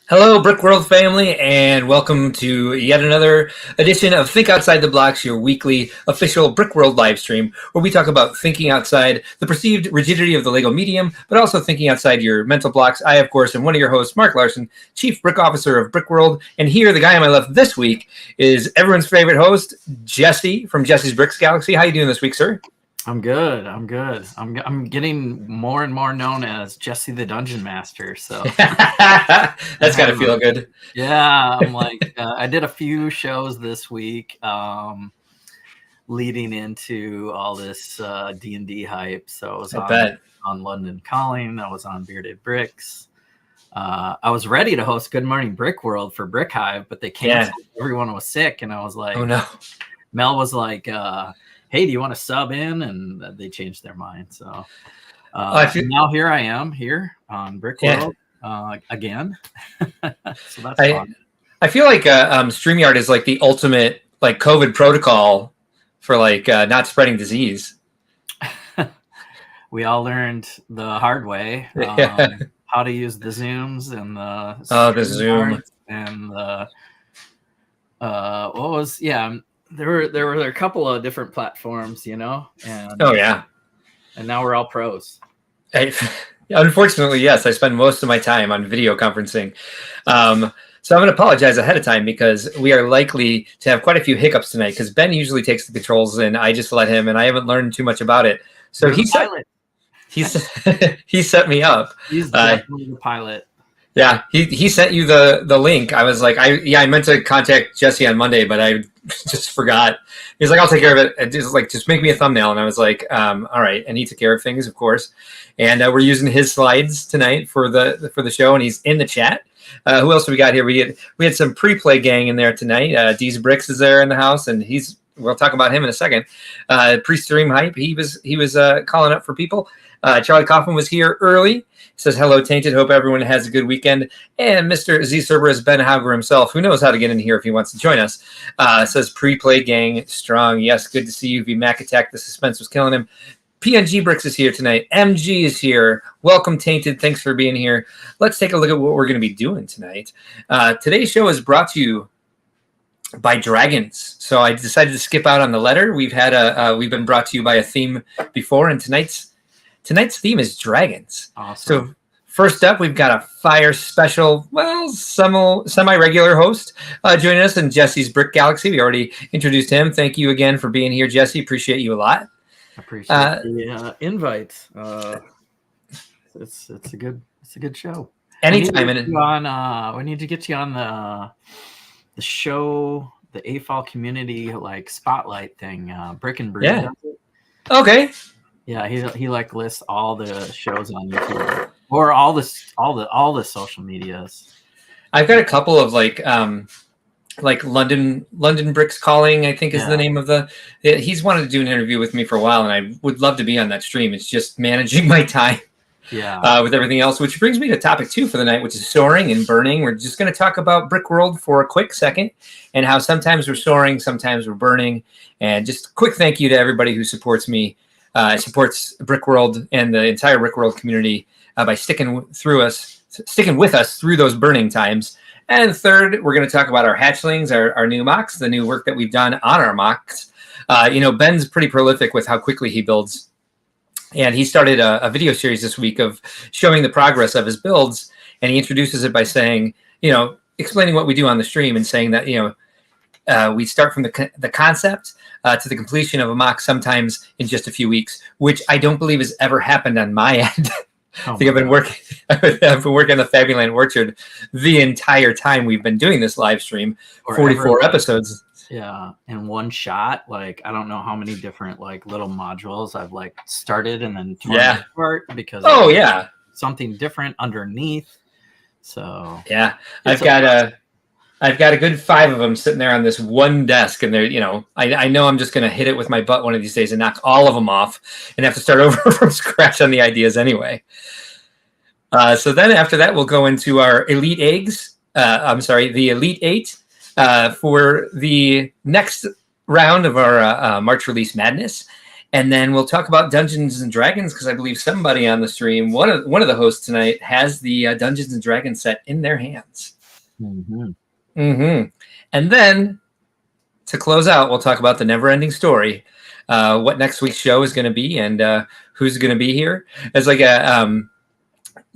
Hello, Brick World family, and welcome to yet another edition of Think Outside the Blocks, your weekly official Brick World live stream, where we talk about thinking outside the perceived rigidity of the Lego medium, but also thinking outside your mental blocks. I, of course, am one of your hosts, Mark Larson, Chief Brick Officer of Brick World, and here, the guy on my left this week is everyone's favorite host, Jesse from Jesse's Bricks Galaxy. How are you doing this week, sir? I'm good. I'm getting more and more known as Jessie the Dungeon Master. So that's got to feel good. Yeah, I'm like I did a few shows this week, leading into all this D&D hype. So I was on London Calling. I was on Bearded Bricks. I was ready to host Good Morning Brick World for Brick Hive, but they canceled. Yeah. Everyone was sick, and I was like, "Oh no!" Mel was like, hey, do you want to sub in? And they changed their mind. So now here I am here on Brick World again. So that's fun. I feel like StreamYard is like the ultimate like COVID protocol for like not spreading disease. We all learned the hard way how to use the Zooms and the Zoom and There were a couple of different platforms, and and now we're all pros. Unfortunately, yes, I spend most of my time on video conferencing. So I'm going to apologize ahead of time because we are likely to have quite a few hiccups tonight because Ben usually takes the controls and I just let him, and I haven't learned too much about it. So he set me up. He's definitely the pilot. Yeah, he sent you the link. I was like, I meant to contact Jesse on Monday, but I just forgot. He's like, I'll take care of it. Just make me a thumbnail. And I was like, all right. And he took care of things, of course. And we're using his slides tonight for the show, and he's in the chat. Who else we got here? We had some pre-play gang in there tonight. D's Bricks is there in the house, and we'll talk about him in a second. Pre-stream hype. He was calling up for people. Charlie Kaufman was here early. Says, hello, Tainted. Hope everyone has a good weekend. And Mr. Z Cerberus Ben Hauger himself, who knows how to get in here if he wants to join us, says, pre-play gang strong. Yes, good to see you. V Mac Attack. The suspense was killing him. PNG Bricks is here tonight. MG is here. Welcome, Tainted. Thanks for being here. Let's take a look at what we're going to be doing tonight. Today's show is brought to you by dragons. So I decided to skip out on the letter. We've been brought to you by a theme before, and tonight's theme is dragons. Awesome. So first up, we've got a fire special, semi-regular host joining us in Jesse's Brick Galaxy. We already introduced him. Thank you again for being here, Jesse. Appreciate you a lot. Appreciate the invite. It's a good show. Anytime. We need to get you on the show, the AFOL community like spotlight thing. Brick and Brew. Yeah. Okay. Yeah, he like lists all the shows on YouTube or all the social medias. I've got a couple of like London Bricks Calling, I think is the name of he's wanted to do an interview with me for a while, and I would love to be on that stream. It's just managing my time with everything else, which brings me to topic 2 for the night, which is soaring and burning. We're just going to talk about Brick World for a quick second and how sometimes we're soaring, sometimes we're burning. And just a quick thank you to everybody who supports me. Supports Brick World and the entire Brick World community by sticking with us through those burning times. And third, we're going to talk about our hatchlings, our new mocks, the new work that we've done on our mocks. Ben's pretty prolific with how quickly he builds. And he started a video series this week of showing the progress of his builds. And he introduces it by saying, explaining what we do on the stream and saying that, we start from the concept to the completion of a mock sometimes in just a few weeks, which I don't believe has ever happened on my end. I think I've been working on the Fabuland Orchard the entire time we've been doing this live stream, 44 episodes. Yeah, in one shot, like I don't know how many different like little modules I've like started and then torn apart because something different underneath. So yeah, I've got a good 5 of them sitting there on this one desk, and they're, I know I'm just going to hit it with my butt one of these days and knock all of them off and have to start over from scratch on the ideas anyway. So then after that, we'll go into our Elite Eggs. The Elite 8 for the next round of our March release madness. And then we'll talk about Dungeons and Dragons because I believe somebody on the stream, one of the hosts tonight, has the Dungeons and Dragons set in their hands. Mm-hmm. Mm-hmm. And then to close out, we'll talk about the never-ending story, what next week's show is going to be, and who's going to be here. It's like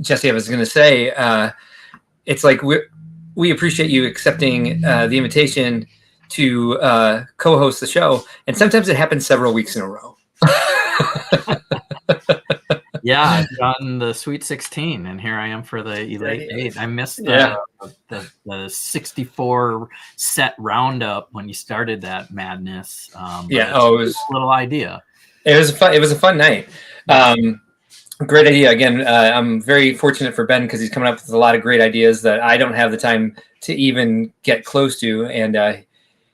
Jessie, I was going to say, it's like we appreciate you accepting the invitation to co-host the show, and sometimes it happens several weeks in a row. Yeah, I've done the Sweet 16, and here I am for the Elite 8. I missed the 64 set roundup when you started that madness. It was a little idea. It was a fun night. Great idea. Again, I'm very fortunate for Ben because he's coming up with a lot of great ideas that I don't have the time to even get close to, and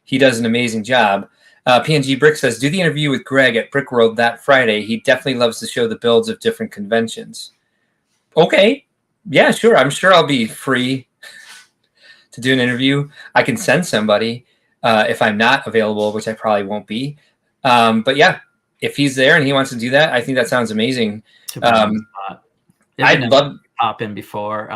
he does an amazing job. PNG Brick says, do the interview with Greg at Brick World that Friday. He definitely loves to show the builds of different conventions. Okay. Yeah, sure. I'm sure I'll be free to do an interview. I can send somebody if I'm not available, which I probably won't be. But yeah, if he's there and he wants to do that, I think that sounds amazing. I'd love to pop in before.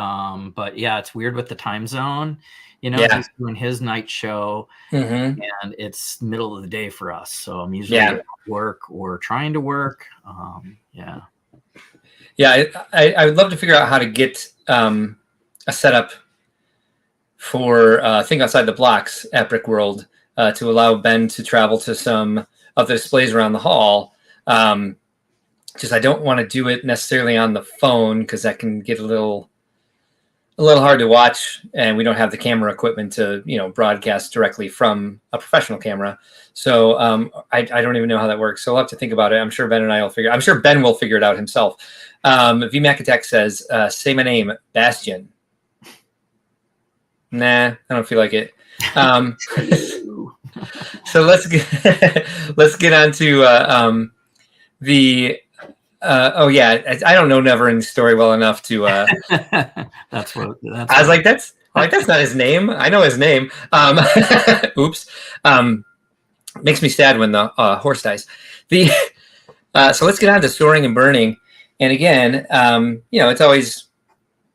But yeah, it's weird with the time zone. You know, he's doing his night show, and it's middle of the day for us. So I'm usually at work or trying to work. I would love to figure out how to get a setup for Think Outside the Blocks at Brick World to allow Ben to travel to some of the displays around the hall. Just I don't want to do it necessarily on the phone because that can get a little hard to watch, and we don't have the camera equipment to, broadcast directly from a professional camera. So I don't even know how that works. So I'll have to think about it. I'm sure Ben will figure it out himself. VMac Attack says, say my name, Bastion. Nah, I don't feel like it. So let's get on to the. I don't know Never-Ending Story well enough to. That's what. I was like, that's not his name. I know his name. Oops. Makes me sad when the horse dies. So let's get on to Soaring and Burning. And again, it's always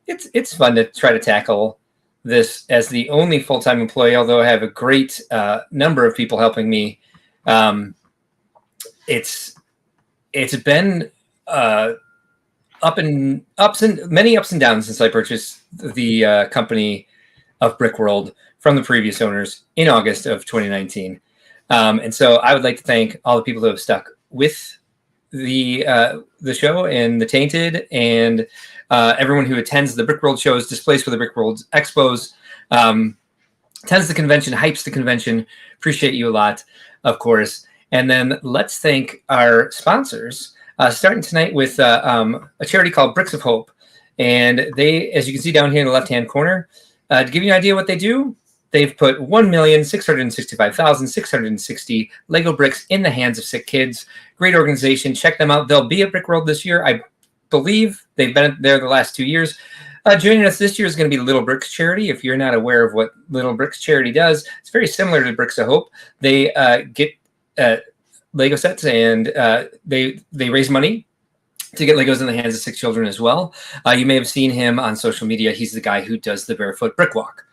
it's fun to try to tackle this as the only full-time employee. Although I have a great number of people helping me. It's been many ups and downs since I purchased the company of Brick World from the previous owners in August of 2019. And so I would like to thank all the people who have stuck with the show and the Tainted and everyone who attends the Brick World shows, displays for the Brick World expos, attends the convention, hypes the convention. Appreciate you a lot, of course. And then let's thank our sponsors. Starting tonight with a charity called Bricks of Hope. And they, as you can see down here in the left-hand corner, to give you an idea what they do, they've put 1,665,660 Lego bricks in the hands of sick kids. Great organization. Check them out. They'll be at Brick World this year. I believe they've been there the last 2 years. Joining us this year is going to be Little Bricks Charity. If you're not aware of what Little Bricks Charity does, it's very similar to Bricks of Hope. They get Lego sets, and they raise money to get Legos in the hands of sick children as well. You may have seen him on social media. He's the guy who does the Barefoot Brick Walk.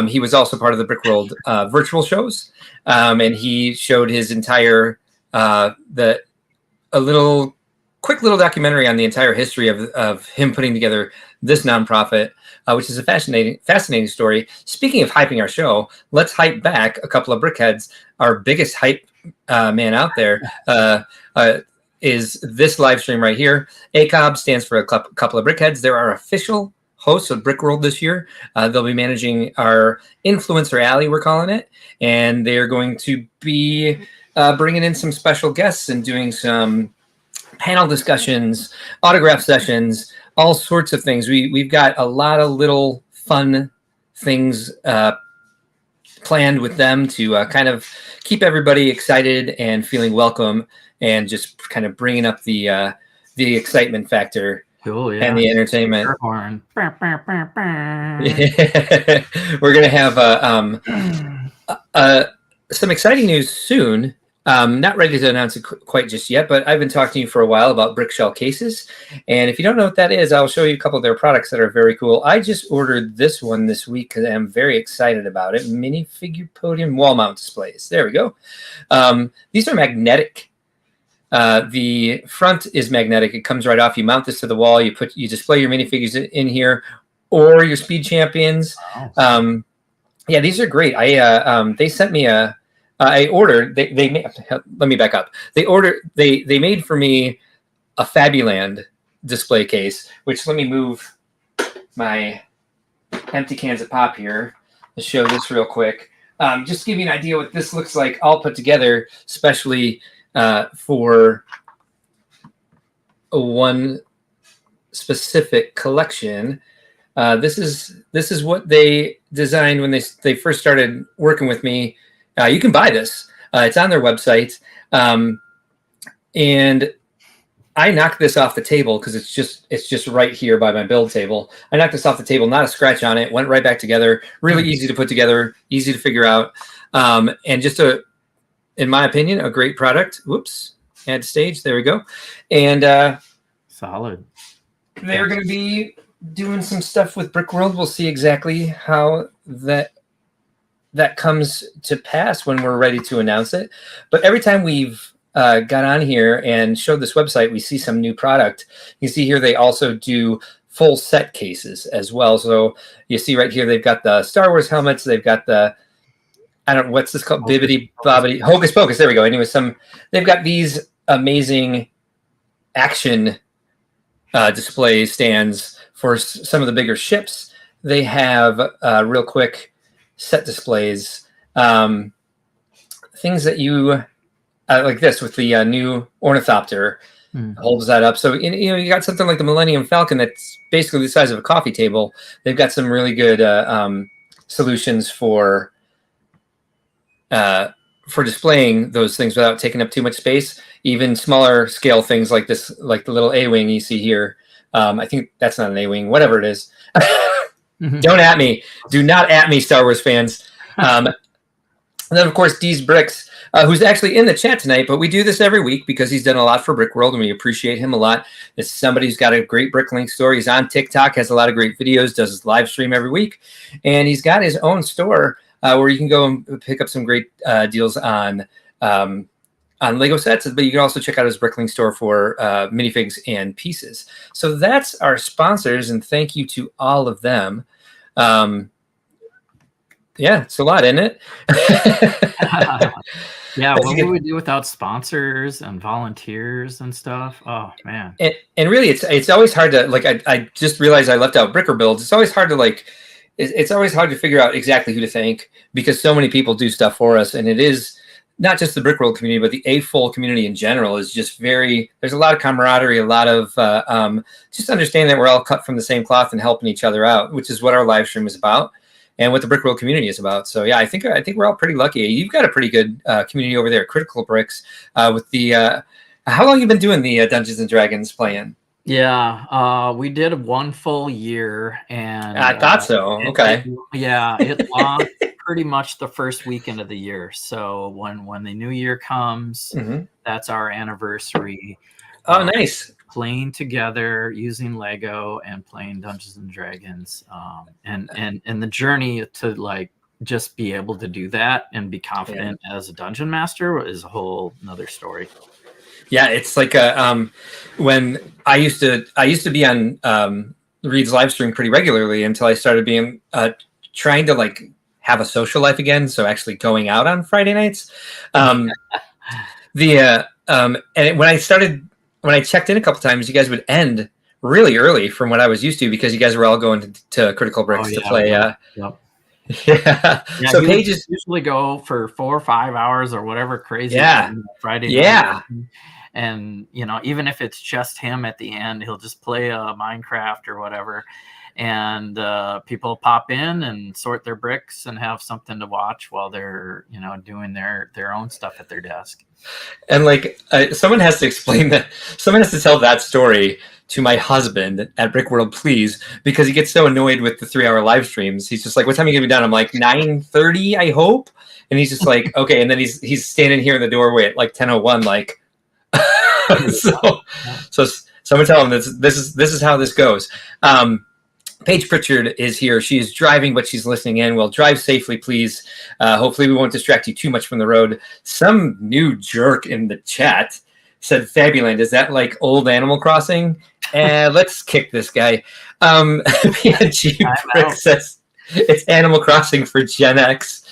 He was also part of the Brick World virtual shows, and he showed his entire quick little documentary on the entire history of him putting together this nonprofit, which is a fascinating story. Speaking of hyping our show, let's hype back a couple of brickheads. Our biggest hype man out there is this live stream right here. ACOB stands for a couple of brickheads. They're our official hosts of Brick World this year. They'll be managing our Influencer Alley, we're calling it, and they're going to be bringing in some special guests and doing some panel discussions, autograph sessions, all sorts of things. We've got a lot of little fun things planned with them to kind of keep everybody excited and feeling welcome, and just kind of bringing up the excitement factor. Cool, yeah. And the entertainment. We're gonna have some exciting news soon Not ready to announce it quite just yet, but I've been talking to you for a while about brick shell cases. And if you don't know what that is, I'll show you a couple of their products that are very cool. I just ordered this one this week because I'm very excited about it. Minifigure podium wall mount displays. There we go. These are magnetic. The front is magnetic. It comes right off. You mount this to the wall. You display your minifigures in here or your speed champions. Wow. Yeah, these are great. They sent me I ordered. Let me back up. They made for me a Fabuland display case. Which let me move my empty cans of pop here to show this real quick. Just to give you an idea what this looks like, all put together, especially for one specific collection. This is what they designed when they first started working with me. You can buy this. It's on their website. And I knocked this off the table because it's just right here by my build table. I knocked this off the table, not a scratch on it, went right back together. Really easy to put together, easy to figure out. And just in my opinion, a great product. Whoops, add stage. There we go. And solid. They're going to be doing some stuff with Brickworld. We'll see exactly how that comes to pass when we're ready to announce it. But every time we've got on here and showed this website, we see some new product. You see here they also do full set cases as well. So you see right here they've got the Star Wars helmets. They've got the, I don't know, what's this called? Bibbidi Bobbidi. Hocus Pocus. There we go. Anyway, they've got these amazing action display stands for some of the bigger ships. They have real quick set displays, things that you like this with the new Ornithopter holds that up. So you got something like the Millennium Falcon that's basically the size of a coffee table. They've got some really good solutions for displaying those things without taking up too much space. Even smaller scale things like this, like the little A-wing you see here. I think that's not an A-wing, whatever it is. Don't at me. Do not at me, Star Wars fans. And then, of course, D's Bricks, who's actually in the chat tonight, but we do this every week because he's done a lot for Brickworld, and we appreciate him a lot. This is somebody who's got a great Bricklink store. He's on TikTok, has a lot of great videos, does his live stream every week, and he's got his own store where you can go and pick up some great deals on Lego sets, but you can also check out his Bricklink store for minifigs and pieces. So that's our sponsors, and thank you to all of them. Yeah, it's a lot, isn't it? Yeah, what would we do without sponsors and volunteers and stuff? Oh man. And really, it's always hard to I just realized I left out Bricker Builds. It's always hard to it's always hard to figure out exactly who to thank because so many people do stuff for us, and it is not just the Brickworld community, but the AFOL community in general is just there's a lot of camaraderie, a lot of just understanding that we're all cut from the same cloth and helping each other out, which is what our live stream is about and what the Brickworld community is about. So yeah, I think we're all pretty lucky. You've got a pretty good community over there, Critical Bricks, with the, how long have you been doing the Dungeons and Dragons playing? Yeah, we did 1 full year, and I thought so. Okay. It launched pretty much the first weekend of the year. So when the new year comes, that's our anniversary. Oh, nice. Playing together using Lego and playing Dungeons and Dragons, and the journey to just be able to do that and be confident as a dungeon master is a whole another story. Yeah, it's like when I used to be on Reed's live stream pretty regularly until I started being trying to have a social life again. So actually going out on Friday nights. And when I checked in a couple times, you guys would end really early from what I was used to because you guys were all going to Critical Bricks to play. Yep. Yeah. So pages usually go for 4 or 5 hours or whatever crazy. Friday night. Yeah. And even if it's just him at the end, he'll just play Minecraft or whatever, and people pop in and sort their bricks and have something to watch while they're doing their own stuff at their desk. And someone has to explain that. Someone has to tell that story to my husband at Brick World, please, because he gets so annoyed with the 3-hour live streams. He's just like, what time are you gonna be done? I'm like, 9:30, I hope. And he's just like, okay. And then he's standing here in the doorway at like 10:01, like, so someone tell him this is how this goes. Paige Pritchard is here. She is driving, but she's listening in. Well, drive safely, please. Hopefully we won't distract you too much from the road. Some new jerk in the chat said Fabuland. Is that like old Animal Crossing? Let's kick this guy. PNG Brick says it's Animal Crossing for Gen X.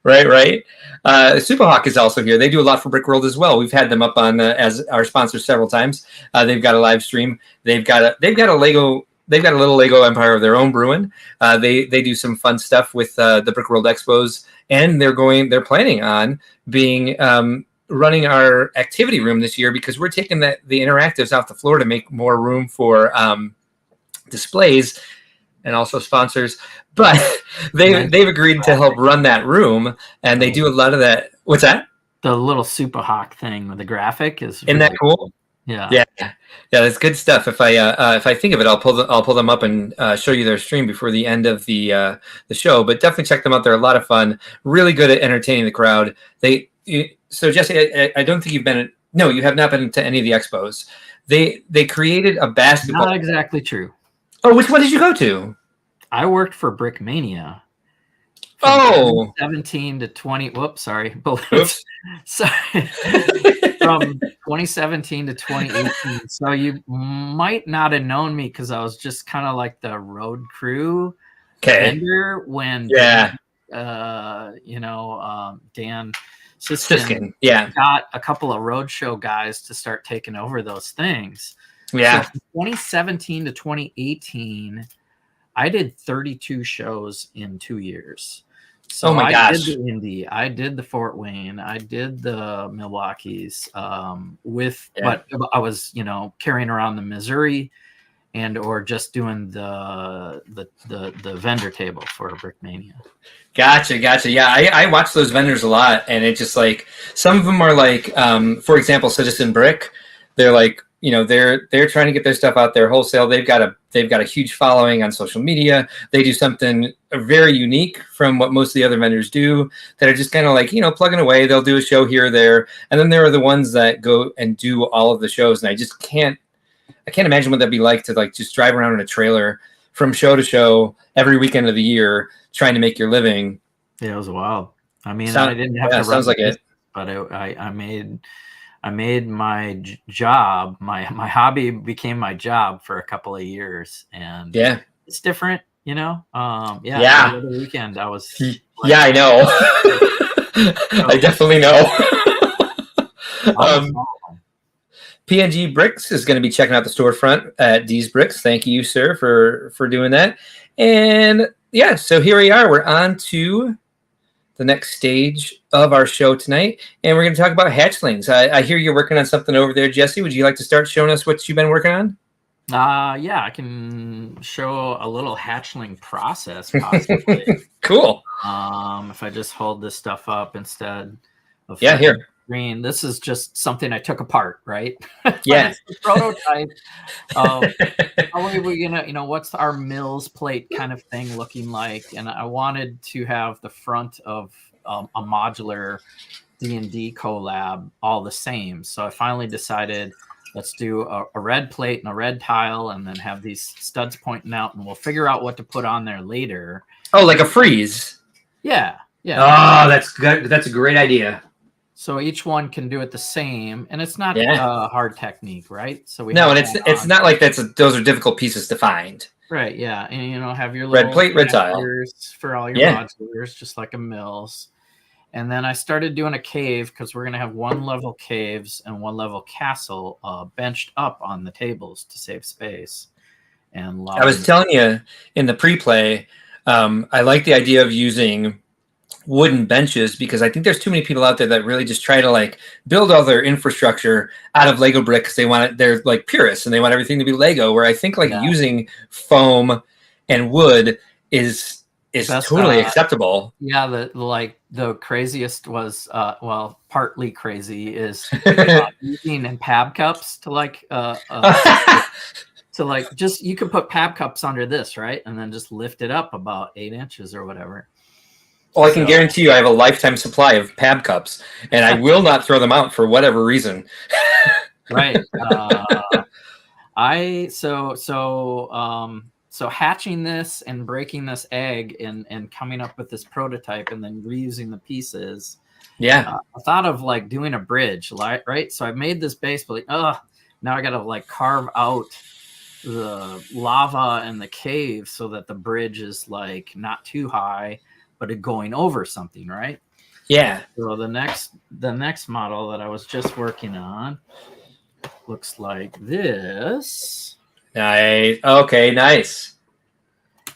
Right. Superhawk is also here. They do a lot for Brick World as well. We've had them up on as our sponsor several times. They've got a live stream. They've got a Lego. They've got a little Lego empire of their own brewing. They do some fun stuff with the Brick World Expos, and they're planning on being running our activity room this year because we're taking the interactives off the floor to make more room for displays and also sponsors. But they've agreed to help run that room, and they do a lot of that. What's that? The little Superhawk thing with the graphic isn't really that cool? Yeah, that's good stuff. If I think of it, I'll pull them up and show you their stream before the end of the show. But definitely check them out. They're a lot of fun. Really good at entertaining the crowd. So Jesse, I don't think you've been. No, you have not been to any of the expos. They created a basketball. Not exactly true. Oh, which one did you go to? I worked for Brickmania. 17 to 20. Whoops, sorry. Oops. Sorry. From 2017 to 2018. So you might not have known me because I was just kind of like the road crew vendor when Dan Siskin got a couple of roadshow guys to start taking over those things. Yeah. So from 2017 to 2018, I did 32 shows in 2 years. So I did the Indy, I did the Fort Wayne, I did the Milwaukee's but I was, carrying around the Missouri or just doing the vendor table for Brickmania. Gotcha. Yeah, I watch those vendors a lot, and it's just like some of them are like, for example, Citizen Brick. They're like, they're trying to get their stuff out there wholesale. They've got a huge following on social media. They do something very unique from what most of the other vendors do that are just kind of like, plugging away. They'll do a show here or there. And then there are the ones that go and do all of the shows. And I can't imagine what that'd be like to like just drive around in a trailer from show to show every weekend of the year trying to make your living. Yeah, it was wild. I mean, I didn't have to run sounds like it. But I made my job, my hobby became my job for a couple of years, and it's different, The other weekend I was. I know. I definitely know. PNG Bricks is going to be checking out the storefront at D's Bricks. Thank you, sir, for doing that. And so here we are. We're on to the next stage of our show tonight, and we're going to talk about hatchlings. I hear you're working on something over there, Jesse. Would you like to start showing us what you've been working on? I can show a little hatchling process, possibly. Cool. If I just hold this stuff up instead of here. Green. This is just something I took apart, right? Yeah. It's the prototype of how are we gonna, what's our Mills plate kind of thing looking like? And I wanted to have the front of a modular D&D collab all the same. So I finally decided let's do a red plate and a red tile, and then have these studs pointing out, and we'll figure out what to put on there later. Oh, like a freeze. Yeah. Oh, that's good. That's a great idea. So each one can do it the same, and it's not a hard technique, right? So it's not like those are difficult pieces to find. Right, yeah. And have your little red plate, red tile for all your modulars, just like a Mills. And then I started doing a cave because we're gonna have one level caves and one level castle benched up on the tables to save space. And I was telling you in the pre-play, I like the idea of using wooden benches because I think there's too many people out there that really just try to like build all their infrastructure out of Lego bricks. They're like purists and they want everything to be Lego, where I think using foam and wood is is totally acceptable. Yeah, the craziest was partly crazy is using in pab cups to just you could put pab cups under this, right, and then just lift it up about 8 inches or whatever. Well, I can guarantee you I have a lifetime supply of pab cups, and I will not throw them out for whatever reason. Right. So hatching this and breaking this egg and coming up with this prototype and then reusing the pieces. Yeah. I thought of like doing a bridge, right? So I made this base, but now I got to like carve out the lava and the cave so that the bridge is like not too high, but it going over something, right? Yeah. So the next model that I was just working on looks like this. Nice. Okay, nice.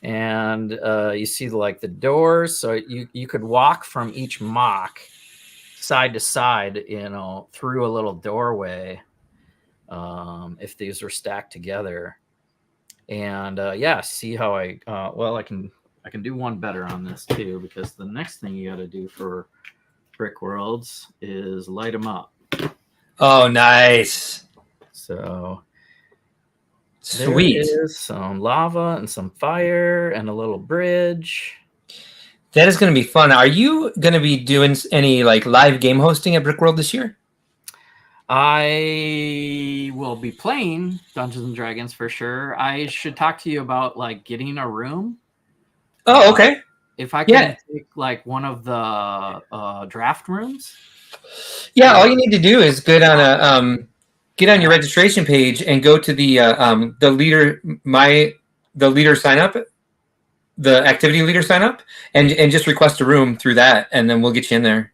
And you see like the doors, so you could walk from each mock side to side, through a little doorway, if these were stacked together. And see how I can do one better on this too, because the next thing you got to do for Brick Worlds is light them up. Oh, nice. So sweet. There is some lava and some fire and a little bridge. That is going to be fun. Are you going to be doing any like live game hosting at Brick World this year? I will be playing Dungeons and Dragons for sure. I should talk to you about like getting a room. Oh, okay. If I can take like one of the draft rooms. Yeah, all you need to do is get on your registration page and go to the leader sign up, the activity leader sign up, and just request a room through that, and then we'll get you in there.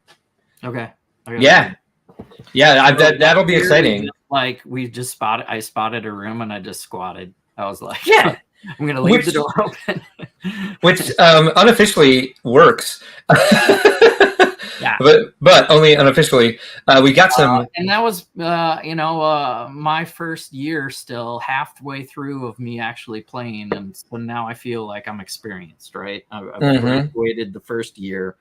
Okay. Yeah, that'll be exciting. Like I spotted a room and I just squatted. I was like, yeah, I'm gonna leave the door open, which unofficially works. Yeah, but only unofficially. We got some, and that was my first year, still halfway through of me actually playing, and so now I feel like I'm experienced. Right, I've graduated the first year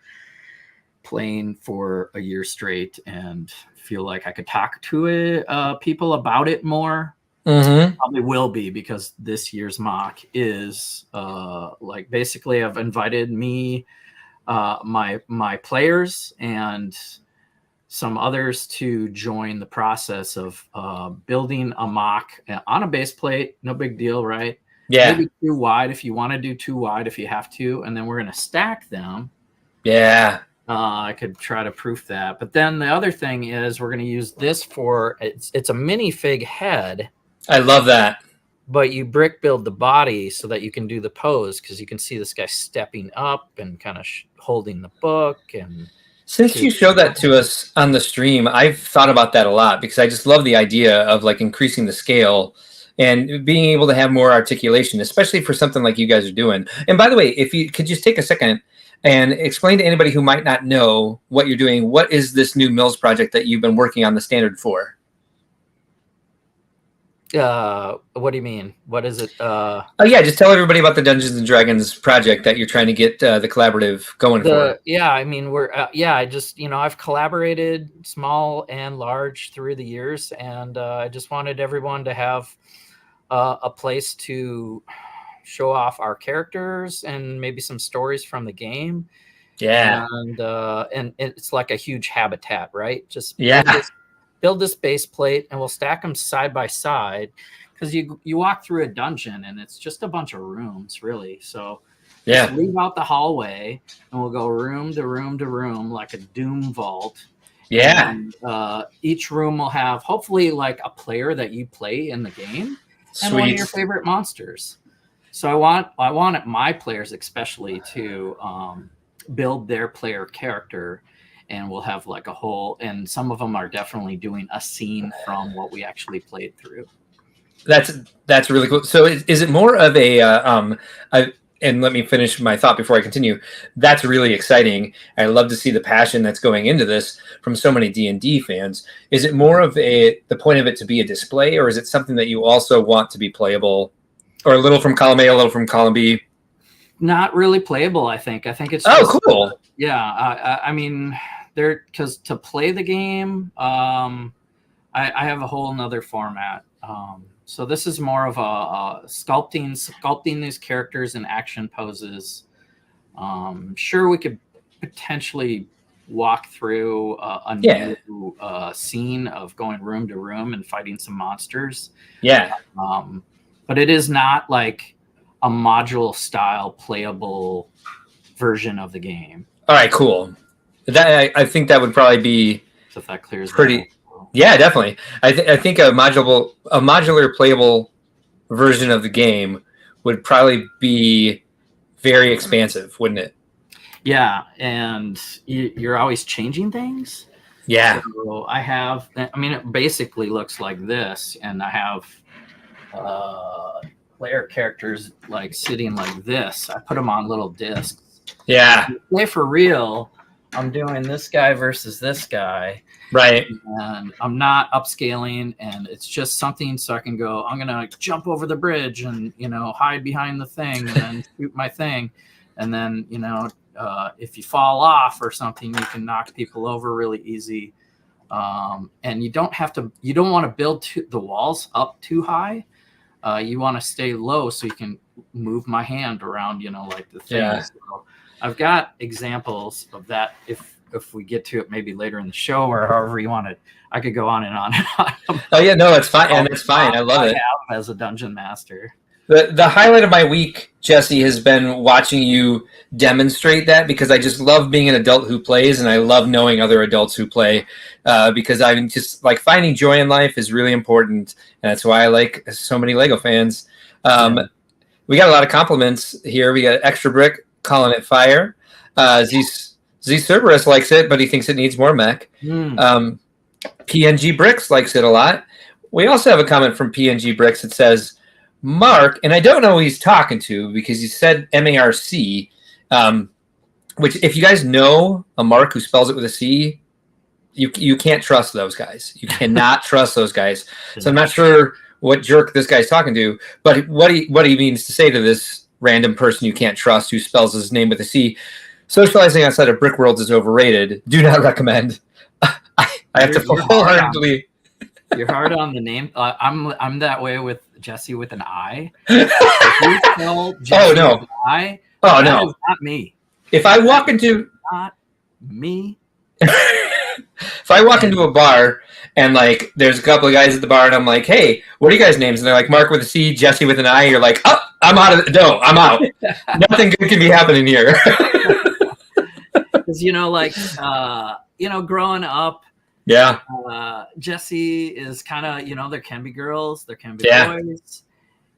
playing for a year straight, and feel like I could talk to people about it more. Probably will be, because this year's mock is like basically I've invited me. My players and some others to join the process of building a mock on a base plate. No big deal, right? Yeah. Maybe too wide if you want to do too wide, if you have to, and then we're going to stack them. Yeah. I could try to proof that. But then the other thing is we're going to use this for it's a minifig head. I love that. But you brick build the body so that you can do the pose, because you can see this guy stepping up and kind of holding the book. And since you showed that to us on the stream, I've thought about that a lot, because I just love the idea of like increasing the scale and being able to have more articulation, especially for something like you guys are doing. And by the way, if you could just take a second and explain to anybody who might not know what you're doing, what is this new Mills project that you've been working on the standard for? What do you mean? What is it? Yeah, just tell everybody about the Dungeons and Dragons project that you're trying to get the collaborative going for. Yeah, I mean, I just, I've collaborated small and large through the years, and I just wanted everyone to have a place to show off our characters and maybe some stories from the game. Yeah. And it's like a huge habitat, right? Just build this base plate, and we'll stack them side by side, because you walk through a dungeon and it's just a bunch of rooms, really. So just leave out the hallway and we'll go room to room to room like a Doom vault. Yeah. And, each room will have hopefully like a player that you play in the game. Sweet. And one of your favorite monsters. So I want my players especially to build their player character. And we'll have like a whole, and some of them are definitely doing a scene from what we actually played through. That's really cool. So is it more of and let me finish my thought before I continue. That's really exciting. I love to see the passion that's going into this from so many D&D fans. Is it more of the point of it to be a display, or is it something that you also want to be playable, or a little from column A, a little from column B? not really playable. I think it's just, cool. I mean, because to play the game, I have a whole nother format. So this is more of a sculpting these characters in action poses. Sure, we could potentially walk through a new scene of going room to room and fighting some monsters. Yeah. But it is not like a module style playable version of the game. All right, cool. That I think that would probably be, so if that clears pretty. Yeah, definitely. I think a modular playable version of the game would probably be very expansive, wouldn't it? Yeah, and you're always changing things. Yeah. So it basically looks like this, and I have player characters like sitting like this. I put them on little discs. Yeah. Play for real. I'm doing this guy versus this guy. Right. And I'm not upscaling, and it's just something so I can go, I'm going to jump over the bridge and, hide behind the thing and then shoot my thing. And then, if you fall off or something, you can knock people over really easy. And you don't want to build the walls up too high. You want to stay low so you can move my hand around, like the thing. Yeah. So I've got examples of that. If we get to it maybe later in the show or however you want it, I could go on and on and on. Oh yeah, no, it's fine. And it's fine. I love it. As a dungeon master. The highlight of my week, Jesse, has been watching you demonstrate that, because I just love being an adult who plays, and I love knowing other adults who play, because I'm just like finding joy in life is really important, and that's why I like so many Lego fans. We got a lot of compliments here. We got Extra Brick calling it fire. Z Cerberus likes it, but he thinks it needs more mech. PNG Bricks likes it a lot. We also have a comment from PNG Bricks that says, Mark, and I don't know who he's talking to because he said M-A-R-C, which if you guys know a Mark who spells it with a C, you can't trust those guys. You cannot trust those guys. So I'm not sure what jerk this guy's talking to, but what he means to say to this random person you can't trust who spells his name with a C: socializing outside of Brick Worlds is overrated. Do not recommend. I have to wholeheartedly. You're hard on the name. I'm that way with Jessie with an I. If you spell Jessie with an I, no, is not me. If I walk into not me. If I walk into a bar and like there's a couple of guys at the bar and I'm like, hey, what are you guys' names? And they're like Mark with a C, Jessie with an I. You're like, oh, I'm out of no, I'm out. Nothing good can be happening here. Because growing up. Yeah. Jessie is kind of, there can be girls, there can be boys,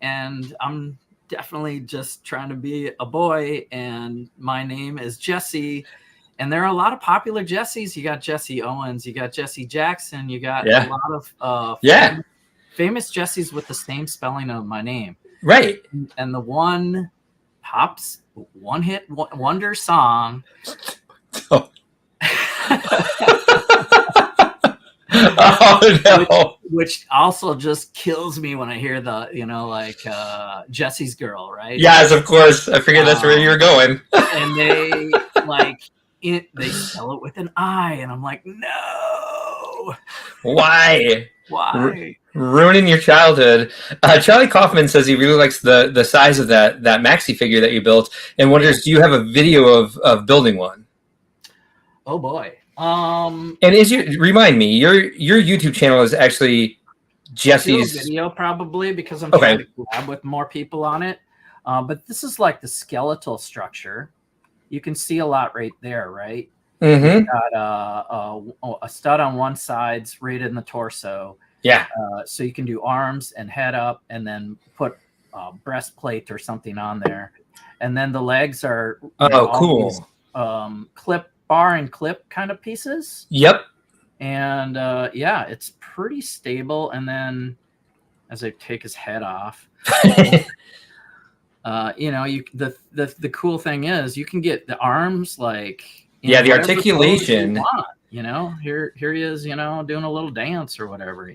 and I'm definitely just trying to be a boy, and my name is Jessie, and there are a lot of popular Jessies. You got Jesse Owens, you got Jesse Jackson, you got a lot of famous Jessies with the same spelling of my name. Right. And the one hit wonder song. Oh. Oh no! Which also just kills me when I hear the Jesse's Girl, right? Yes, of course. I figured that's where you were going. And they they spell it with an I, and I'm like, no. Why? Why? Ruining your childhood. Charlie Kaufman says he really likes the size of that maxi figure that you built, and wonders, do you have a video of building one? Oh boy. And remind me, your YouTube channel is actually Jessie's video, probably, because I'm trying to collab with more people on it. But this is like the skeletal structure. You can see a lot right there, right? Mm-hmm. You've got a stud on one side, right in the torso. Yeah. So you can do arms and head up, and then put breastplate or something on there, and then the legs are cool. These, bar and clip kind of pieces. Yep. And it's pretty stable. And then as I take his head off, the cool thing is you can get the arms the articulation. Here he is, doing a little dance or whatever,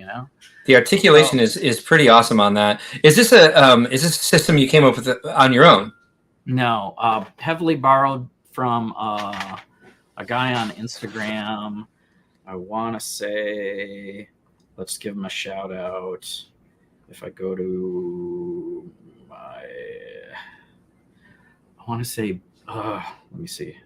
The articulation is pretty awesome on that. Is this a system you came up with on your own? No, heavily borrowed from a guy on Instagram. I want to say, let's give him a shout out. If I go to I want to say, let me see.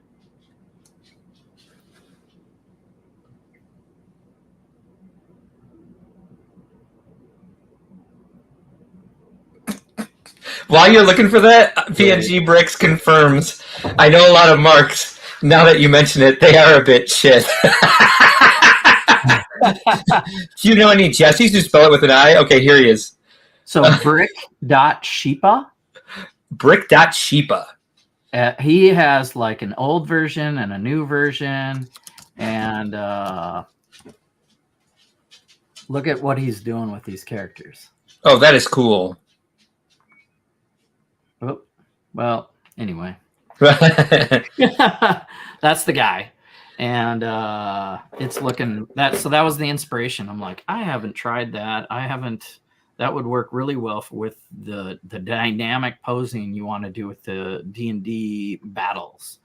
While you're looking for that, PNG Bricks confirms. I know a lot of marks. Now that you mention it, they are a bit shit. Do you know any Jessies who spell it with an I? Okay, here he is. So brick.sheepa. Brick.sheepa. He has like an old version and a new version. And look at what he's doing with these characters. Oh, that is cool. Oh, well, anyway. That's the guy. And it's looking that. So that was the inspiration. I'm like, I haven't tried that. That would work really well with the dynamic posing you want to do with the D&D battles.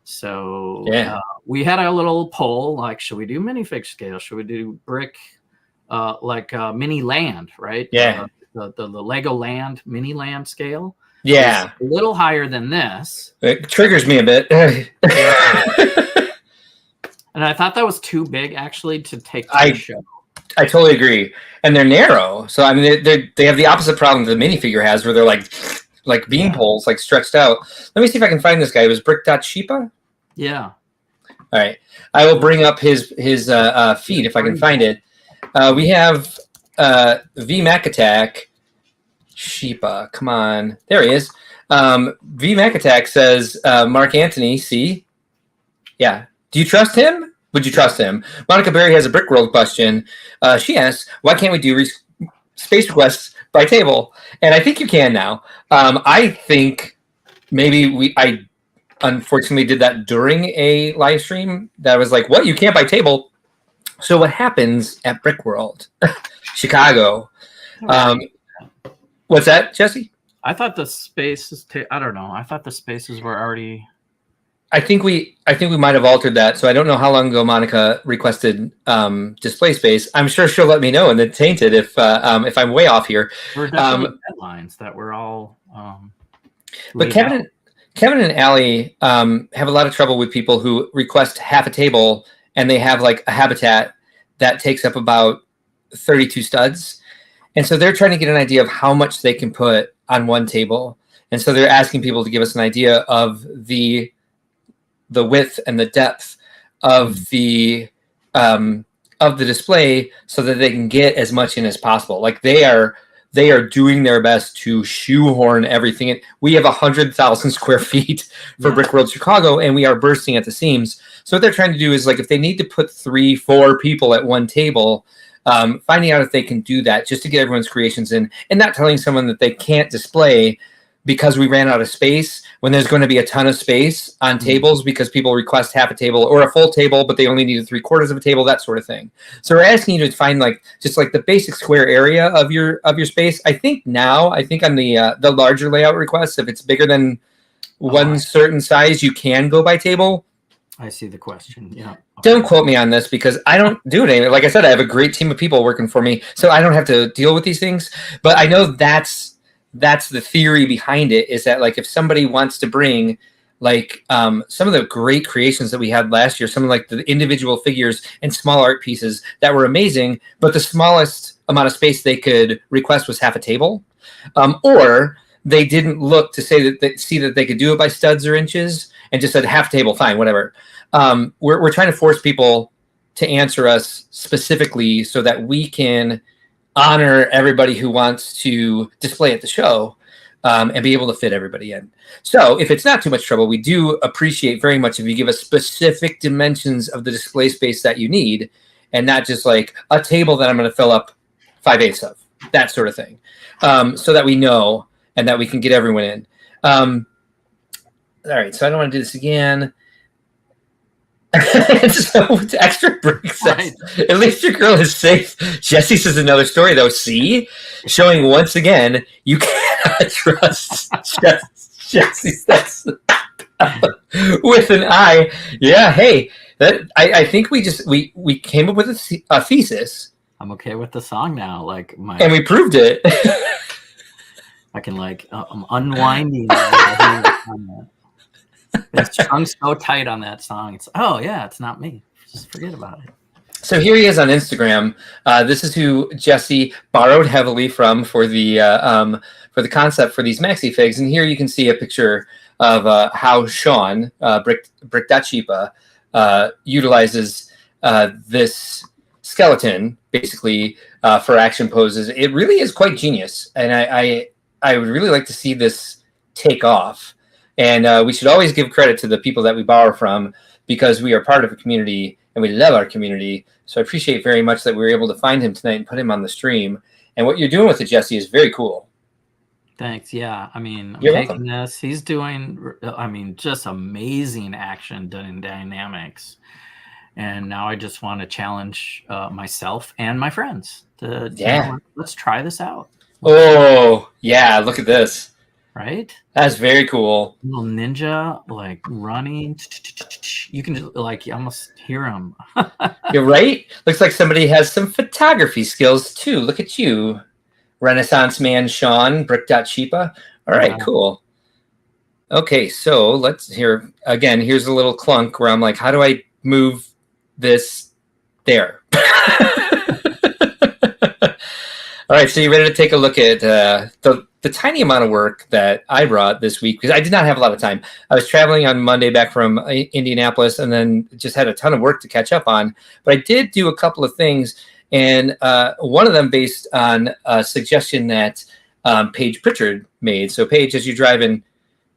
So yeah, we had a little poll, like, should we do minifig scale? Should we do brick, like mini land, right? Yeah. The Lego land, mini land scale. Yeah. It's a little higher than this. It triggers me a bit. And I thought that was too big, actually, to take to the show. I totally agree. And they're narrow. So, I mean, they have the opposite problem the minifigure has, where they're like beam poles, like stretched out. Let me see if I can find this guy. It was Brick.sheepa? Yeah. All right. I will bring up his feed if I can find it. We have VMac Attack. Sheepa. Come on. There he is. VMac Attack says, Mark Anthony, see? Yeah. Do you trust him? Would you trust him? Monica Berry has a Brick World question. She asks, why can't we do space requests by table? And I think you can now. I think maybe I unfortunately did that during a live stream that was like, what? You can't by table? So what happens at Brick World, Chicago? What's that, Jesse? I thought the spaces, I don't know. I thought the spaces were already... I think we might have altered that. So I don't know how long ago Monica requested display space. I'm sure she'll let me know and then taint it if I'm way off here. We're definitely deadlines that we're all. But Kevin and Allie have a lot of trouble with people who request half a table and they have like a habitat that takes up about 32 studs. And so they're trying to get an idea of how much they can put on one table. And so they're asking people to give us an idea of the width and the depth of the display so that they can get as much in as possible. Like they are doing their best to shoehorn everything in. We have 100,000 square feet for Brick World Chicago, and we are bursting at the seams. So what they're trying to do is, like, if they need to put 3-4 people at one table, finding out if they can do that just to get everyone's creations in, and not telling someone that they can't display because we ran out of space when there's going to be a ton of space on tables because people request half a table or a full table, but they only needed 3/4 of a table, that sort of thing. So we're asking you to find just the basic square area of your space. I think on the larger layout requests, if it's bigger than one certain size, you can go by table. I see the question. Yeah. Okay. Don't quote me on this because I don't do it anymore. Like I said, I have a great team of people working for me, so I don't have to deal with these things. But I know that's the theory behind it, is that like if somebody wants to bring some of the great creations that we had last year, some of like the individual figures and small art pieces that were amazing, but the smallest amount of space they could request was half a table, or they didn't look to see that they could do it by studs or inches and just said half table, fine, whatever. We're trying to force people to answer us specifically so that we can honor everybody who wants to display at the show and be able to fit everybody in. So if it's not too much trouble, we do appreciate very much if you give us specific dimensions of the display space that you need and not just like a table that I'm going to fill up 5/8 of, that sort of thing, so that we know and that we can get everyone in. All right, so I don't want to do this again. So extra brick says, at least your girl is safe. Jessie says another story though. See, showing once again you can't Trust Jessie. That's with an I. Yeah. Hey, I think we came up with a thesis. I'm okay with the song now. Like and we proved it. I can I'm unwinding. It's strung so tight on that song. It's it's not me. Just forget about it. So here he is on Instagram. This is who Jessie borrowed heavily from for the concept for these maxi figs. And here you can see a picture of how Sean Brick.Cheapa utilizes this skeleton basically for action poses. It really is quite genius, and I would really like to see this take off. And we should always give credit to the people that we borrow from, because we are part of a community and we love our community. So I appreciate very much that we were able to find him tonight and put him on the stream. And what you're doing with it, Jessie, is very cool. Thanks. Yeah. I mean, I'm You're taking welcome. this. He's doing, just amazing action and dynamics. And now I just want to challenge myself and my friends to, let's try this out. Oh, yeah. Look at this. Right? That's very cool. Little ninja, like running. You can just, you almost hear him. You're right. Looks like somebody has some photography skills too. Look at you, Renaissance man Sean Brick.Cheapa. All right, cool. Okay, so let's hear again. Here's a little clunk where I'm like, how do I move this there? All right, so you ready to take a look at the tiny amount of work that I brought this week, because I did not have a lot of time. I was traveling on Monday back from Indianapolis, and then just had a ton of work to catch up on. But I did do a couple of things, and one of them based on a suggestion that Paige Pritchard made. So Paige, as you're driving,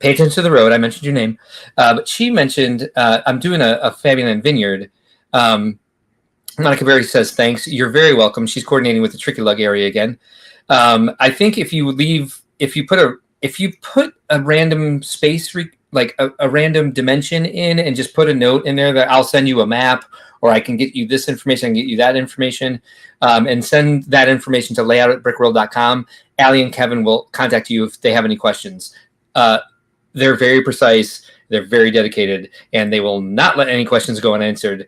pay attention to the road. I mentioned your name. But she mentioned, I'm doing a Fabulous Vineyard. Monica Berry says, thanks. You're very welcome. She's coordinating with the Tricky Lug area again. I think if you put a random space, like a random dimension in, and just put a note in there that I'll send you a map, or I can get you this information, I can get you that information, and send that information to layout@brickworld.com. Allie and Kevin will contact you if they have any questions. They're very precise, they're very dedicated, and they will not let any questions go unanswered.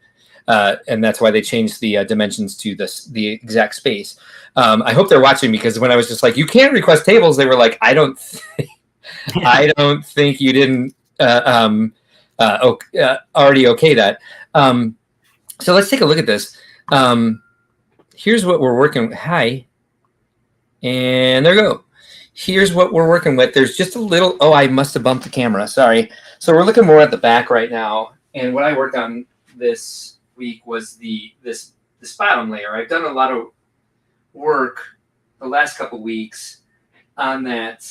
And that's why they changed the dimensions to the exact space. I hope they're watching, because when I was just like, you can't request tables, they were like, I don't think you didn't already okay that. So let's take a look at this. Here's what we're working with. Hi. And there we go. Here's what we're working with. There's just a little, I must have bumped the camera. Sorry. So we're looking more at the back right now. And what I worked on this week was this bottom layer. I've done a lot of work the last couple weeks on that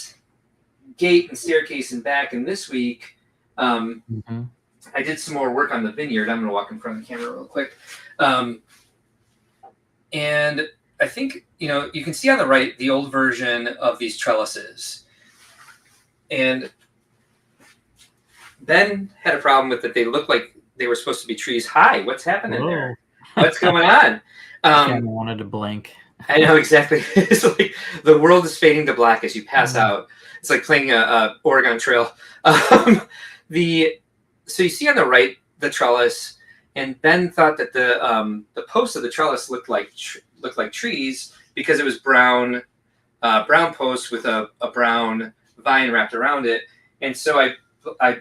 gate and staircase and back, and this week I did some more work on the vineyard. I'm going to walk in front of the camera real quick, and I think you can see on the right the old version of these trellises, and Ben had a problem with that. They looked like they were supposed to be trees. Hi, what's happening there? What's going on? I wanted to blink. I know, exactly. It's like the world is fading to black as you pass out. It's like playing a Oregon Trail. So you see on the right the trellis, and Ben thought that the posts of the trellis looked like trees because it was brown posts with a brown vine wrapped around it. And so I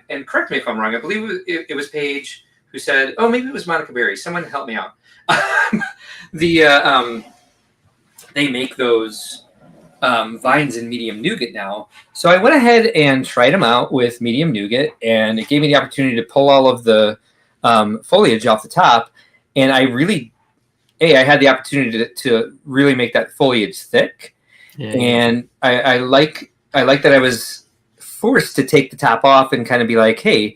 and correct me if I'm wrong, I believe it was Paige who said, maybe it was Monica Berry. Someone help me out. They make those vines in medium nougat now. So I went ahead and tried them out with medium nougat, and it gave me the opportunity to pull all of the foliage off the top. And I had the opportunity to really make that foliage thick. Yeah. And I like that I was forced to take the top off and kind of be like, hey,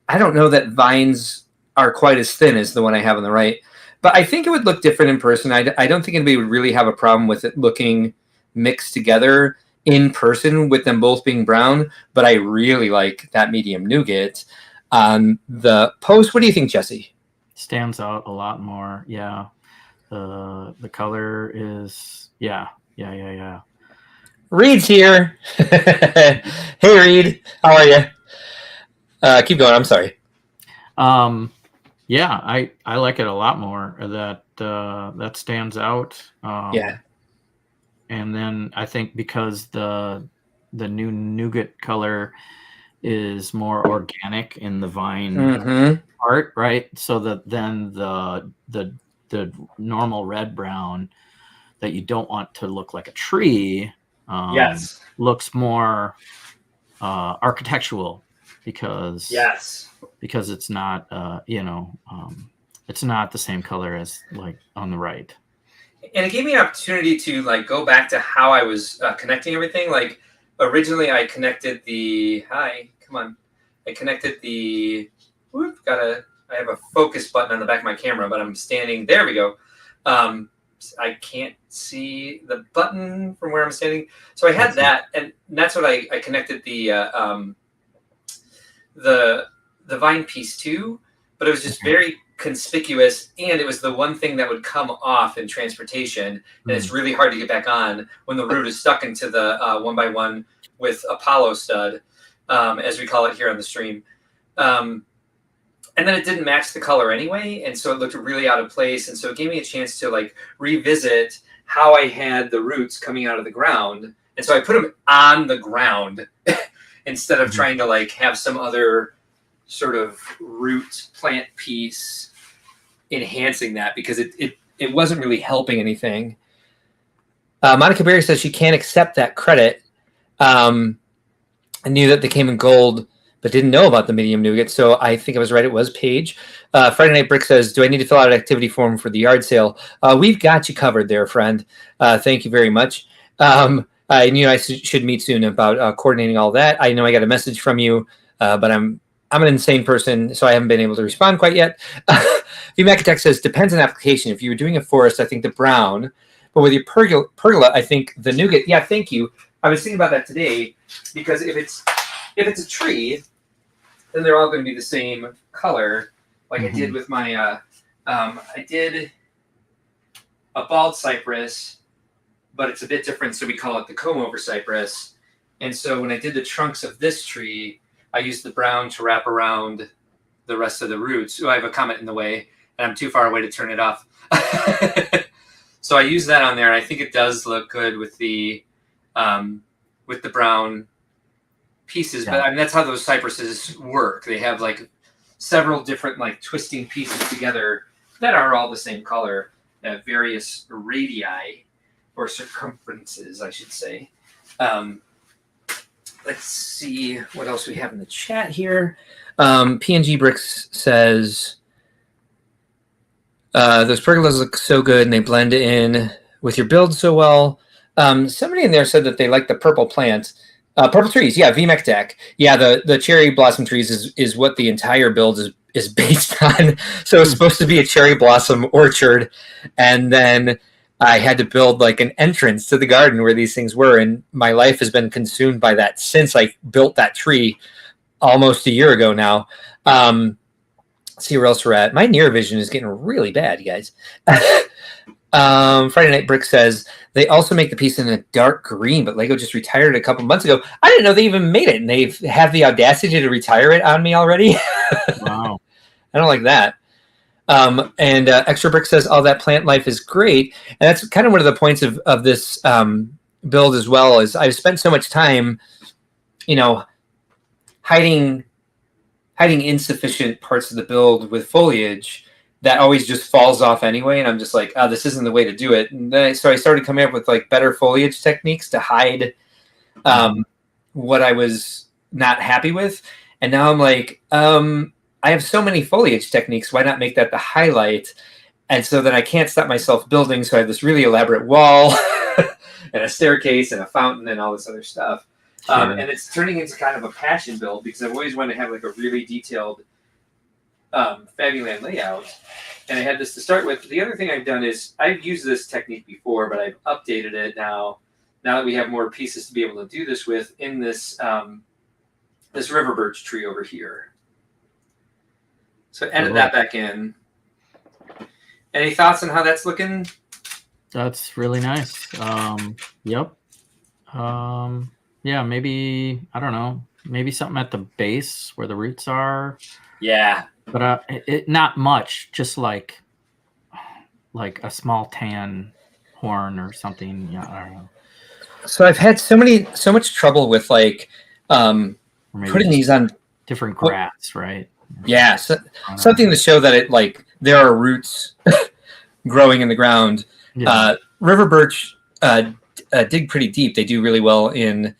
I don't know that vines are quite as thin as the one I have on the right, but I think it would look different in person. I don't think anybody would really have a problem with it looking mixed together in person with them both being brown, but I really like that medium nougat on the post. What do you think, Jessie? Stands out a lot more. Yeah. The color is, yeah. Reed's here. Hey, Reed. How are you? Keep going. I'm sorry. Yeah, I like it a lot more. That stands out. Yeah. And then I think because the new nougat color is more organic in the vine part, right? So that then the normal red brown that you don't want to look like a tree looks more architectural because it's not it's not the same color as like on the right. And it gave me an opportunity to like go back to how I was connecting everything. Like originally I connected the I have a focus button on the back of my camera, but I'm standing. There we go. I can't see the button from where I'm standing. So I had that, and that's what I connected the vine piece to, but it was just very conspicuous, and it was the one thing that would come off in transportation, and it's really hard to get back on when the root is stuck into the 1x1 with Apollo stud, as we call it here on the stream. And then it didn't match the color anyway, and so it looked really out of place, and so it gave me a chance to like revisit how I had the roots coming out of the ground, and so I put them on the ground instead of trying to like have some other sort of root plant piece enhancing that, because it wasn't really helping anything. Monica Berry says she can't accept that credit. I knew that they came in gold, but didn't know about the medium nougat, so I think I was right. It was Paige. Friday Night Brick says, do I need to fill out an activity form for the yard sale? We've got you covered there, friend. Thank you very much. I knew I should meet soon about coordinating all that. I know I got a message from you, but I'm an insane person, so I haven't been able to respond quite yet. VMacatech says, depends on application. If you were doing a forest, I think the brown, but with your pergola, I think the nougat. Yeah, thank you. I was thinking about that today, because if it's a tree, then they're all going to be the same color, like I did with my, I did a bald cypress, but it's a bit different, so we call it the comb-over cypress. And so when I did the trunks of this tree, I used the brown to wrap around the rest of the roots. Oh, I have a comment in the way, and I'm too far away to turn it off. So I use that on there, and I think it does look good with the brown pieces. Yeah. But I mean, that's how those cypresses work. They have like several different like twisting pieces together that are all the same color at various radii or circumferences, I should say. Let's see what else we have in the chat here. PNG Bricks says, those pergolas look so good and they blend in with your build so well. Somebody in there said that they like the purple plants. Purple trees, yeah, VMAC deck. Yeah, the cherry blossom trees is what the entire build is based on. So it's supposed to be a cherry blossom orchard, and then I had to build like an entrance to the garden where these things were, and my life has been consumed by that since I built that tree almost a year ago now. Let's see where else we're at. My near vision is getting really bad, you guys. Friday Night Brick says, they also make the piece in a dark green, but Lego just retired it a couple months ago. I didn't know they even made it, and they have the audacity to retire it on me already. Wow. I don't like that. And Extra Brick says, all that plant life is great. And that's kind of one of the points of this build as well, is I've spent so much time, hiding insufficient parts of the build with foliage that always just falls off anyway. And I'm just like, oh, this isn't the way to do it. And then so I started coming up with like better foliage techniques to hide what I was not happy with. And now I'm like, I have so many foliage techniques. Why not make that the highlight? And so then I can't stop myself building. So I have this really elaborate wall and a staircase and a fountain and all this other stuff. Sure. And it's turning into kind of a passion build, because I've always wanted to have like a really detailed Fabuland layout. And I had this to start with. The other thing I've done is I've used this technique before, but I've updated it now that we have more pieces to be able to do this with in this this river birch tree over here. So edit that back in. Any thoughts on how that's looking? That's really nice. Yep. Yeah, maybe, I don't know, maybe something at the base where the roots are. Yeah. But it not much, just like a small tan horn or something. Yeah, I don't know. So I've had so much trouble with like putting these on different grass, right? Yeah, something to show that it like there are roots growing in the ground. Yeah. River birch dig pretty deep. They do really well in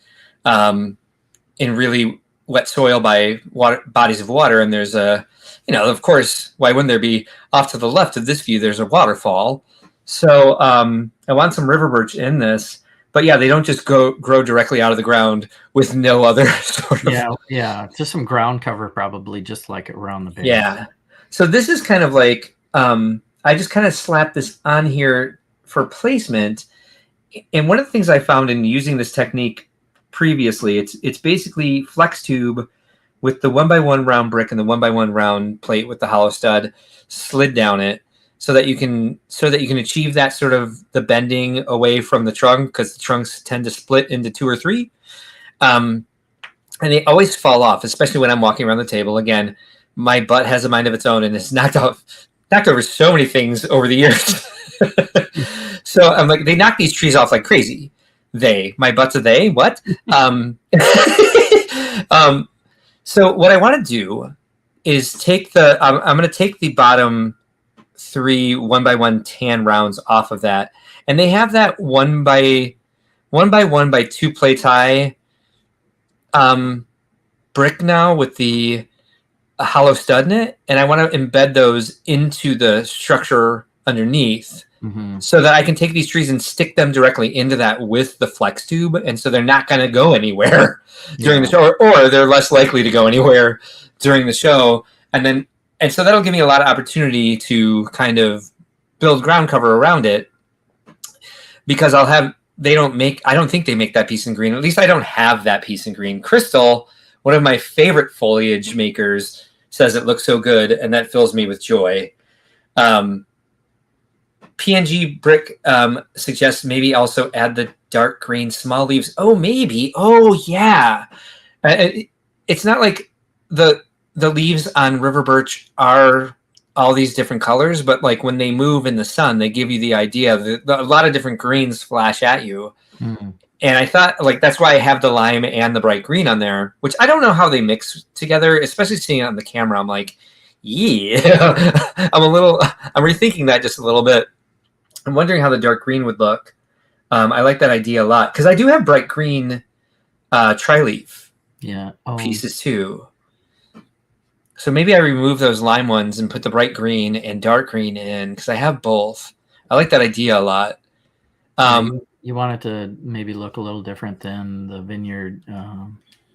really wet soil by bodies of water. And there's of course, why wouldn't there be off to the left of this view? There's a waterfall. So I want some river birch in this. But yeah, they don't just grow directly out of the ground with no other sort of. Yeah, just some ground cover, probably just like around the base. Yeah. So this is kind of like I just kind of slapped this on here for placement. And one of the things I found in using this technique previously, it's basically flex tube with the 1x1 round brick and the 1x1 round plate with the hollow stud slid down it. So that you can achieve that sort of the bending away from the trunk, because the trunks tend to split into 2 or 3, and they always fall off, especially when I'm walking around the table. Again, my butt has a mind of its own, and it's knocked over so many things over the years. So I'm like, they knock these trees off like crazy. My butt's a they. What? So what I want to do is take I'm going to take the bottom 3 1x1 tan rounds off of that, and they have that 1x1 by 2 plate high brick now with the hollow stud in it, and I want to embed those into the structure underneath, so that I can take these trees and stick them directly into that with the flex tube, and so they're not going to go anywhere during the show, or they're less likely to go anywhere during the show, and so that'll give me a lot of opportunity to kind of build ground cover around it, because I don't think they make that piece in green. At least I don't have that piece in green. Crystal, one of my favorite foliage makers, says it looks so good, and that fills me with joy. PNG Brick suggests maybe also add the dark green small leaves. Oh, maybe. Oh, yeah. It's not like the leaves on river birch are all these different colors, but like when they move in the sun, they give you the idea that a lot of different greens flash at you. And I thought, like, that's why I have the lime and the bright green on there, which I don't know how they mix together, especially seeing it on the camera. I'm like, yeah, I'm rethinking that just a little bit. I'm wondering how the dark green would look. I like that idea a lot, because I do have bright green tri-leaf pieces too. So maybe I remove those lime ones and put the bright green and dark green in, because I have both. I like that idea a lot. You want it to maybe look a little different than the vineyard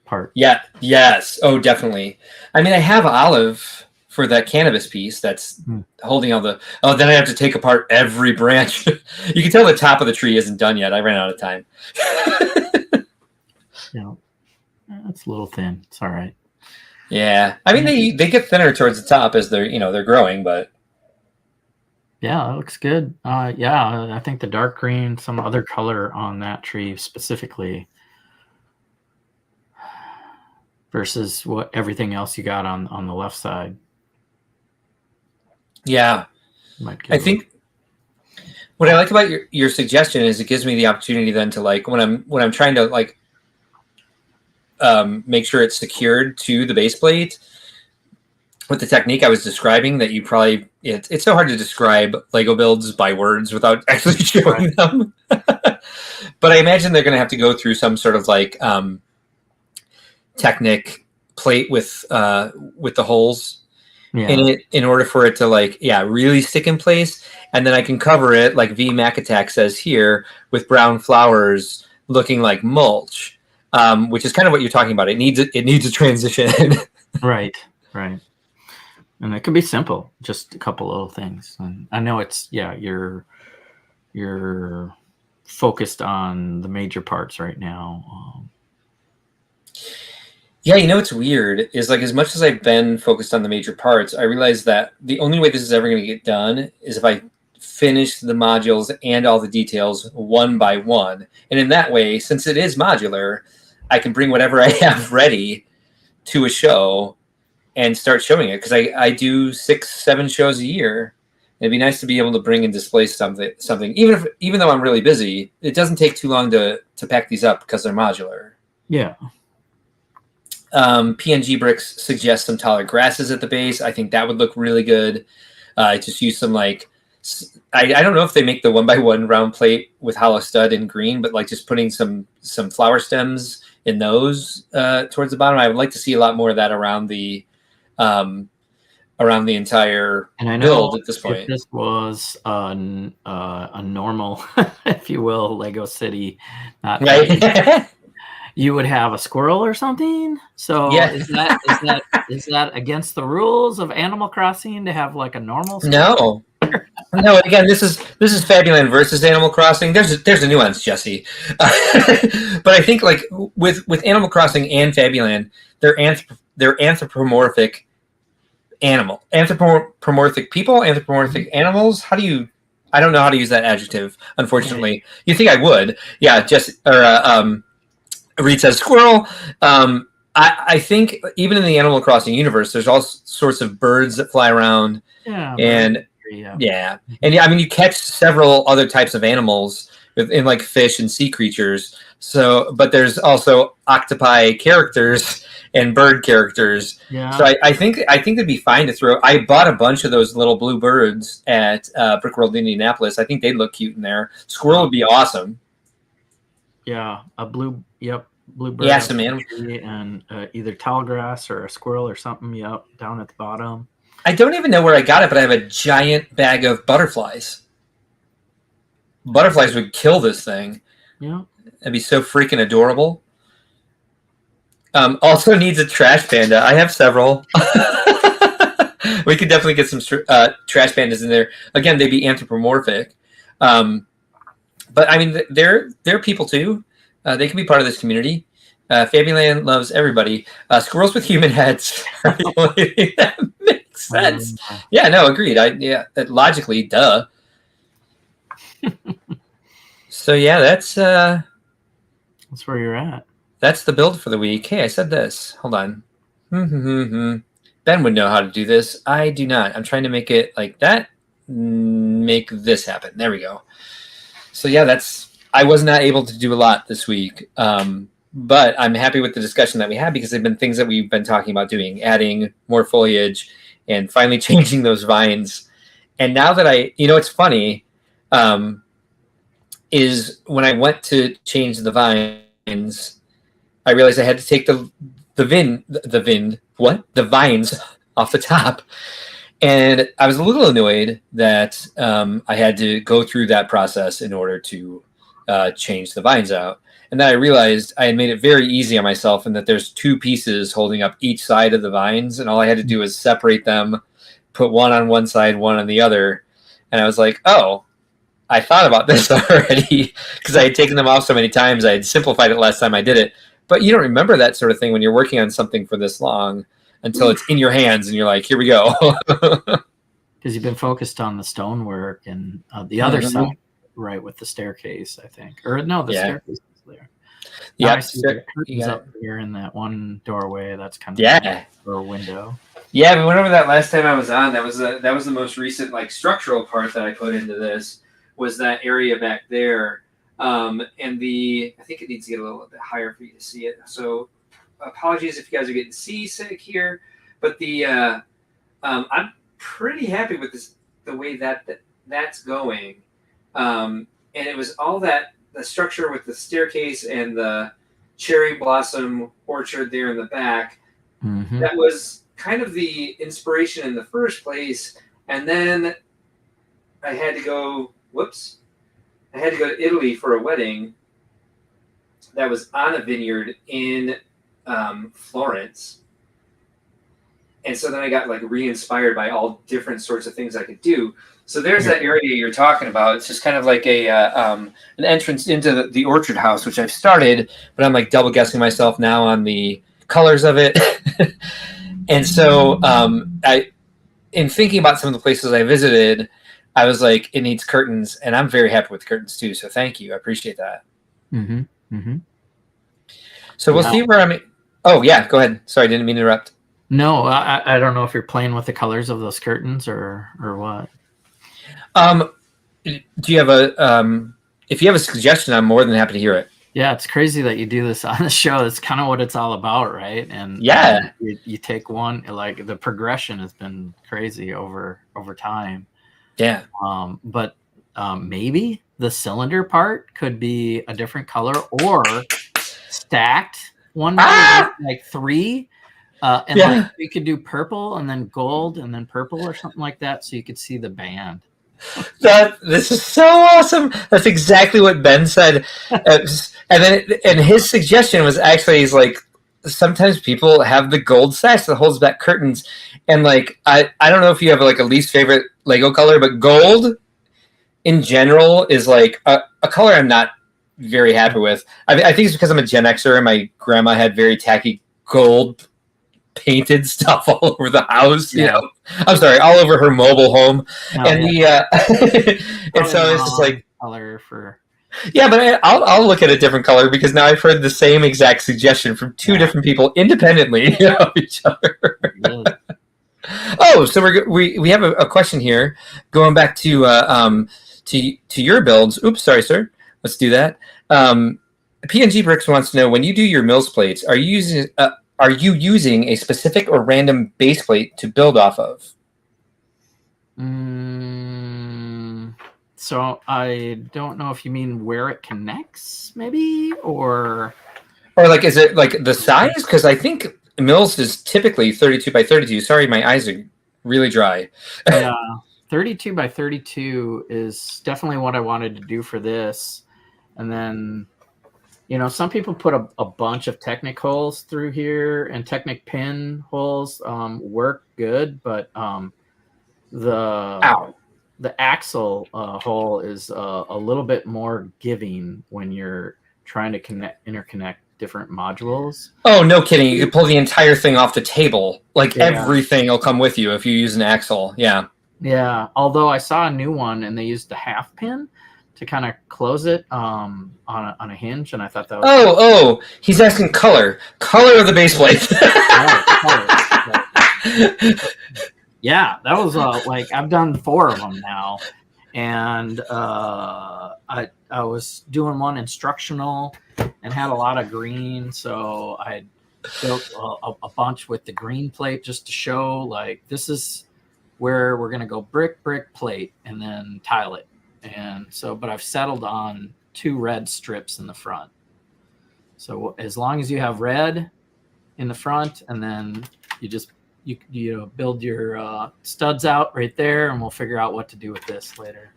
part. Yeah. Yes. Oh, definitely. I mean, I have olive for that cannabis piece that's holding all the. Oh, then I have to take apart every branch. You can tell the top of the tree isn't done yet. I ran out of time. That's a little thin. It's all right. Yeah, I mean they get thinner towards the top as they're growing, but yeah, that looks good. I think the dark green, some other color on that tree specifically, versus what everything else you got on the left side. Yeah, I think what I like about your suggestion is it gives me the opportunity then to, like, when I'm trying to, like, make sure it's secured to the base plate with the technique I was describing, that you probably it's so hard to describe Lego builds by words without actually showing them. But I imagine they're going to have to go through some sort of like Technic plate with the holes in it in order for it to, like, really stick in place, and then I can cover it, like V Mac Attack says here, with brown flowers looking like mulch. Which is kind of what you're talking about. It needs a transition. Right. And it can be simple, just a couple little things. And I know it's you're focused on the major parts right now. Yeah, what's weird is, like, as much as I've been focused on the major parts, I realize that the only way this is ever going to get done is if I finish the modules and all the details one by one. And in that way, since it is modular, I can bring whatever I have ready to a show and start showing it. Because I do 6-7 shows a year. It'd be nice to be able to bring and display something. Even though I'm really busy, it doesn't take too long to pack these up because they're modular. Yeah. PNG bricks suggest some taller grasses at the base. I think that would look really good. I just use some like, I don't know if they make the 1x1 round plate with hollow stud in green, but like just putting some flower stems in those towards the bottom. I would like to see a lot more of that around the entire build at this point. If this was a normal, if you will, Lego City, right? You would have a squirrel or something. So yeah. is that against the rules of Animal Crossing to have like a normal squirrel? No. Again, this is Fabuland versus Animal Crossing. There's a nuance, Jesse. But I think like with Animal Crossing and Fabuland, they're anthropomorphic anthropomorphic people, anthropomorphic animals. I don't know how to use that adjective, unfortunately. You think I would? Yeah, Reed says squirrel. I think even in the Animal Crossing universe, there's all sorts of birds that fly around. Yeah. And I mean, you catch several other types of animals in like fish and sea creatures. So, but there's also octopi characters and bird characters. Yeah. So I think it'd be fine to throw. I bought a bunch of those little blue birds at Brick World Indianapolis. I think they'd look cute in there. Squirrel would be awesome. Yeah, blue bird. Yeah, some animal. And either tall grass or a squirrel or something. Yep, down at the bottom. I don't even know where I got it, but I have a giant bag of butterflies. Butterflies would kill this thing. Yeah, it'd be so freaking adorable. Also needs a trash panda. I have several. We could definitely get some trash pandas in there. Again, they'd be anthropomorphic. But I mean, they're people too. They can be part of this community. Fabuland loves everybody. Squirrels with human heads. That makes sense. Yeah, no, agreed. Logically, duh. So yeah, that's where you're at. That's the build for the week. Hey, I said this. Hold on. Ben would know how to do this. I do not. I'm trying to make it like that. Make this happen. There we go. So yeah, I was not able to do a lot this week. But I'm happy with the discussion that we had because they've been things that we've been talking about doing, adding more foliage and finally changing those vines. And now that it's funny, is when I went to change the vines, I realized I had to take the vines off the top. And I was a little annoyed that I had to go through that process in order to change the vines out. And then I realized I had made it very easy on myself and that there's 2 pieces holding up each side of the vines. And all I had to do was separate them, put one on one side, one on the other. And I was like, oh, I thought about this already because I had taken them off so many times. I had simplified it last time I did it. But you don't remember that sort of thing when you're working on something for this long until it's in your hands and you're like, here we go. Because you've been focused on the stonework and the other side, right, with the staircase, I think. Or no, the staircase is there. Yeah, I see the curtains up here in that one doorway. That's kind of a window. Yeah, we went over that last time I was on. That was the most recent like structural part that I put into this was that area back there. And I think it needs to get a little bit higher for you to see it. So apologies if you guys are getting seasick here, but I'm pretty happy with the way that's going. And it was all that the structure with the staircase and the cherry blossom orchard there in the back. Mm-hmm. That was kind of the inspiration in the first place. And then I had to go to Italy for a wedding that was on a vineyard in Florence. And so then I got like re-inspired by all different sorts of things I could do. So there's that area you're talking about. It's just kind of like an entrance into the orchard house, which I've started, but I'm like double guessing myself now on the colors of it. And so in thinking about some of the places I visited, I was like, it needs curtains, and I'm very happy with curtains too. So thank you. I appreciate that. Mm-hmm. Mm-hmm. So we'll see where I'm. Oh yeah, go ahead. Sorry, I didn't mean to interrupt. No, I don't know if you're playing with the colors of those curtains or what. Do you have a if you have a suggestion, I'm more than happy to hear it. Yeah, it's crazy that you do this on the show. It's kind of what it's all about, right? And yeah, you take one, like the progression has been crazy over time. Yeah. But maybe the cylinder part could be a different color or stacked one like 3. And like we could do purple and then gold and then purple or something like that, so you could see the band. This is so awesome. That's exactly what Ben said. And his suggestion was actually, he's like, sometimes people have the gold sash that holds back curtains, and like I don't know if you have like a least favorite Lego color, but gold in general is like a color I'm not very happy with. I think it's because I'm a Gen Xer and my grandma had very tacky gold painted stuff all over the house, you know. I'm sorry, all over her mobile home. And the and so it's just like color for but I'll look at a different color, because now I've heard the same exact suggestion from 2 different people independently of each other. Oh, so we have a question here going back to your builds. Oops, sorry, sir. Let's do that. PNG Bricks wants to know, when you do your mills plates, are you using a specific or random base plate to build off of? So I don't know if you mean where it connects, maybe, or like, is it like the size? Because I think mills is typically 32 by 32. Sorry, my eyes are really dry. Yeah, 32 by 32 is definitely what I wanted to do for this. And then, you know, some people put a bunch of Technic holes through here, and Technic pin holes work good, but the axle hole is a little bit more giving when you're trying to interconnect different modules. Oh, no kidding. You could pull the entire thing off the table. Like everything will come with you if you use an axle. Yeah. Yeah. Although I saw a new one and they used the half pin to kind of close it on a hinge, and I thought that was he's asking color of the base plate. Yeah, that was like, I've done 4 of them now, and I was doing one instructional and had a lot of green, so I built a bunch with the green plate just to show, like, this is where we're gonna go brick plate and then tile it. And so, but I've settled on 2 red strips in the front. So as long as you have red in the front, and then you build your studs out right there, and we'll figure out what to do with this later.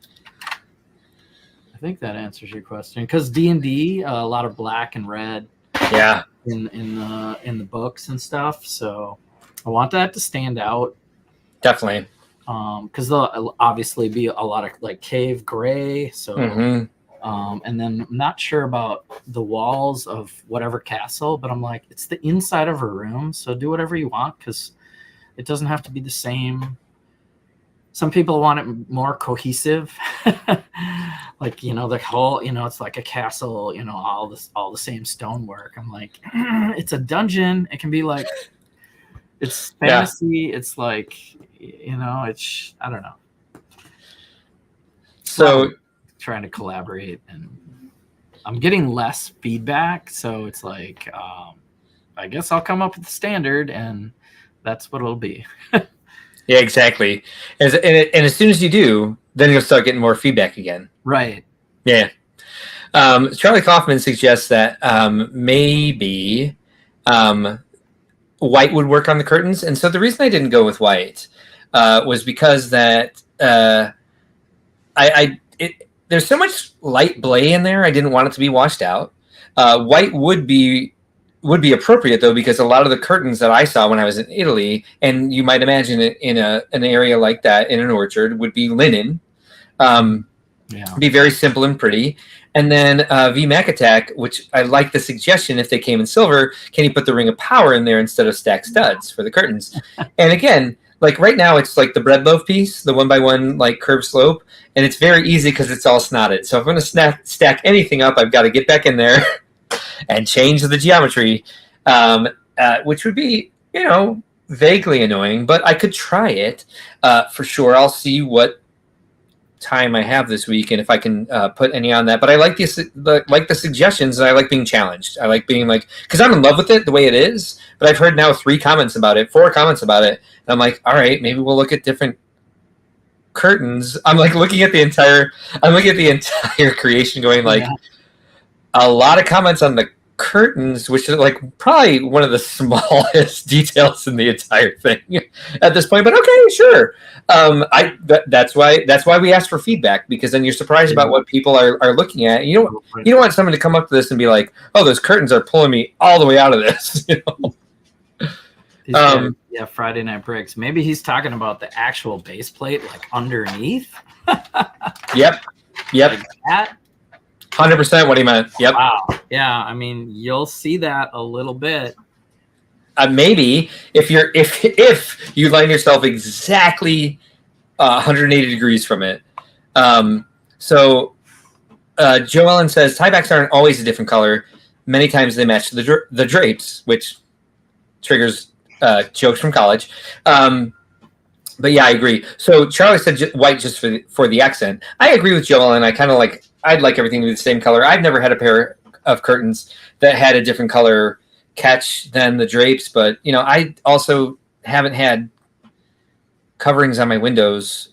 I think that answers your question, because D&D, a lot of black and red. Yeah. In the books and stuff. So I want that to stand out. Definitely. Because there'll obviously be a lot of like cave gray. So, and then I'm not sure about the walls of whatever castle, but I'm like, it's the inside of a room, so do whatever you want, because it doesn't have to be the same. Some people want it more cohesive, like, you know, the whole, you know, it's like a castle, you know, all the same stonework. I'm like, it's a dungeon. It can be like, it's fantasy. It's like, you know, it's, I don't know. So trying to collaborate, and I'm getting less feedback. So it's like, I guess I'll come up with the standard, and that's what it'll be. Yeah, exactly. And as soon as you do, then you'll start getting more feedback again. Right. Yeah. Charlie Kaufman suggests that maybe white would work on the curtains. And so the reason I didn't go with white was because that there's so much light blay in there. I didn't want it to be washed out. White would be appropriate, though, because a lot of the curtains that I saw when I was in Italy, and you might imagine it in an area like that in an orchard, would be linen. Be very simple and pretty. And then VMAC Attack, which I like the suggestion, if they came in silver, can you put the Ring of Power in there instead of stacked studs for the curtains? And again, like right now it's like the bread loaf piece, the 1x1 like curved slope, and it's very easy because it's all snotted. So if I'm going to stack anything up, I've got to get back in there and change the geometry, which would be, vaguely annoying, but I could try it for sure. I'll see what time I have this week and if I can put any on that. But I like the suggestions, and I like being challenged. I like being like, because I'm in love with it the way it is, but I've heard now 4 comments about it, and I'm like, all right, maybe we'll look at different curtains. I'm looking at the entire creation going like, a lot of comments on the curtains, which is like probably one of the smallest details in the entire thing at this point, but okay, sure. That's why we ask for feedback, because then you're surprised about what people are looking at. You don't want someone to come up to this and be like, oh, those curtains are pulling me all the way out of this. Friday Night Bricks. Maybe he's talking about the actual base plate, like underneath. Yep. Like that. 100% what he meant. Yep. Wow. Yeah. I mean, you'll see that a little bit. Maybe if you line yourself exactly 180 degrees from it. So Joe Ellen says tiebacks aren't always a different color. Many times they match the drapes, which triggers jokes from college. But yeah, I agree. So Charlie said white just for the accent. I agree with Joe Ellen. I'd like everything to be the same color. I've never had a pair of curtains that had a different color catch than the drapes, but I also haven't had coverings on my windows.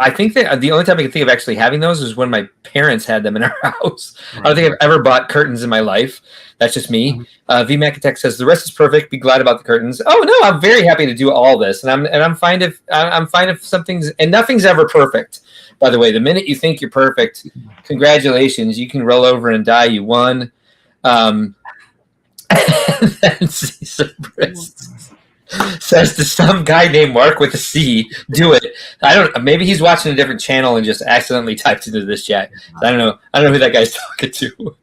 I think that the only time I can think of actually having those is when my parents had them in our house. Right. I don't think I've ever bought curtains in my life. That's just me. V Macatech says the rest is perfect. Be glad about the curtains. Oh no, I'm very happy to do all this, and I'm fine if something's, and nothing's ever perfect. By the way, the minute you think you're perfect, congratulations, you can roll over and die. You won. And then Caesar says to some guy named Mark with a C, do it. Maybe he's watching a different channel and just accidentally typed into this chat. I don't know who that guy's talking to.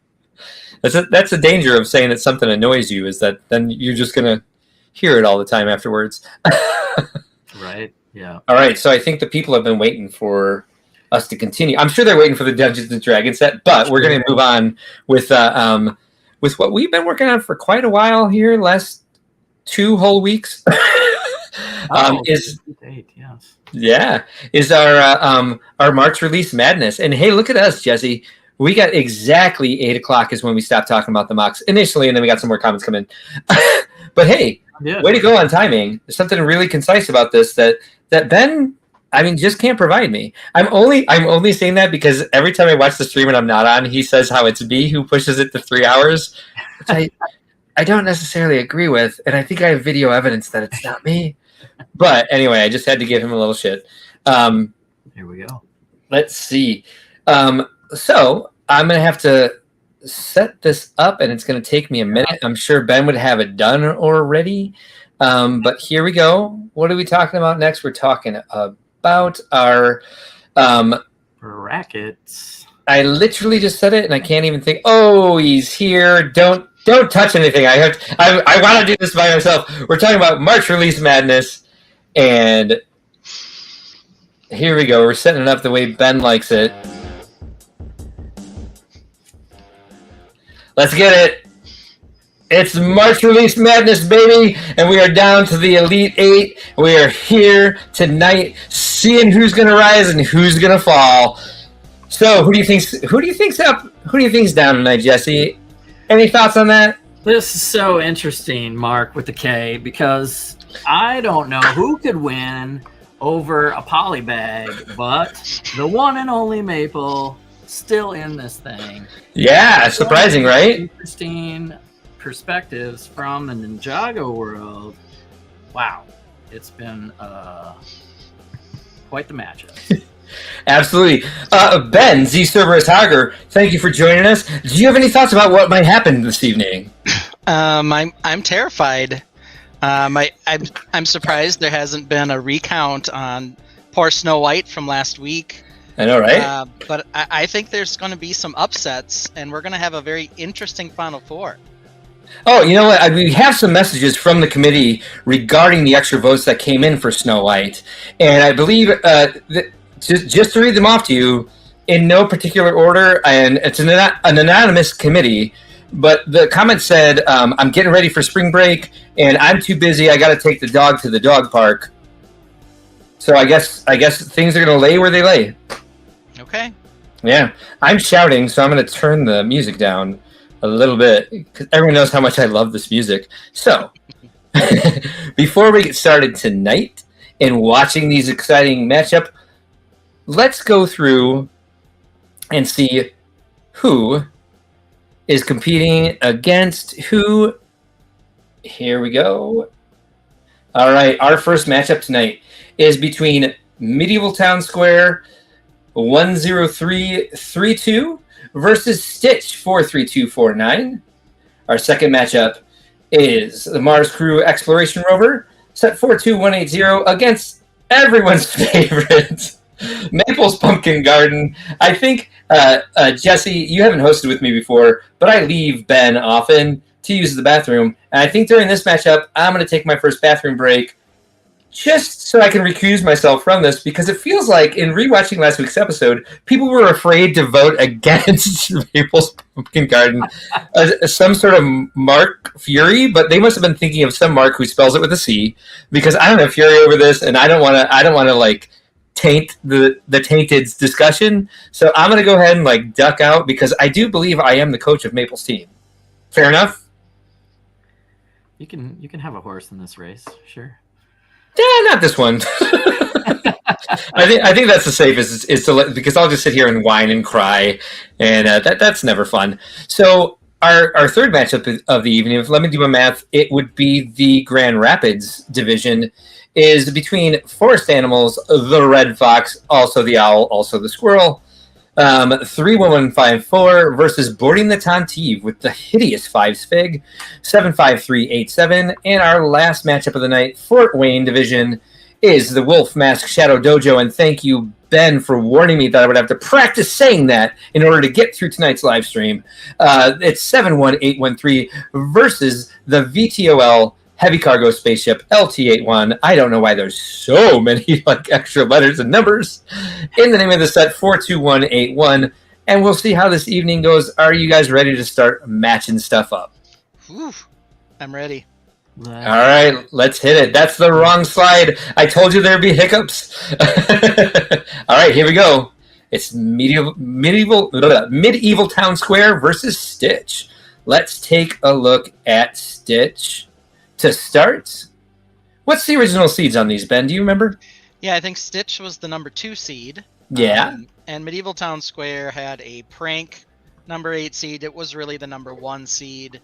That's the danger of saying that something annoys you, is that then you're just going to hear it all the time afterwards. Right. Yeah. All right. So I think the people have been waiting for us to continue. I'm sure they're waiting for the Dungeons and Dragons set, but we're going to move on with what we've been working on for quite a while here, last 2 whole weeks. Is our March release madness. And hey, look at us, Jesse. We got exactly 8:00 is when we stopped talking about the mocks initially, and then we got some more comments come in. But hey, way to go on timing. There's something really concise about this that Ben, just can't provide me. I'm only saying that because every time I watch the stream and I'm not on, he says how it's B who pushes it to 3 hours, which I don't necessarily agree with, and I think I have video evidence that it's not me. But anyway, I just had to give him a little shit. Here we go. Let's see. So I'm going to have to set this up, and it's going to take me a minute. I'm sure Ben would have it done already. But here we go. What are we talking about next? We're talking about our brackets. I literally just said it, and I can't even think. Oh, he's here. Don't touch anything. I want to do this by myself. We're talking about March release madness, and here we go. We're setting it up the way Ben likes it. Let's get it. It's March release madness, baby, and we are down to the Elite 8. We are here tonight, seeing who's going to rise and who's going to fall. So, who do you think's down tonight, Jesse? Any thoughts on that? This is so interesting, Mark with the K, because I don't know who could win over a polybag, but the one and only Maple still in this thing. Yeah, surprising, right? Interesting perspectives from the Ninjago world. Wow, it's been quite the matchup. Absolutely. Ben, Z Cerberus Hager, thank you for joining us. Do you have any thoughts about what might happen this evening? I'm terrified. I'm surprised there hasn't been a recount on poor Snow White from last week. I know, right? But I think there's going to be some upsets, and we're going to have a very interesting Final Four. Oh, you know what? We have some messages from the committee regarding the extra votes that came in for Snow White, and I believe just to read them off to you in no particular order, and it's an anonymous committee. But the comment said, "I'm getting ready for spring break, and I'm too busy. I got to take the dog to the dog park." So I guess things are going to lay where they lay. Okay. Yeah, I'm shouting, so I'm going to turn the music down a little bit because everyone knows how much I love this music. So, before we get started tonight in watching these exciting matchup, let's go through and see who is competing against who. Here we go. All right, our first matchup tonight is between Medieval Town Square 10332 versus Stitch 43249. Our second matchup is the Mars Crew Exploration Rover set 42180 against everyone's favorite Maple's Pumpkin Garden. I think, Jessie, you haven't hosted with me before, but I leave Ben often to use the bathroom. And I think during this matchup, I'm going to take my first bathroom break just so I can recuse myself from this, because it feels like in rewatching last week's episode, people were afraid to vote against Maple's Pumpkin Garden. Some sort of Mark Fury, but they must have been thinking of some Mark who spells it with a C, because I don't have Fury over this, and I don't want to like taint the tainted discussion. So I'm going to go ahead and like duck out, because I do believe I am the coach of Maple's team. Fair enough? You can have a horse in this race, sure. Yeah, not this one. I think that's the safest is to let, because I'll just sit here and whine and cry, and that's never fun. So our third matchup of the evening, if let me do my math, it would be the Grand Rapids division, is between Forest Animals, the Red Fox, also the Owl, also the Squirrel, 31154 versus Boarding the Tontive with the hideous Fives Fig, 75387. And our last matchup of the night, Fort Wayne division, is the Wolf Mask Shadow Dojo. And thank you, Ben, for warning me that I would have to practice saying that in order to get through tonight's live stream. It's 71813 versus the VTOL Heavy Cargo Spaceship LT81. I don't know why there's so many like extra letters and numbers in the name of the set, 42181. And we'll see how this evening goes. Are you guys ready to start matching stuff up? Whew, I'm ready. All right, let's hit it. That's the wrong slide. I told you there'd be hiccups. All right, here we go. It's medieval Town Square versus Stitch. Let's take a look at Stitch. To start, what's the original seeds on these, Ben? Do you remember? Yeah, I think Stitch was the number 2 seed. Yeah. And Medieval Town Square had a prank number 8 seed. It was really the number 1 seed.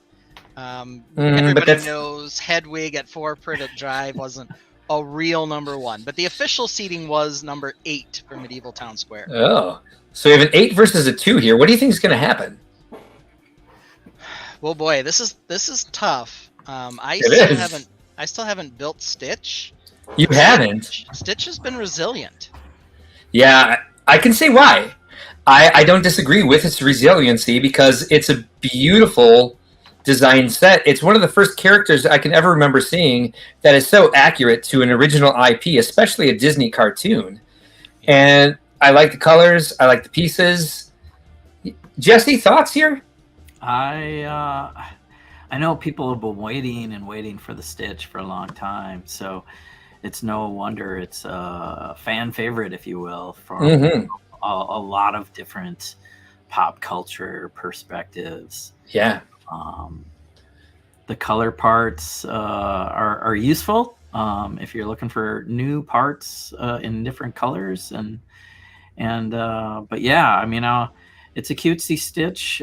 Everybody knows Hedwig at 4 Privet Drive wasn't a real number 1, but the official seeding was number 8 for Medieval Town Square. Oh, so we have an 8 versus a 2 here. What do you think is going to happen? Well, boy, this is tough. I still haven't built Stitch. You haven't? Stitch has been resilient. Yeah, I can see why. I don't disagree with its resiliency, because it's a beautiful design set. It's one of the first characters I can ever remember seeing that is so accurate to an original IP, especially a Disney cartoon. And I like the colors. I like the pieces. Jessie, thoughts here? I know people have been waiting for the Stitch for a long time, so it's no wonder it's a fan favorite, if you will, from a lot of different pop culture perspectives. Yeah. The color parts are useful if you're looking for new parts in different colors, but yeah, I mean, it's a cutesy Stitch.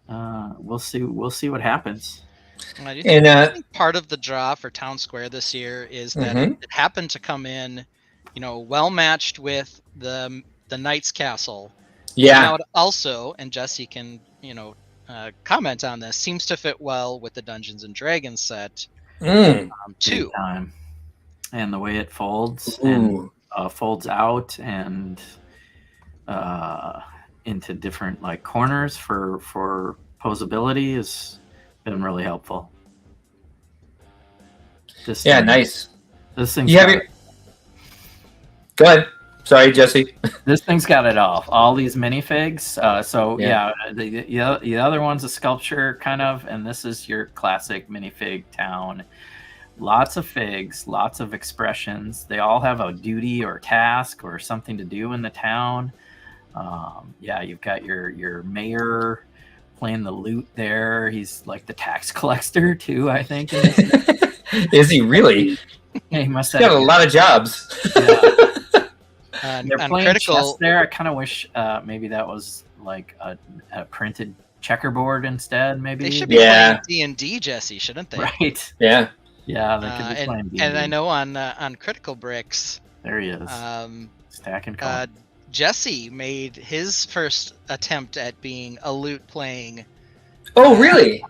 We'll see what happens. I think part of the draw for Town Square this year is that it happened to come in, well matched with the Knight's Castle. Yeah. Now it also, and Jessie can comment on this, seems to fit well with the Dungeons and Dragons set too. And the way it folds and folds out and into different like corners for posability is been really helpful. Nice. This thing's Go ahead. Sorry, Jesse. This thing's got it all these minifigs. The other one's a sculpture kind of, and this is your classic minifig town. Lots of figs, lots of expressions. They all have a duty or task or something to do in the town. You've got your mayor playing the lute there. He's like the tax collector too, I think. Is he really? Yeah, he must have got a lot of jobs. Yeah. They're playing Critical chess there. I kind of wish maybe that was like a printed checkerboard instead. Maybe they should be playing D&D, Jesse, shouldn't they? Right. Yeah. Yeah, they could be playing D&D. And I know on Critical Bricks, there he is. Stacking cards. Jesse made his first attempt at being a lute playing. Oh, really?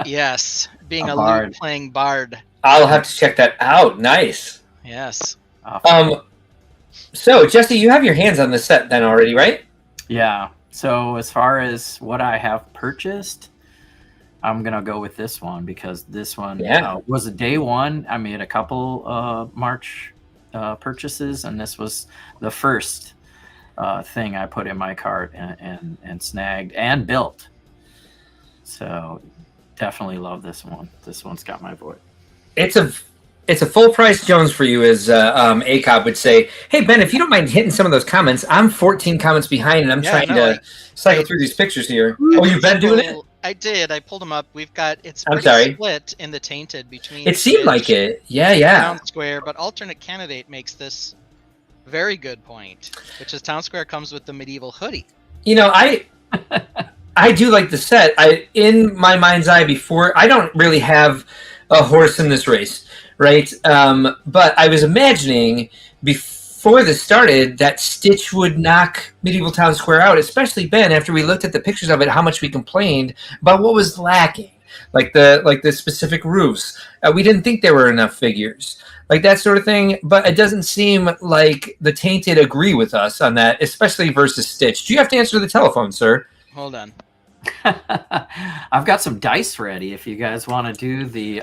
Yes, being a bard. lute playing bard. I'll have to check that out. Nice. Yes. So, Jesse, you have your hands on the set then already, right? Yeah. So as far as what I have purchased, I'm going to go with this one because this one was a day one. I made a couple March purchases, and this was the first thing I put in my cart and snagged and built. So definitely love this one. This one's got my vote. It's a full price Jones for you, as ACOB would say. Hey, Ben, if you don't mind hitting some of those comments, I'm 14 comments behind, and I'm trying to cycle through these pictures here. Oh, you've been doing it? I did. I pulled them up. We've got it's split in the tainted between. It seemed like it. Yeah. Town Square, but alternate candidate makes this very good point, which is Town Square comes with the medieval hoodie. You know, I do like the set. In my mind's eye, before I don't really have a horse in this race. Right, but I was imagining before this started that Stitch would knock Medieval Town Square out, especially Ben. After we looked at the pictures of it, how much we complained about what was lacking, like the specific roofs. We didn't think there were enough figures, like that sort of thing. But it doesn't seem like the Tainted agree with us on that, especially versus Stitch. Do you have to answer the telephone, sir? Hold on. I've got some dice ready if you guys want to do the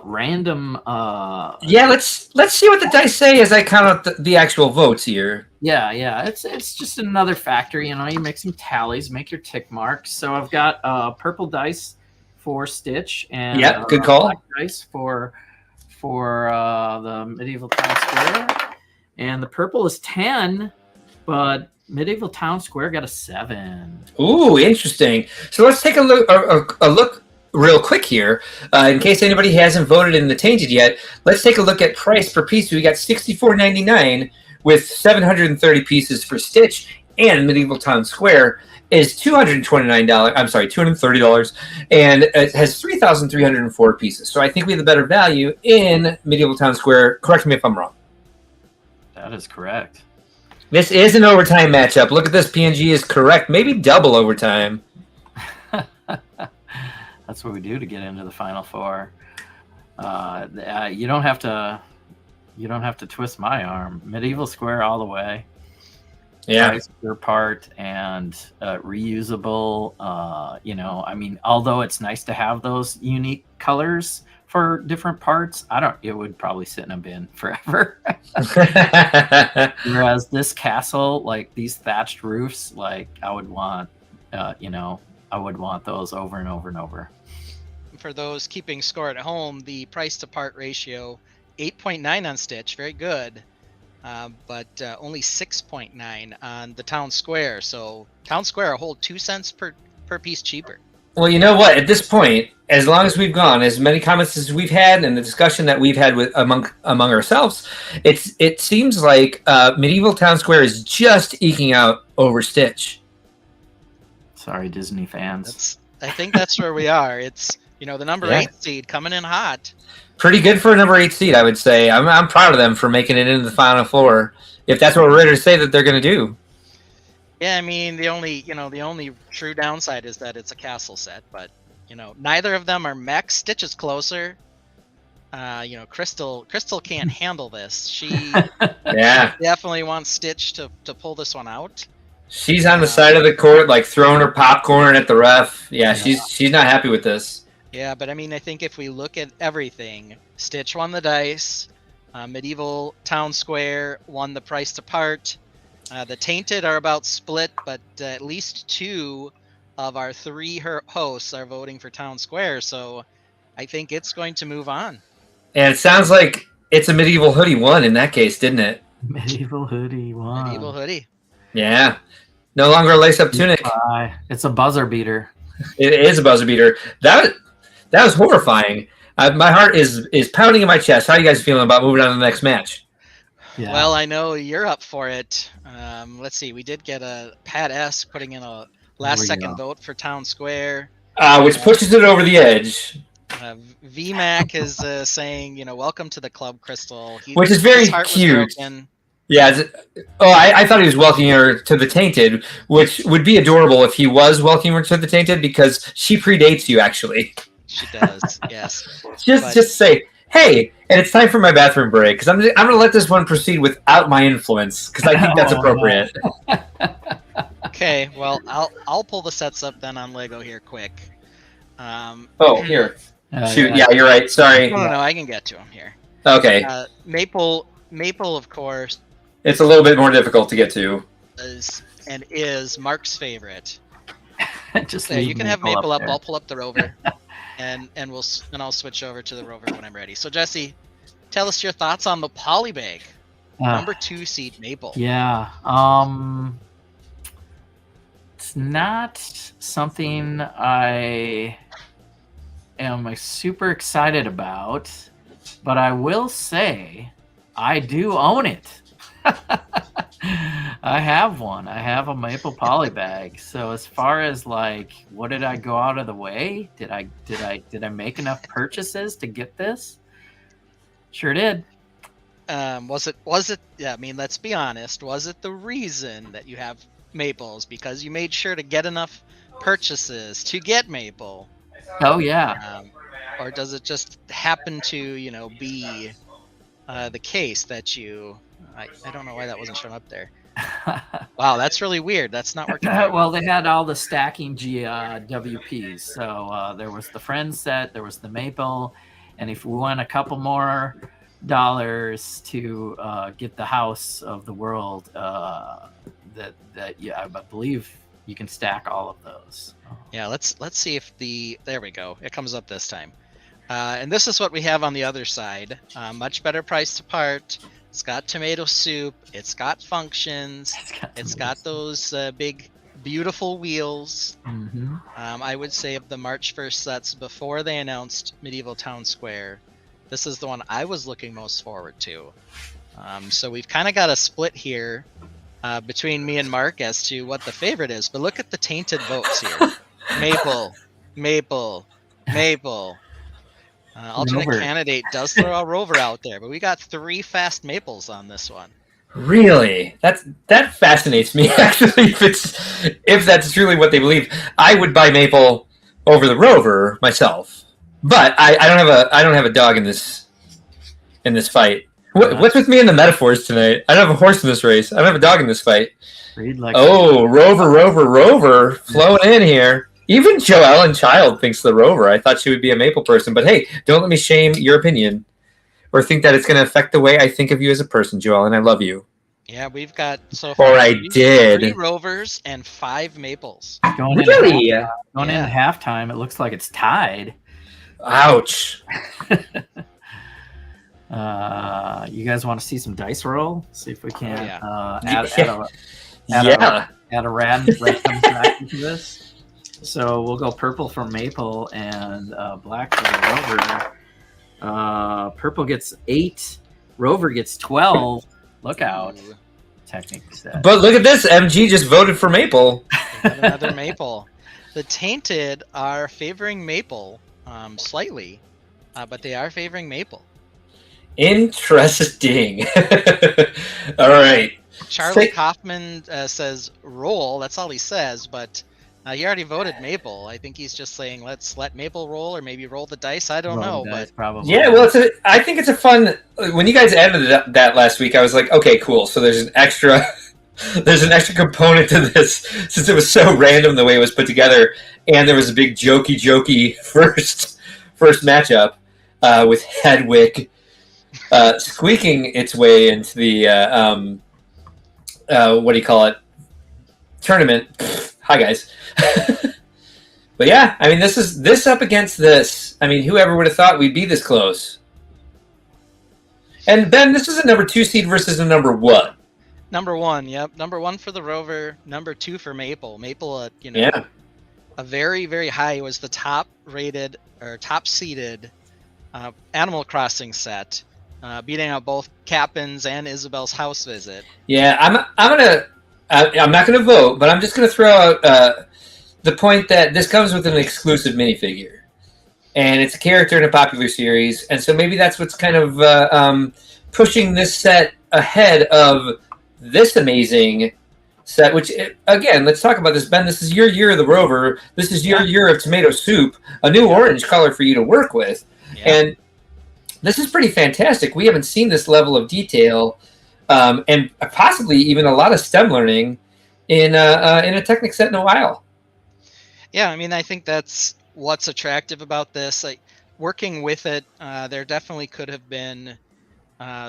random let's see what the dice say as I count out the actual votes here. Yeah, it's just another factor, you make some tallies, make your tick marks. So I've got purple dice for Stitch and good call. Black dice for the Medieval Town Square, and the purple is 10, but Medieval Town Square got a 7. Ooh, interesting. So let's take a look real quick here. In case anybody hasn't voted in the Tainted yet, let's take a look at price per piece. We got $64.99 with 730 pieces for Stitch, and Medieval Town Square is $229. I'm sorry, $230, and it has 3,304 pieces. So I think we have the better value in Medieval Town Square. Correct me if I'm wrong. That is correct. This is an overtime matchup. Look at this. PNG is correct. Maybe double overtime. That's what we do to get into the Final Four. You don't have to twist my arm. Medieval Square all the way. Yeah. Your part and reusable. Although it's nice to have those unique colors for different parts, it would probably sit in a bin forever. Whereas this castle, like these thatched roofs, like I would want those over and over and over. For those keeping score at home, the price to part ratio 8.9 on Stitch, very good, but only 6.9 on the Town Square. So Town Square a whole 2 cents per piece cheaper. Well, you know what? At this point, as long as we've gone, as many comments as we've had, and the discussion that we've had with among ourselves, it seems like Medieval Town Square is just eking out over Stitch. Sorry, Disney fans. I think that's where we are. It's the number 8 seed coming in hot. Pretty good for a number 8 seed, I would say. I'm proud of them for making it into the Final Four. If that's what we're ready to say that they're going to do. Yeah, I mean the only true downside is that it's a castle set, but neither of them are mechs. Stitch is closer. Crystal can't handle this. She definitely wants Stitch to pull this one out. She's on the side of the court, like throwing her popcorn at the ref. Yeah, she's not happy with this. Yeah, but I mean, I think if we look at everything, Stitch won the dice, Medieval Town Square won the price to part. The Tainted are about split, but at least 2 of our 3 hosts are voting for Town Square, so I think it's going to move on. And it sounds like it's a Medieval Hoodie won in that case, didn't it? Medieval Hoodie won. Medieval Hoodie. Yeah. No longer a lace-up tunic. It's a buzzer beater. It is a buzzer beater. That was horrifying. My heart is pounding in my chest. How are you guys feeling about moving on to the next match? Yeah. Well, I know you're up for it. Let's see. We did get a Pat S putting in a last-second vote for Town Square. Which pushes it over the edge. VMAC is saying, welcome to the club, Crystal. Which is very cute. Yeah. I thought he was welcoming her to the Tainted, which would be adorable if he was welcoming her to the Tainted, because she predates you, actually. She does, yes. Just say, hey, and it's time for my bathroom break, because I'm going to let this one proceed without my influence, because I think that's appropriate. Okay, well, I'll pull the sets up then on Lego here quick. Here. Shoot, yeah, you're right. Sorry. No, I can get to them here. Okay. Maple, of course. It's a little bit more difficult to get to. Is Mark's favorite. Just there, you can have Maple up. I'll pull up the Rover, and I'll switch over to the Rover when I'm ready. So Jesse, tell us your thoughts on the polybag, number 2 seed Maple. Yeah. It's not something I am super excited about, but I will say I do own it. I have one. I have a Maple polybag. So as far as what did I go out of the way? Did I make enough purchases to get this? Sure did. Was it? Yeah, I mean, let's be honest. Was it the reason that you have Maples because you made sure to get enough purchases to get Maple? Oh yeah. Or does it just happen to be the case that you? I don't know why that wasn't shown up there. Wow, that's really weird. That's not working. Well, they had all the stacking WPs. So there was the Friends set, there was the Maple, and if we won a couple more dollars to get the House of the World, I believe you can stack all of those. Yeah, let's see if there we go. It comes up this time. And this is what we have on the other side. Much better price to part. It's got tomato soup. It's got functions. It's got those big, beautiful wheels. Mm-hmm. I would say of the March 1st sets before they announced Medieval Town Square, this is the one I was looking most forward to. So we've kind of got a split here between me and Mark as to what the favorite is. But look at the tainted votes here. Maple, Maple, Maple. Alternate Rover. Candidate does throw a Rover out there, but we got 3 fast Maples on this one. Really? That fascinates me, actually, if that's truly what they believe. I would buy Maple over the Rover myself. But I don't have a dog in this fight. What's with me in the metaphors tonight? I don't have a horse in this race. I don't have a dog in this fight. Rover flowing in here. Even Joellen Child thinks the Rover. I thought she would be a Maple person, but hey, don't let me shame your opinion or think that it's going to affect the way I think of you as a person, Joellen. I love you. Yeah, we've got so far 3 Rovers and 5 Maples. Going into halftime, it looks like it's tied. Ouch. You guys want to see some dice roll? See if we can add a random comes back into this. So we'll go purple for Maple and black for the Rover. Purple gets 8, Rover gets 12. Look out. Technically said. But look at this. MG just voted for Maple. Another Maple. The Tainted are favoring Maple slightly, but they are favoring Maple. Interesting. All right. Charlie Kaufman says roll. That's all he says, but he already voted Maple. I think he's just saying let's let Maple roll, or maybe roll the dice. I don't know, but probably. Yeah, well, I think it's a fun. When you guys added that last week, I was like, okay, cool. So there's an extra component to this since it was so random the way it was put together, and there was a big jokey first first matchup with Hedwig squeaking its way into the what do you call it? Tournament. Hi guys. But yeah, I mean, this up against this. I mean, whoever would have thought we'd be this close? And Ben, this is a number 2 seed versus a number 1. Number 1, yep. Number 1 for the Rover. Number 2 for Maple. Maple, yeah, a very, very high. It was the top rated or top seeded Animal Crossing set, beating out both Captain's and Isabel's house visit. Yeah, I'm not gonna vote, but I'm just gonna throw out the point that this comes with an exclusive minifigure, and it's a character in a popular series, and so maybe that's what's kind of pushing this set ahead of this amazing set. Which, again, let's talk about this, Ben. This is your year of the Rover. This is your year of tomato soup, a new orange color for you to work with, and this is pretty fantastic. We haven't seen this level of detail, and possibly even a lot of STEM learning in a Technic set in a while. Yeah, I mean, I think that's what's attractive about this. Like, working with it, there definitely could have been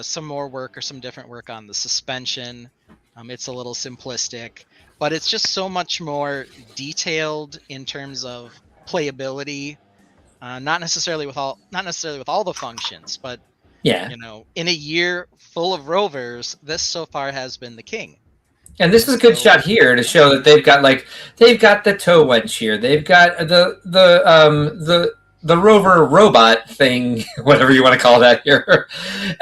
some more work or some different work on the suspension. It's a little simplistic, but it's just so much more detailed in terms of playability. Not necessarily with all the functions, but yeah, in a year full of Rovers, this so far has been the king. And this is a good shot here to show that they've got the toe wench here. They've got the Rover robot thing, whatever you want to call that here.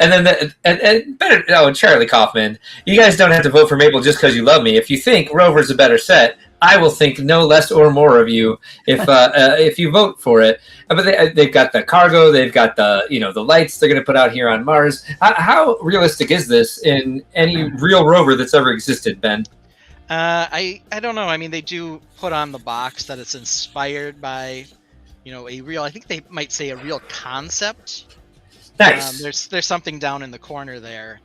And then Charlie Kaufman, you guys don't have to vote for Maple just because you love me. If you think Rover's a better set, I will think no less or more of you if you vote for it. But they've got the cargo, they've got the lights they're going to put out here on Mars. How realistic is this in any real rover that's ever existed, Ben? I don't know. I mean, they do put on the box that it's inspired by, a real. I think they might say a real concept. Nice. There's something down in the corner there.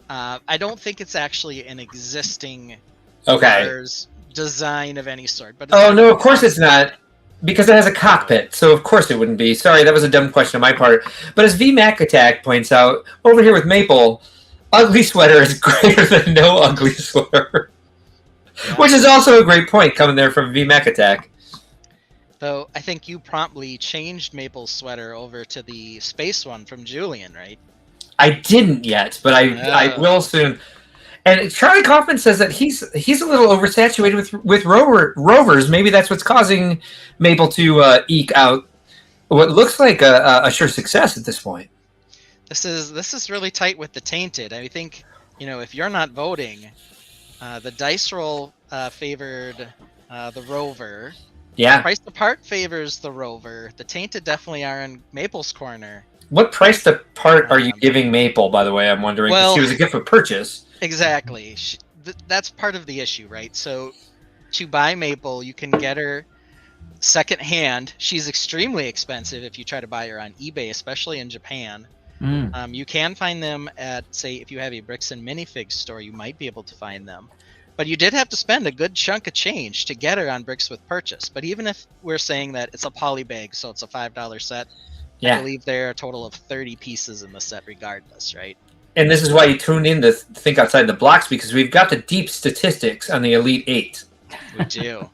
I don't think it's actually an existing Mars design of any sort. But no, of course it's not, because it has a cockpit, so of course it wouldn't be. Sorry, that was a dumb question on my part. But as VMAC Attack points out, over here with Maple, ugly sweater is greater than no ugly sweater. Which is also a great point coming there from VMAC Attack. Though I think you promptly changed Maple's sweater over to the space one from Julian, right? I didn't yet, but I will soon. And Charlie Kaufman says that he's a little oversaturated with rovers. Maybe that's what's causing Maple to eke out what looks like a sure success at this point. This is really tight with the Tainted. I think if you're not voting, the dice roll favored the Rover. Yeah. Price apart favors the Rover. The Tainted definitely are in Maple's corner. What price apart are you giving Maple, by the way? I'm wondering. Well, she was a gift of purchase. Exactly. That's part of the issue, right? So to buy Maple, you can get her secondhand. She's extremely expensive if you try to buy her on eBay, especially in Japan. You can find them at, say, if you have a Bricks and Minifigs store, you might be able to find them. But you did have to spend a good chunk of change to get her on Bricks with Purchase. But even if we're saying that it's a poly bag, so it's a $5 set, I believe there are a total of 30 pieces in the set regardless, right? And this is why you tuned in to think outside the blocks, because we've got the deep statistics on the Elite 8. We do.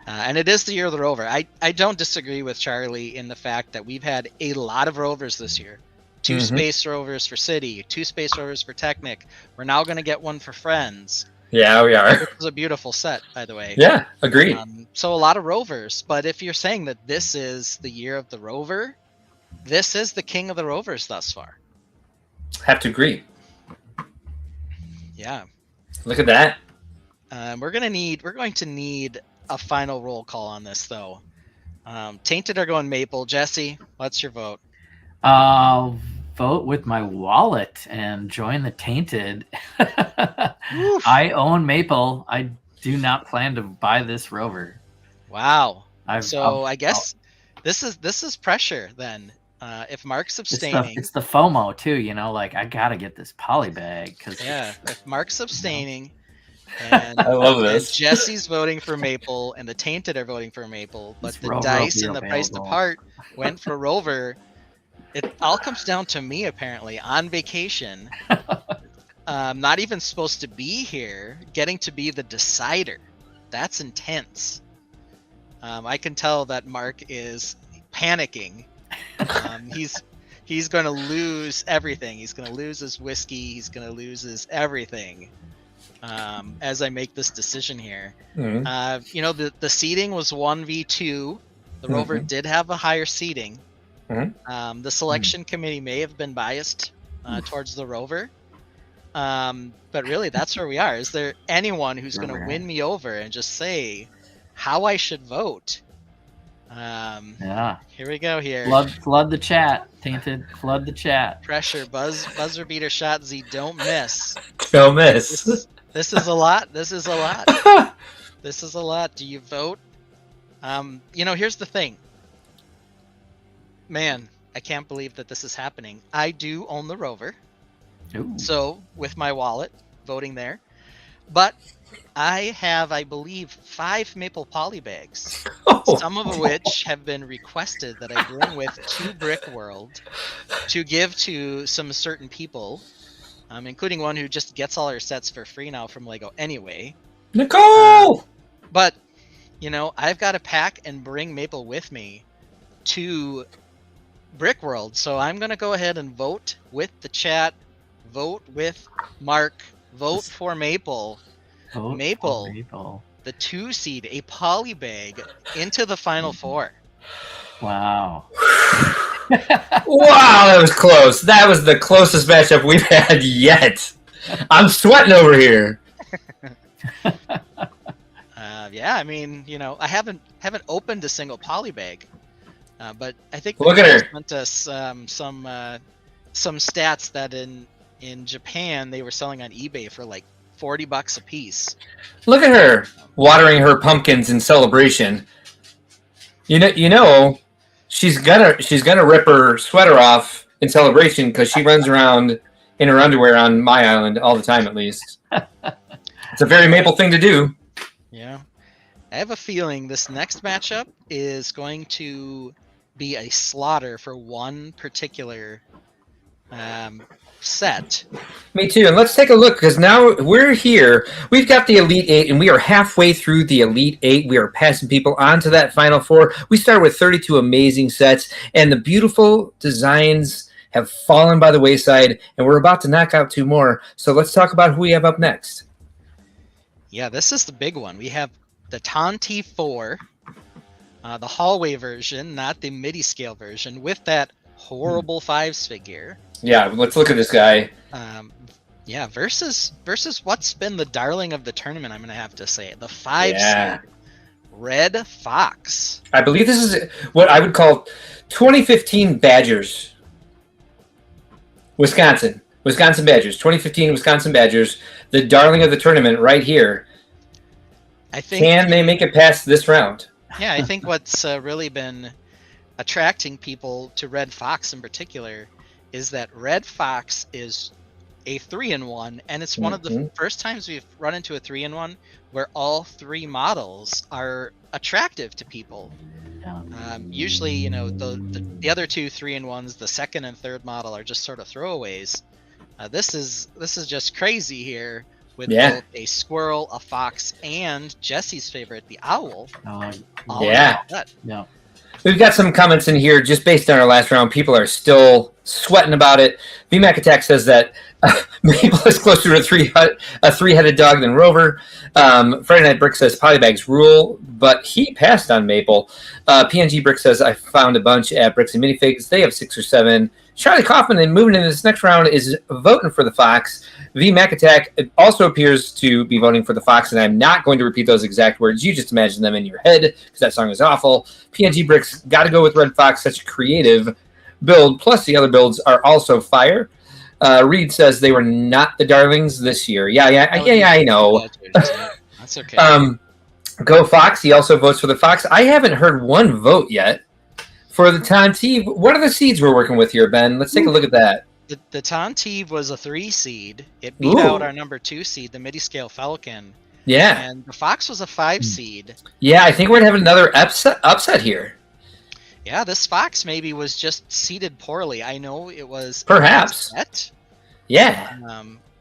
And it is the year of the Rover. I don't disagree with Charlie in the fact that we've had a lot of Rovers this year. 2 Space Rovers for City, 2 Space Rovers for Technic. We're now going to get one for Friends. Yeah, we are. It was a beautiful set, by the way. Yeah, agreed. So a lot of Rovers. But if you're saying that this is the year of the Rover, this is the king of the Rovers thus far. Have to agree. Yeah. Look at that. We're going to need a final roll call on this, though. Tainted are going Maple. Jesse, what's your vote? I'll vote with my wallet and join the Tainted. I own Maple. I do not plan to buy this Rover. Wow. I guess this is pressure then. If Mark's abstaining, it's the FOMO too. I gotta get this poly bag because if Mark's abstaining, And I love this. And Jessie's voting for Maple, and the Tainted are voting for Maple, but the Rover dice will and be the price to available. part went for Rover. It all comes down to me, apparently, on vacation. Not even supposed to be here, getting to be the decider. That's intense. I can tell that Mark is panicking. He's going to lose everything. He's going to lose his whiskey. He's going to lose his everything. As I make this decision here, the seating was 1v2. The Rover did have a higher seating. The selection committee may have been biased towards the Rover. But really, that's where we are. Is there anyone who's going to win me over and just say how I should vote? Yeah. Here we go. Here. Flood the chat, Tainted. Flood the chat. Pressure. Buzzer beater shot. Z. Don't miss. Don't miss. This is a lot. This is a lot. This is a lot. Do you vote? Here's the thing. Man, I can't believe that this is happening. I do own the Rover. Ooh. So, with my wallet, voting there. But I have, I believe, 5 Maple Poly bags. Some of which have been requested that I bring with to Brick World to give to some certain people, including one who just gets all her sets for free now from Lego anyway. Nicole! But, I've got to pack and bring Maple with me to Brick World. So I'm going to go ahead and vote with the chat. Vote with Mark. Vote for Maple. Maple. The 2 seed, a poly bag into the final 4. Wow. Wow, that was close. That was the closest matchup we've had yet. I'm sweating over here. Yeah, I mean, I haven't opened a single poly bag, but I think look at her. Sent us some stats that in Japan they were selling on eBay for like $40 a piece. Look at her watering her pumpkins in celebration. She's gonna rip her sweater off in celebration because she runs around in her underwear on my island all the time. At least it's a very Maple thing to do. Yeah, I have a feeling this next matchup is going to be a slaughter for one particular set. Me too. And let's take a look because now we're here. We've got the Elite 8 and we are halfway through the Elite 8. We are passing people on to that Final 4. We started with 32 amazing sets and the beautiful designs have fallen by the wayside and we're about to knock out 2 more. So let's talk about who we have up next. Yeah, this is the big one. We have the Tanti 4, the hallway version, not the MIDI scale version, with that horrible 5s figure. Yeah, let's look at this guy. Versus what's been the darling of the tournament, I'm going to have to say. The 5 Red Fox. I believe this is what I would call 2015 Badgers. Wisconsin Badgers. 2015 Wisconsin Badgers. The darling of the tournament right here. Can they make it past this round? Yeah, I think what's really been attracting people to Red Fox in particular is that Red Fox is a 3-in-1, and it's one of the first times we've run into a 3-in-1 where all 3 models are attractive to people. Usually, the other 2 3-in-1s, the second and third model, are just sort of throwaways. This is just crazy here with both a squirrel, a fox, and Jessie's favorite, the owl. We've got some comments in here just based on our last round. People are still sweating about it. VMAC Attack says that Maple is closer to a 3-headed dog than Rover. Friday Night Brick says Polybags rule, but he passed on Maple. PNG Brick says I found a bunch at Bricks and Minifigs. They have 6 or 7. Charlie Kaufman, and moving into this next round, is voting for the Fox. VMAC Attack also appears to be voting for the Fox, and I'm not going to repeat those exact words. You just imagine them in your head because that song is awful. PNG Bricks got to go with Red Fox, such a creative build, plus the other builds are also fire. Reed says they were not the darlings this year. Yeah, I know. That's okay. Go Fox. He also votes for the Fox. I haven't heard one vote yet for the Tanti. What are the seeds we're working with here, Ben? Let's take a look at that. The Tontive was a 3 seed. It beat out our number 2 seed, the Midi-Scale Falcon. Yeah. And the Fox was a 5 seed. Yeah, I think we're going to have another upset here. Yeah, this Fox maybe was just seeded poorly. I know it was... Perhaps. Yeah.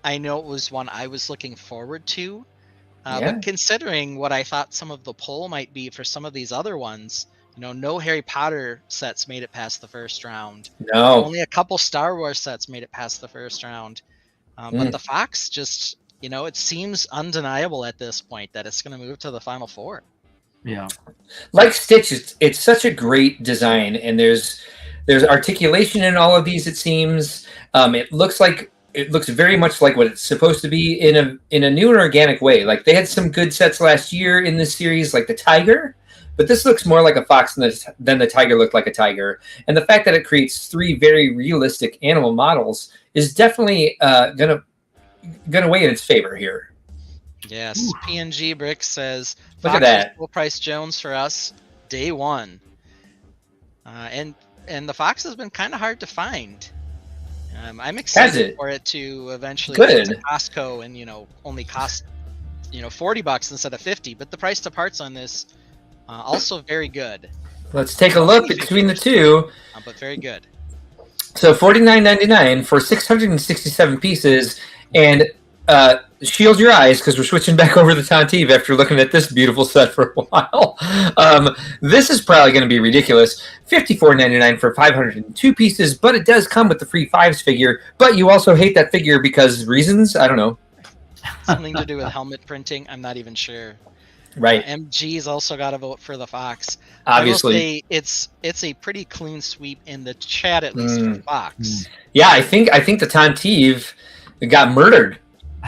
I know it was one I was looking forward to. But considering what I thought some of the poll might be for some of these other ones... no Harry Potter sets made it past the first round. No. Only a couple Star Wars sets made it past the first round. But the Fox just, it seems undeniable at this point that it's going to move to the Final Four. Yeah. Like Stitch, it's such a great design, and there's articulation in all of these, it seems. It looks very much like what it's supposed to be in a new and organic way. Like they had some good sets last year in this series, like the Tiger. But this looks more like a fox than the tiger looked like a tiger. And the fact that it creates 3 very realistic animal models is definitely gonna weigh in its favor here. Yes, Ooh. PNG Brick says, look at that. Full price Jones for us, day 1. And the Fox has been kind of hard to find. I'm excited for it to eventually get to Costco and, only cost, $40 instead of 50. But the price to parts on this... also very good. Let's take a look between the two. But very good. So $49.99 for 667 pieces. And shield your eyes because we're switching back over to Tontive after looking at this beautiful set for a while. This is probably going to be ridiculous. $54.99 for 502 pieces, but it does come with the free 5s figure. But you also hate that figure because reasons? I don't know. Something to do with helmet printing? I'm not even sure. Right. MG's also got a vote for the Fox. Obviously, it's a pretty clean sweep in the chat, at least for Fox. Yeah, I think the Tontive got murdered.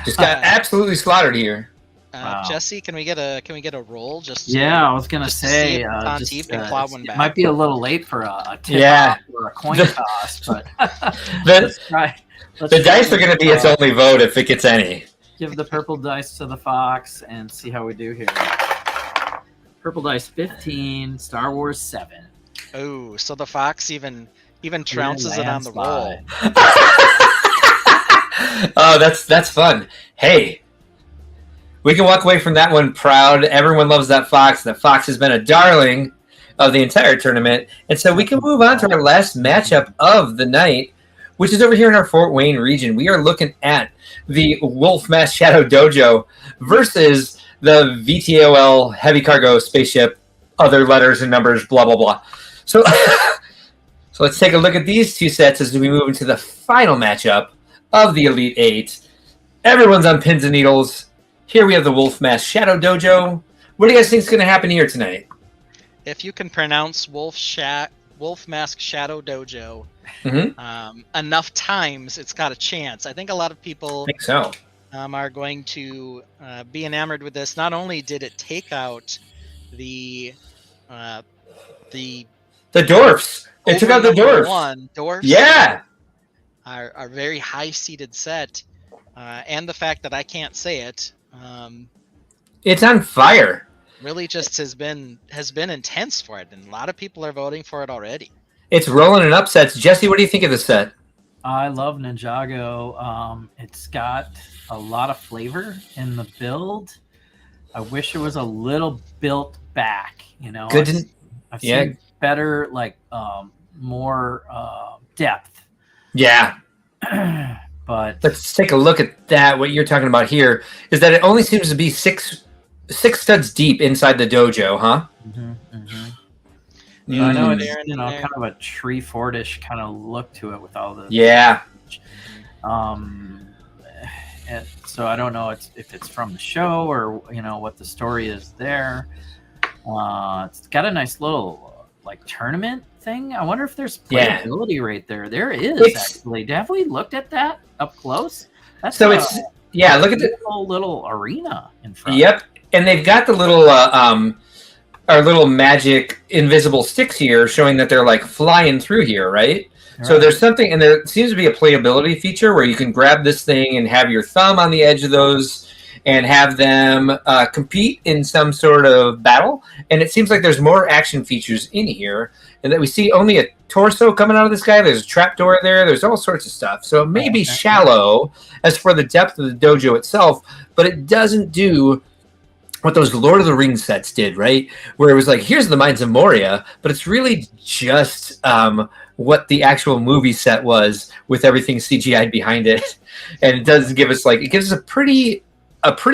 Just got absolutely slaughtered here. Wow. Jesse, can we get a roll? I was gonna say Tontive can claw one back. It might be a little late for a tip or a coin toss, but let's try. The dice are gonna be its only vote if it gets any. Give the purple dice to the Fox and see how we do here. Purple dice 15, Star Wars 7. Oh, so the Fox even trounces it on the roll. Oh, that's fun. Hey, we can walk away from that one proud. Everyone loves that Fox. That Fox has been a darling of the entire tournament. And so we can move on to our last matchup of the night, which is over here in our Fort Wayne region. We are looking at the Wolf Mask Shadow Dojo versus the VTOL Heavy Cargo Spaceship, other letters and numbers, blah, blah, blah. So let's take a look at these two sets as we move into the final matchup of the Elite 8. Everyone's on pins and needles. Here we have the Wolf Mask Shadow Dojo. What do you guys think is going to happen here tonight? If you can pronounce Wolf Mask Shadow Dojo enough times, it's got a chance. I think a lot of people are going to be enamored with this. Not only did it take out the dwarfs. It took out the dwarfs. Dwarfs. Yeah. Are very high seeded set, and the fact that I can't say it. It's on fire. Really, just has been intense for it, and a lot of people are voting for it already. It's rolling in upsets. Jesse, what do you think of the set? I love Ninjago. It's got a lot of flavor in the build. I wish it was a little built back. I've seen better, more depth. Yeah. But let's take a look at that. What you're talking about here is that it only seems to be six studs deep inside the dojo, huh? I know it's kind of a tree fortish kind of look to it with all the and so I don't know if it's from the show or what the story is there. It's got a nice little tournament thing. I wonder if there's playability right there. There is actually. Have we looked at that up close? That's look at the little arena in front. Yep, and they've got the little our little magic invisible sticks here, showing that they're flying through here, right? So there's something, and there seems to be a playability feature where you can grab this thing and have your thumb on the edge of those and have them compete in some sort of battle. And it seems like there's more action features in here, and that we see only torso coming out of this guy. There's a trapdoor there. There's all sorts of stuff. So it may be shallow as for the depth of the dojo itself, but it doesn't do what those Lord of the Rings sets did, right? Where it was like, here's the Mines of Moria, but it's really just what the actual movie set was with everything CGI'd behind it. And it does give us it gives us a pretty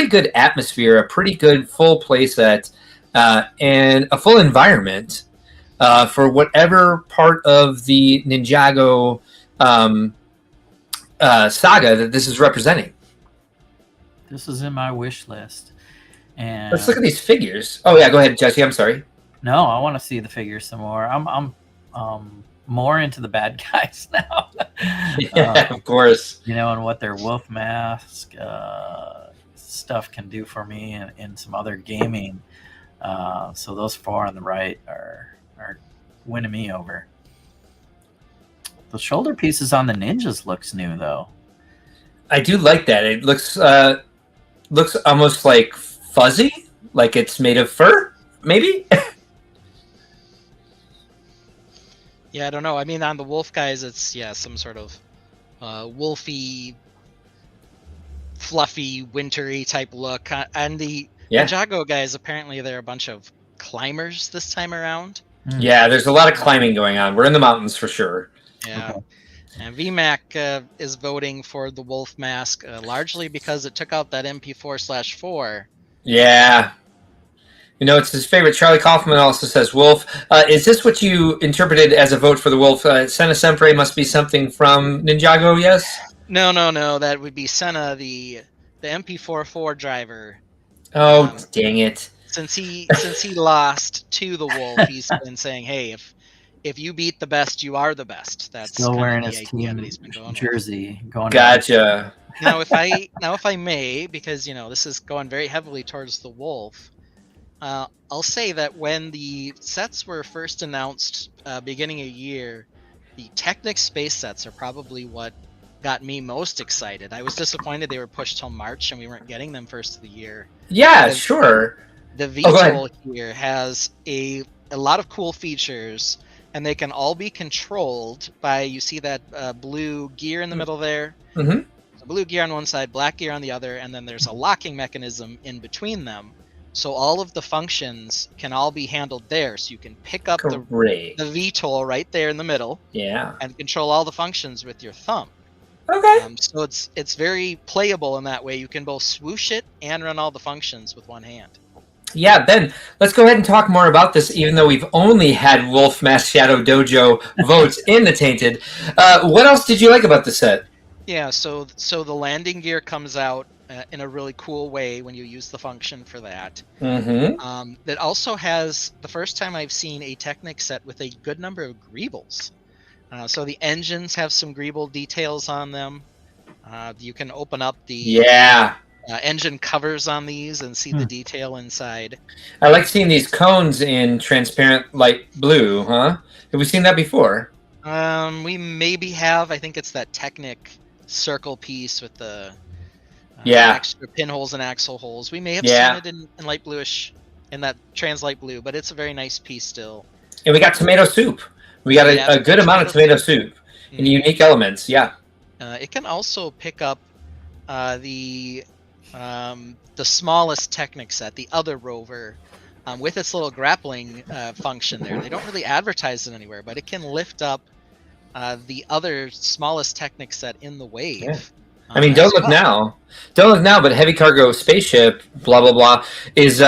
good atmosphere, a pretty good full play set, and a full environment for whatever part of the Ninjago saga that this is representing. This is in my wish list. And let's look at these figures. Oh yeah, go ahead, Jesse. I'm sorry. No, I want to see the figures some more. I'm more into the bad guys now. Yeah, of course. And what their wolf mask stuff can do for me in some other gaming. So those 4 on the right are winning me over. The shoulder pieces on the ninjas looks new though. I do like that. It looks almost like fuzzy, like it's made of fur, maybe. Yeah, I don't know. I mean, on the wolf guys, it's some sort of wolfy, fluffy, wintry type look. And the Ninjago guys, apparently they're a bunch of climbers this time around. Yeah, there's a lot of climbing going on. We're in the mountains for sure. Yeah. Okay. And VMAC is voting for the wolf mask largely because it took out that MP4/4. Yeah. It's his favorite. Charlie Kaufman also says wolf. Is this what you interpreted as a vote for the wolf? Senna Sempre must be something from Ninjago, yes? No. That would be Senna, the MP4/4 driver. Oh, dang it. Since he lost to the wolf, he's been saying, hey, if you beat the best, you are the best. That's still wearing his team jersey. Gotcha. Now, if I may, because this is going very heavily towards the wolf, I'll say that when the sets were first announced beginning of year, the Technic space sets are probably what got me most excited. I was disappointed they were pushed till March and we weren't getting them first of the year. Yeah, sure. The VTOL here has a lot of cool features, and they can all be controlled by, you see that blue gear in the middle there? Mm-hmm. So blue gear on one side, black gear on the other, and then there's a locking mechanism in between them. So all of the functions can all be handled there. So you can pick up the VTOL right there in the middle. Yeah. And control all the functions with your thumb. Okay. So it's very playable in that way. You can both swoosh it and run all the functions with one hand. Yeah, Ben, let's go ahead and talk more about this, even though we've only had Wolf Mask Shadow Dojo votes in the Tainted. What else did you like about the set? Yeah, so the landing gear comes out in a really cool way when you use the function for that. Mm-hmm. That also has, the first time I've seen a Technic set with a good number of greebles. So the engines have some greeble details on them. You can open up the engine covers on these and see the detail inside. I like seeing these cones in transparent light blue, huh? Have we seen that before? We maybe have. I think it's that Technic circle piece with the extra pinholes and axle holes. We may have seen it in light bluish, in that trans light blue, but it's a very nice piece still. And we got tomato soup. We got a good amount of tomato soup and unique elements. Yeah. It can also pick up the smallest Technic set, the other rover, with its little grappling function there. They don't really advertise it anywhere, but it can lift up the other smallest Technic set in the wave. Yeah. I mean, don't look now, but heavy cargo spaceship, blah blah blah, is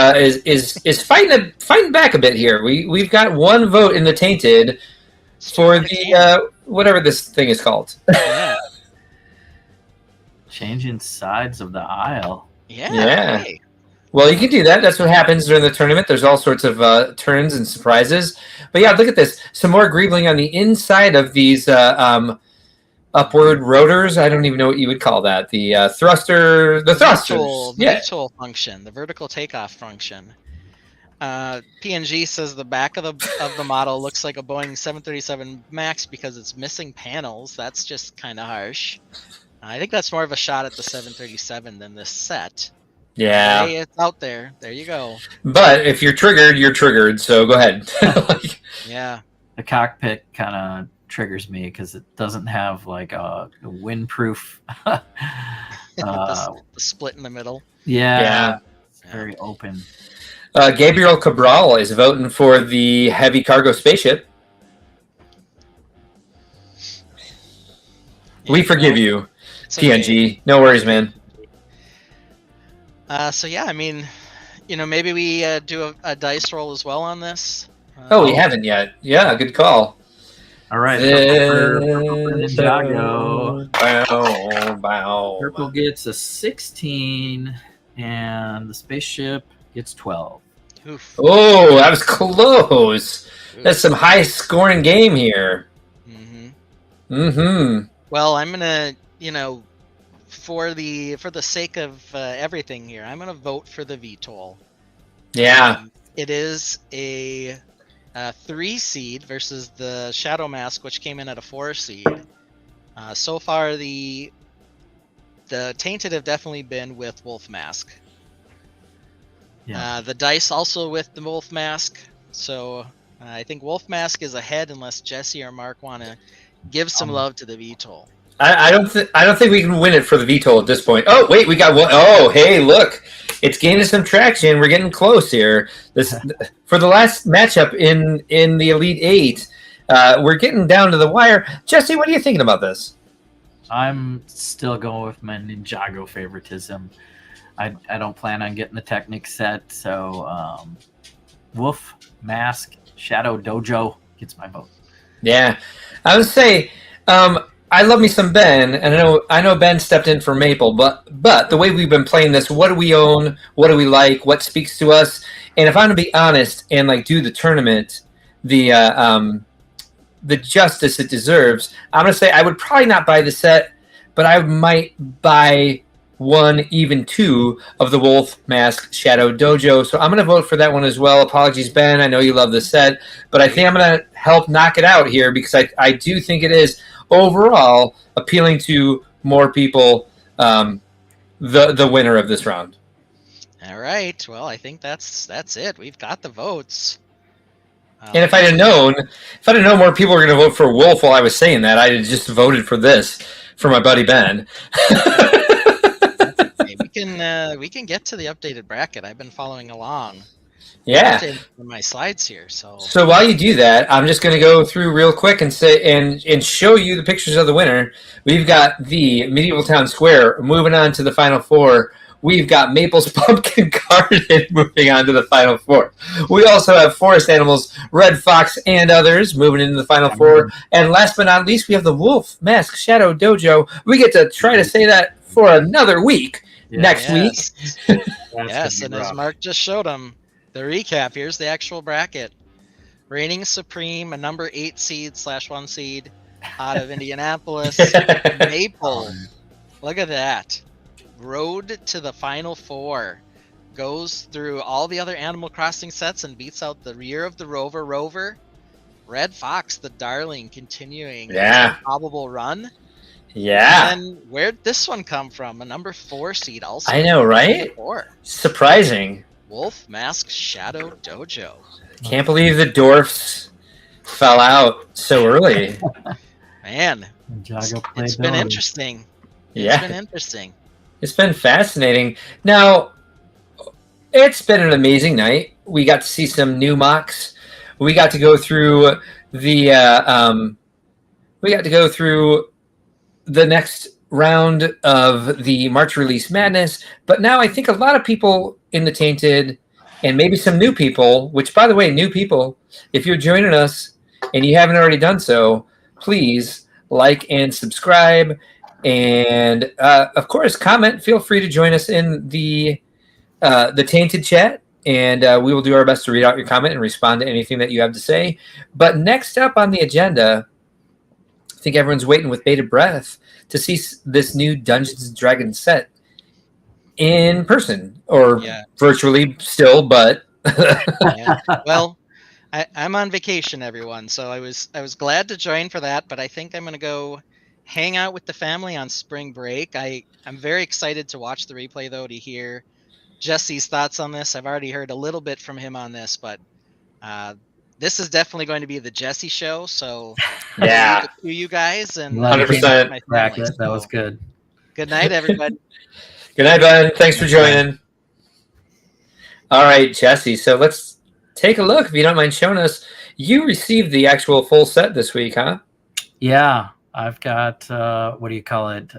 fighting back a bit here. We've got one vote in the Tainted for the whatever this thing is called. Yeah. Changing sides of the aisle. Yeah. Hey. Well, you can do that. That's what happens during the tournament. There's all sorts of turns and surprises. But yeah, look at this. Some more greebling on the inside of these upward rotors. I don't even know what you would call that. The thrusters. The VTOL function, the vertical takeoff function. PNG says the back of the model looks like a Boeing 737 MAX because it's missing panels. That's just kind of harsh. I think that's more of a shot at the 737 than this set. Yeah. Hey, it's out there. There you go. But if you're triggered, you're triggered. So go ahead. Yeah. the cockpit kind of triggers me because it doesn't have like a windproof. The split in the middle. Yeah. It's very open. Gabriel Cabral is voting for the heavy cargo spaceship. We forgive you, PNG. Okay. No worries, man. So yeah, I mean, maybe we do a dice roll as well on this. We haven't yet. Yeah, good call. All right, purple for Ninjago. Purple gets a 16, and the spaceship gets 12. Oof. Oh, that was close. Oof. That's some high-scoring game here. Well, I'm gonna, for the sake of everything here, I'm gonna vote for the VTOL. Yeah. It is a 3 seed versus the Shadow Mask, which came in at a 4 seed. So far, the Tainted have definitely been with Wolf Mask. Yeah. The dice also with the Wolf Mask. So I think Wolf Mask is ahead unless Jessie or Mark want to give some love to the VTOL. I don't think we can win it for the VTOL at this point. Oh wait, we got one. Oh hey, look, it's gaining some traction. We're getting close here. This for the last matchup in the Elite Eight. We're getting down to the wire. Jessie, what are you thinking about this? I'm still going with my Ninjago favoritism. I don't plan on getting the Technic set, so Wolf Mask Shadow Dojo gets my vote. Yeah, I would say I love me some Ben, and I know Ben stepped in for Maple, but the way we've been playing this, what do we own? What do we like? What speaks to us? And if I'm to be honest and like do the tournament, the justice it deserves, I'm gonna say I would probably not buy the set, but I might buy one, even two of the Wolf Mask Shadow Dojo. So I'm going to vote for that one as well. Apologies, Ben. I know you love this set, but I think I'm going to help knock it out here because I do think it is overall appealing to more people, the winner of this round. All right. Well, I think that's it. We've got the votes. And if I'd have known more people were going to vote for Wolf while I was saying that, I'd have just voted for this for my buddy Ben. We can get to the updated bracket. I've been following along. Yeah. In my slides here. So while you do that, I'm just going to go through real quick and say and show you the pictures of the winner. We've got the Medieval Town Square moving on to the Final Four. We've got Maple's Pumpkin Garden moving on to the Final Four. We also have Forest Animals, Red Fox, and others moving into the Final Four. And last but not least, we have the Wolf Mask Shadow Dojo. We get to try to say that for another week next week. Yes, and as Mark just showed them, the recap, here's the actual bracket. Reigning Supreme, a number 8 seed / 1 seed out of Indianapolis. Maple. Look at that. Road to the Final Four. Goes through all the other Animal Crossing sets and beats out the Year of the Rover. Red Fox, the darling, continuing his probable run. Yeah. And where'd this one come from? A number 4 seed also. I know, right? Surprising. Wolf Mask Shadow Dojo. Can't believe the dwarfs fell out so early. Man, it's been interesting. Yeah. It's been interesting. It's been fascinating. Now, it's been an amazing night. We got to see some new mocks. We got to go through the next round of the March Release Madness. But now I think a lot of people in the Tainted, and maybe some new people, which, by the way, new people, if you're joining us and you haven't already done so, please like and subscribe. And, of course, comment. Feel free to join us in the Tainted chat, and we will do our best to read out your comment and respond to anything that you have to say. But next up on the agenda, I think everyone's waiting with bated breath to see this new Dungeons & Dragons set in person or virtually still, but well, I'm on vacation, everyone, so I was glad to join for that, but I think I'm gonna go hang out with the family on spring break. I'm very excited to watch the replay though, to hear Jesse's thoughts on this. I've already heard a little bit from him on this, but this is definitely going to be the Jessie show. So Yeah, to you guys and 100%. That was good. Good night, everybody. Good night, Ben. Thanks for joining. All right, Jessie. So let's take a look. If you don't mind showing us, you received the actual full set this week, huh? Yeah, I've got what do you call it?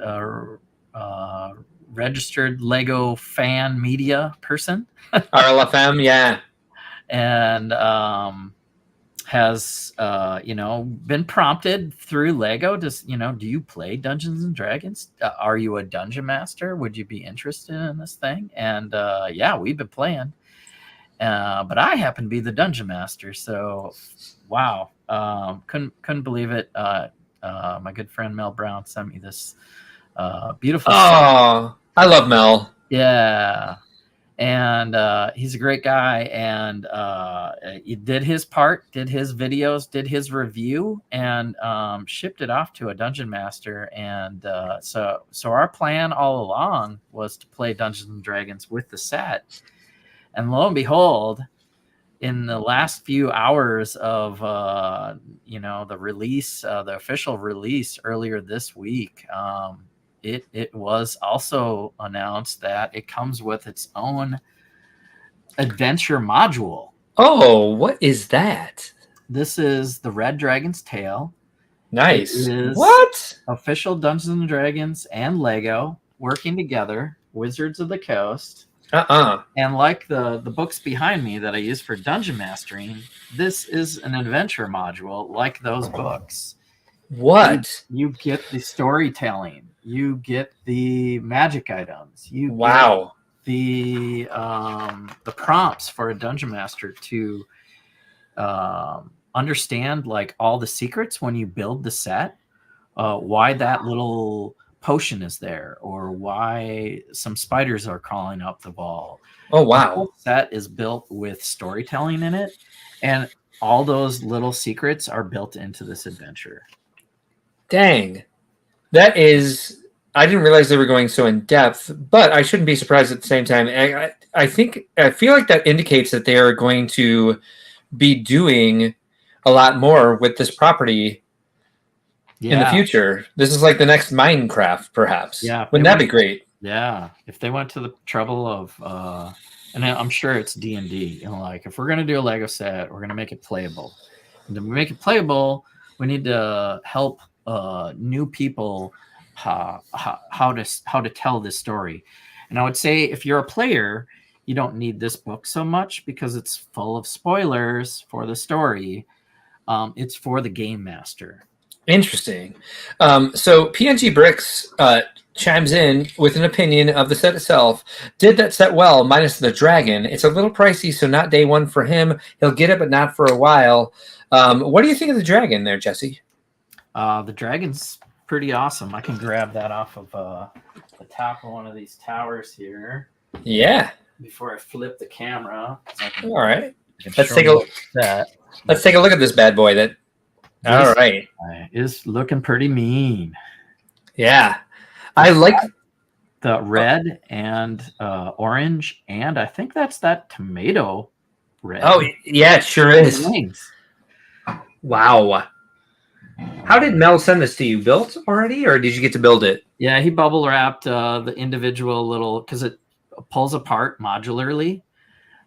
Registered Lego fan media person. RLFM, yeah. And has been prompted through Lego to do you play Dungeons and Dragons? Are you a dungeon master? Would you be interested in this thing? And yeah, we've been playing. But I happen to be the dungeon master, so wow, couldn't believe it. My good friend Mel Brown sent me this beautiful. Oh, I love Mel. Yeah, and he's a great guy, and he did his part, did his videos, did his review, and shipped it off to a dungeon master. And so our plan all along was to play Dungeons and Dragons with the set. And lo and behold, in the last few hours of the release, the official release earlier this week, it was also announced that it comes with its own adventure module. Oh, what is that? This is the Red Dragon's Tale. Nice. What? Official Dungeons and Dragons and Lego working together, Wizards of the Coast. And like the books behind me that I use for dungeon mastering, this is an adventure module like those books. What? You get the storytelling, you get the magic items, you get the prompts for a dungeon master to understand like all the secrets when you build the set, why that little potion is there, or why some spiders are crawling up the wall. Oh wow. The whole set is built with storytelling in it, and all those little secrets are built into this adventure. Dang. That is, I didn't realize they were going so in depth, but I shouldn't be surprised at the same time. I feel like that indicates that they are going to be doing a lot more with this property in the future. This is like the next Minecraft, perhaps. Yeah. Wouldn't that be great? Yeah. If they went to the trouble of, and I'm sure it's D&D, like if we're going to do a Lego set, we're going to make it playable. And to make it playable, we need to help new people how to tell this story. And I would say if you're a player, you don't need this book so much because it's full of spoilers for the story. It's for the game master. Interesting. So PNG Bricks chimes in with an opinion of the set itself. Did that set well, minus the dragon. It's a little pricey, so not day one for him. He'll get it, but not for a while. What do you think of the dragon there, Jessie? The dragon's pretty awesome. I can grab that off of the top of one of these towers here. Yeah. Before I flip the camera. All right. Let's take a look. Let's take a look at this bad boy. All right. Is looking pretty mean. Yeah. I like the red and orange, and I think that's that tomato red. Oh, yeah, it sure is. Wow. How did Mel send this to you? Built already, or did you get to build it? Yeah, he bubble wrapped the individual little, because it pulls apart modularly.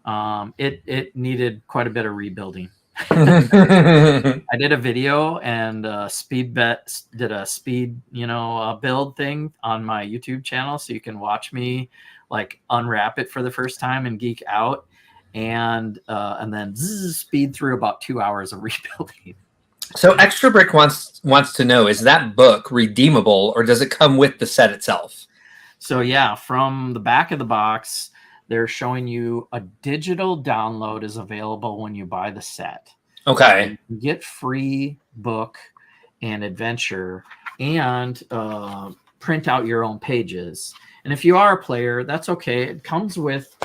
It needed quite a bit of rebuilding. I did a video and did a speed build thing on my YouTube channel, so you can watch me like unwrap it for the first time and geek out, and then speed through about 2 hours of rebuilding. So Extra Brick wants to know, is that book redeemable, or does it come with the set itself? So yeah, from the back of the box, they're showing you a digital download is available when you buy the set. Okay. You get free book and adventure, and print out your own pages. And if you are a player, that's okay. It comes with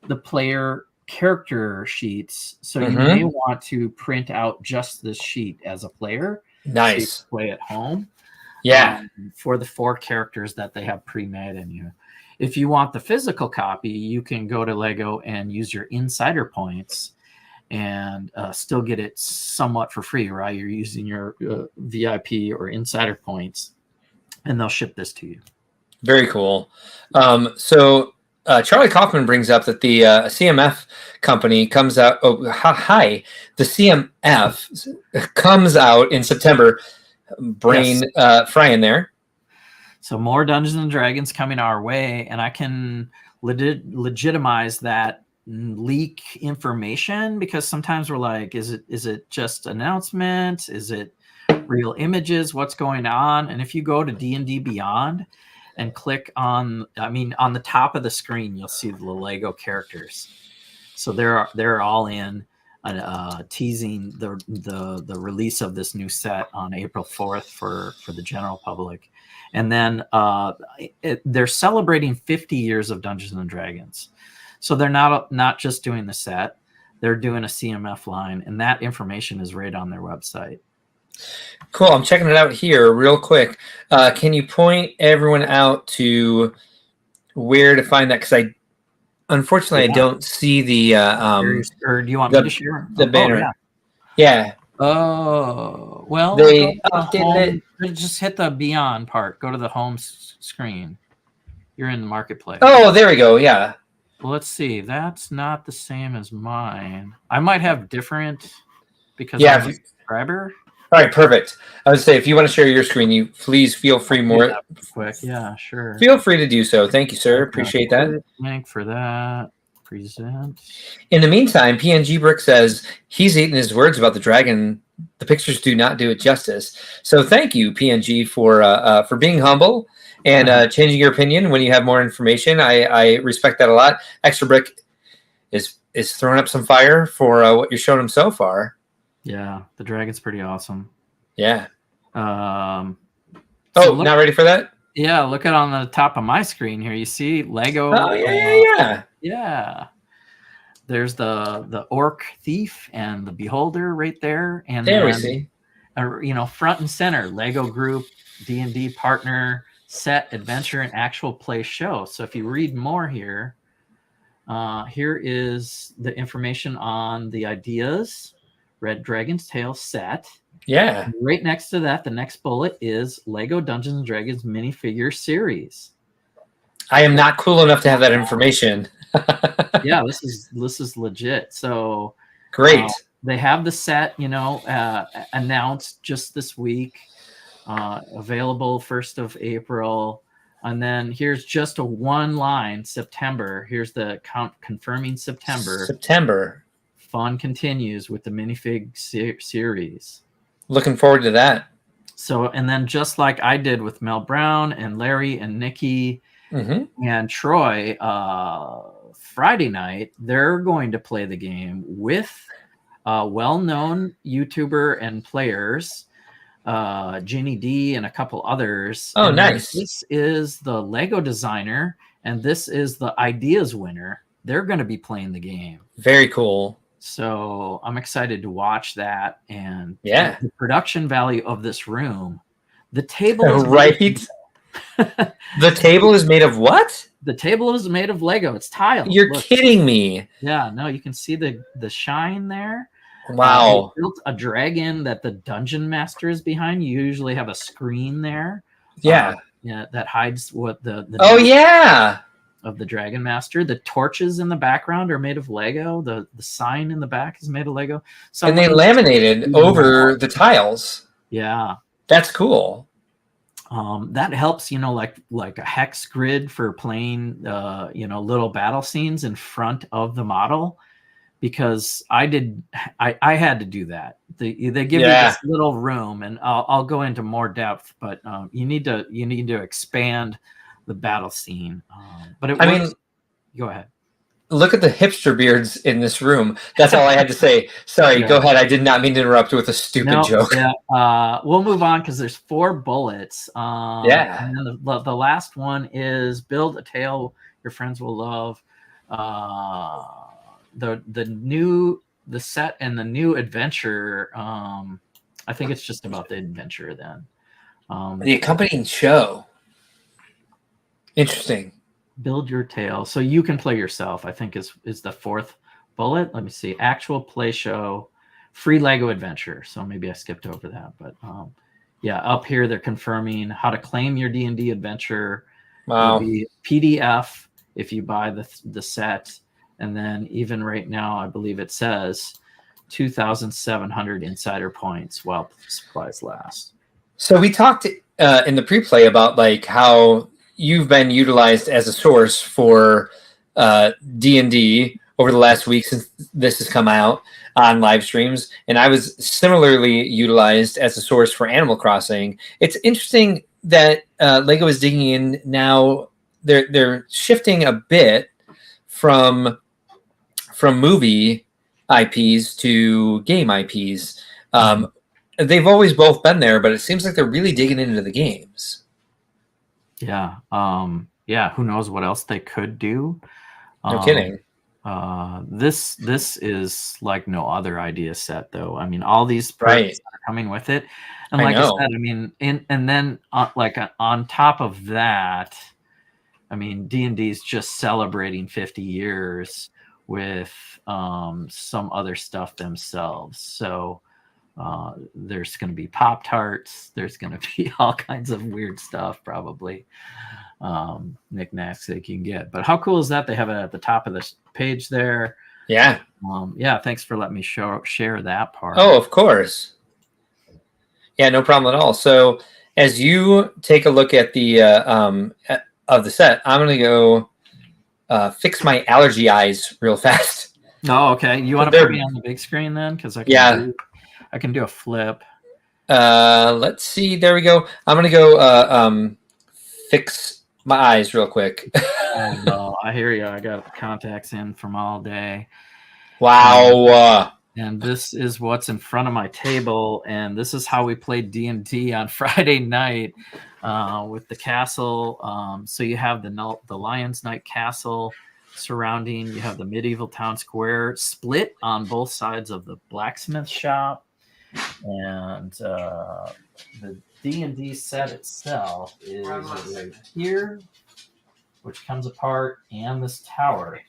the player character sheets, so you may want to print out just this sheet as a player. Nice. So you play at home. Yeah. For the 4 characters that they have pre-made in you. If you want the physical copy, you can go to Lego and use your insider points and still get it somewhat for free, right? You're using your VIP or insider points, and they'll ship this to you. Very cool. So Charlie Kaufman brings up that the CMF company comes out. Oh, hi. The CMF comes out in September. Brain frying there. So more Dungeons and Dragons coming our way, and I can legitimize that leak information, because sometimes we're like, is it just announcement? Is it real images? What's going on? And if you go to D&D Beyond and click on the top of the screen, you'll see the Lego characters. So they're all in teasing the release of this new set on April 4th for the general public. And then they're celebrating 50 years of Dungeons and Dragons. So they're not just doing the set, they're doing a CMF line, and that information is right on their website. Cool. I'm checking it out here real quick. Can you point everyone out to where to find that? Because unfortunately, I don't see the. Or do you want me to share the banner? Oh, yeah. Oh, well, they updated it. Just hit the Beyond part. Go to the home screen. You're in the marketplace. Oh, there we go. Yeah. Well, let's see. That's not the same as mine. I might have different because I'm a subscriber. All right, perfect. I would say if you want to share your screen, you please feel free more. Quick, yeah, sure. Feel free to do so. Thank you, sir. Appreciate that. Link for that. Present. In the meantime, PNG Brick says he's eating his words about the dragon. The pictures do not do it justice. So thank you, PNG, for being humble and changing your opinion when you have more information. I respect that a lot. Extra Brick is throwing up some fire for what you're showing him so far. Yeah, the dragon's pretty awesome. Yeah. Not ready for that? Yeah, look at on the top of my screen here. You see Lego. Oh, yeah. Yeah. There's the orc thief and the beholder right there. And there we see. Front and center, Lego group, D&D partner, set, adventure, and actual play show. So if you read more here, here is the information on the ideas. Red Dragon's Tail set. Yeah. Right next to that, the next bullet is Lego Dungeons and Dragons minifigure series. I am not cool enough to have that information. Yeah, this is legit. So great. They have the set, announced just this week, available 1st of April. And then here's just a one line, September. Here's the confirming September. Fun continues with the minifig series. Looking forward to that. So, and then just like I did with Mel Brown and Larry and Nikki and Troy, Friday night, they're going to play the game with well-known YouTuber and players, Ginny D and a couple others. Oh, and nice. This is the Lego designer, and this is the ideas winner. They're going to be playing the game. Very cool. So I'm excited to watch that, and the production value of this room. The table is the table is made of what? The table is made of Lego. It's tile. You're kidding me. Yeah, no, you can see the shine there. Wow. They built a dragon that the dungeon master is behind. You usually have a screen there. Yeah. That hides what the of the Dragon Master. The torches in the background are made of Lego. The sign in the back is made of Lego. So and they laminated over the tiles. Yeah. That's cool. That helps, like a hex grid for playing, little battle scenes in front of the model, because I had to do that. They give you this little room, and I'll go into more depth, but you need to expand the battle scene. But it works. Go ahead. Look at the hipster beards in this room. That's all I had to say. Sorry, go ahead. I did not mean to interrupt with a stupid joke. Yeah. We'll move on because there's 4 bullets. And then the last one is build a tale your friends will love. The set and the new adventure. I think it's just about the adventure then. The accompanying show. Interesting. Build your tale, so you can play yourself, I think is the 4th bullet. Let me see. Actual play show, free Lego adventure. So maybe I skipped over that, but yeah, up here they're confirming how to claim your D&D adventure. Wow. It'll be PDF if you buy the set, and then even right now, I believe it says 2,700 insider points while supplies last. So we talked in the pre-play about like how you've been utilized as a source for D&D over the last week since this has come out on live streams, and I was similarly utilized as a source for Animal Crossing. It's interesting that Lego is digging in now. They're shifting a bit from movie IPs to game IPs. They've always both been there, but it seems like they're really digging into the games. Yeah. Who knows what else they could do? No kidding. This is like no other idea set, though. I mean, all these perks are coming with it, and like I said, I mean, and then like on top of that, I mean, D&D is just celebrating 50 years with some other stuff themselves. So there's going to be Pop-Tarts. There's going to be all kinds of weird stuff, probably. Knickknacks they can get. But how cool is that? They have it at the top of this page there. Yeah. Thanks for letting me share that part. Oh, of course. Yeah, no problem at all. So as you take a look at the of the set, I'm going to go fix my allergy eyes real fast. Oh, okay. You want to put me on the big screen then? Because I can do a flip. Let's see. There we go. I'm going to go fix my eyes real quick. Oh, no, I hear you. I got contacts in from all day. Wow. And this is what's in front of my table, and this is how we played D&D on Friday night with the castle. So you have the Lion's Night Castle surrounding. You have the medieval town square split on both sides of the blacksmith shop, and the D&D set itself is right here, which comes apart, and this tower,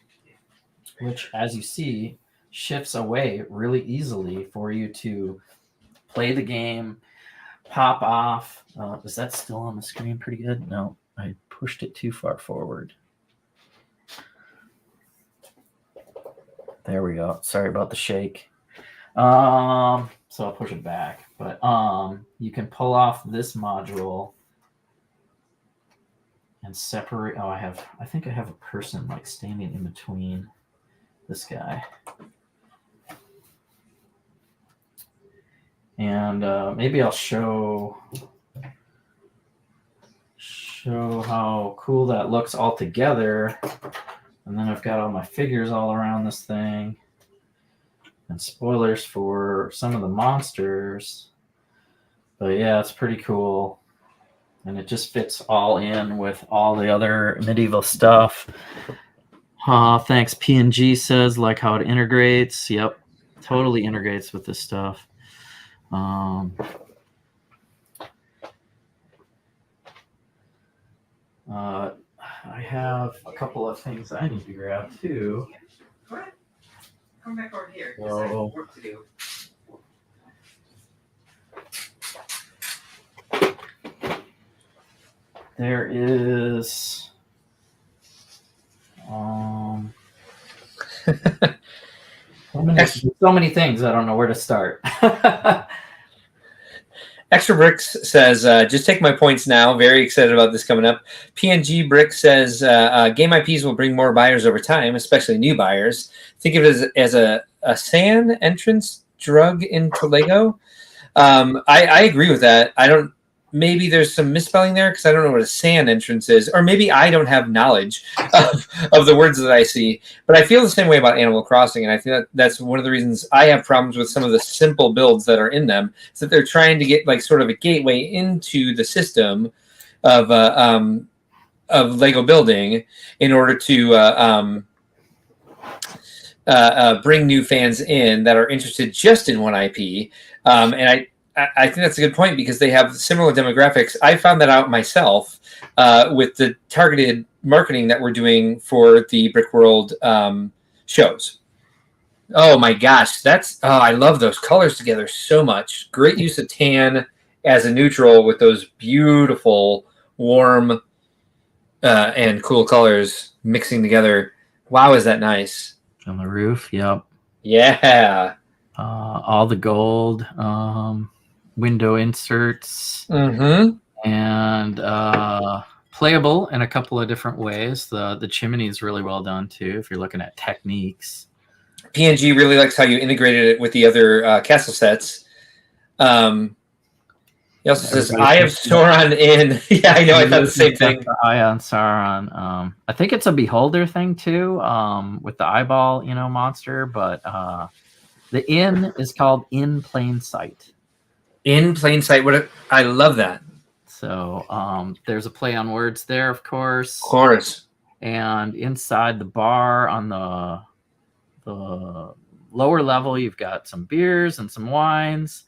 which, as you see, shifts away really easily for you to play the game, pop off. Is that still on the screen pretty good? No, I pushed it too far forward. There we go. Sorry about the shake. So I'll push it back. But you can pull off this module and separate. Oh, I think I have a person like standing in between this guy. And maybe I'll show how cool that looks all together. And then I've got all my figures all around this thing. And spoilers for some of the monsters. But yeah, it's pretty cool. And it just fits all in with all the other medieval stuff. Thanks. P&G says like how it integrates. Yep. Totally integrates with this stuff. I have a couple of things I need to grab too. What? Come back over here. I have work to do. There is so many things. I don't know where to start. Extra Bricks says, just take my points now. Very excited about this coming up. PNG Brick says, game IPs will bring more buyers over time, especially new buyers. Think of it as a SAN entrance drug into Lego. I agree with that. Maybe there's some misspelling there because I don't know what a SAN entrance is, or maybe I don't have knowledge of the words that I see. But I feel the same way about Animal Crossing, and I think that's one of the reasons I have problems with some of the simple builds that are in them. Is that they're trying to get like sort of a gateway into the system of Lego building in order to bring new fans in that are interested just in one IP, and I think that's a good point because they have similar demographics. I found that out myself with the targeted marketing that we're doing for the Brick World shows. Oh my gosh, I love those colors together so much. Great use of tan as a neutral with those beautiful warm and cool colors mixing together. Wow, is that nice? On the roof, yep. Yeah. All the gold window inserts and playable in a couple of different ways. The chimney is really well done too if you're looking at techniques. PNG really likes how you integrated it with the other castle sets. He also says, Eye of Sauron in. Yeah, I know. I thought the same thing. The Eye on Sauron. I think it's a beholder thing too, with the eyeball, monster. But the inn is called In Plain Sight. In Plain Sight. I love that. So there's a play on words there, of course. Of course. And inside the bar on the lower level, you've got some beers and some wines.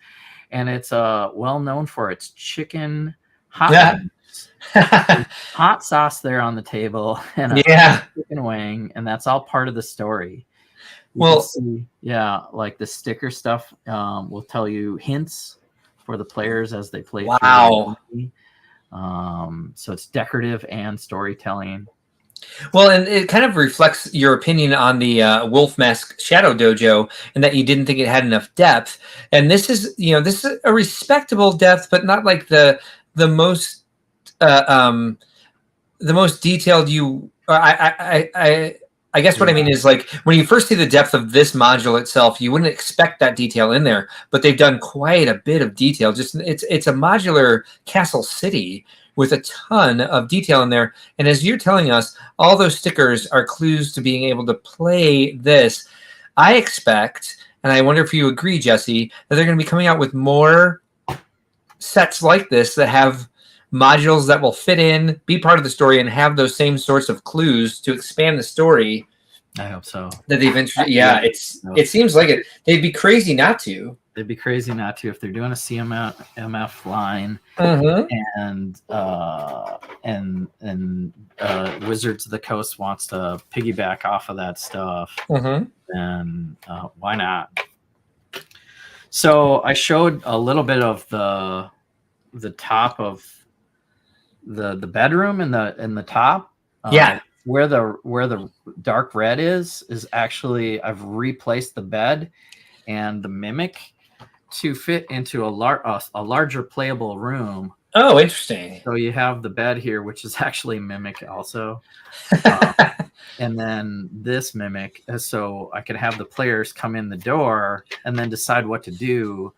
And it's well known for its chicken hot hot sauce there on the table and a chicken wing, and that's all part of the story. Like the sticker stuff will tell you hints for the players as they play. Wow. So it's decorative and storytelling. Well, and it kind of reflects your opinion on the Wolf Mask Shadow Dojo, and that you didn't think it had enough depth. And this is a respectable depth, but not like the most detailed. I guess what I mean is, like, when you first see the depth of this module itself, you wouldn't expect that detail in there, but they've done quite a bit of detail. Just it's a modular castle city with a ton of detail in there. And as you're telling us, all those stickers are clues to being able to play this. I expect, and I wonder if you agree, Jessie, that they're going to be coming out with more sets like this that have modules that will fit in, be part of the story, and have those same sorts of clues to expand the story. I hope so. That they've it seems like it. They'd be crazy not to. They'd be crazy not to if they're doing a CMF line, and Wizards of the Coast wants to piggyback off of that stuff. Then why not? So I showed a little bit of the top of the bedroom in the top. Where the dark red is actually, I've replaced the bed and the mimic to fit into a larger playable room. Oh, interesting. So you have the bed here, which is actually mimic also. And then this mimic, so I could have the players come in the door and then decide what to do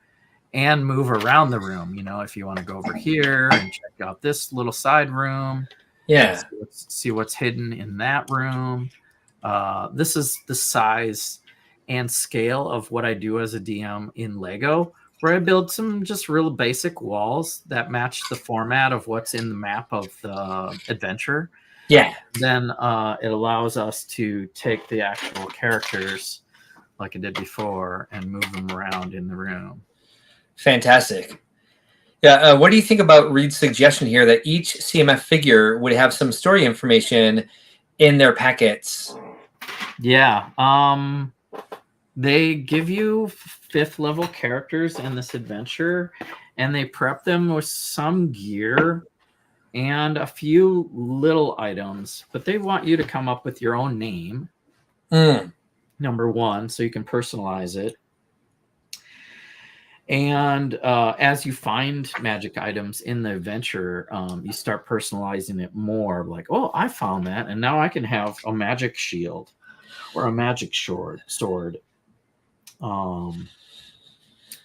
and move around the room. If you want to go over here and check out this little side room. Yeah. See what's hidden in that room. This is the size and scale of what I do as a DM in Lego, where I build some just real basic walls that match the format of what's in the map of the adventure. Yeah. Then it allows us to take the actual characters, like I did before, and move them around in the room. Fantastic. Yeah. What do you think about Reed's suggestion here that each CMF figure would have some story information in their packets? Yeah. They give you 5th level characters in this adventure, and they prep them with some gear and a few little items, but they want you to come up with your own name. Number one, so you can personalize it. And as you find magic items in the adventure, you start personalizing it more. Like, oh, I found that, and now I can have a magic shield or a magic sword.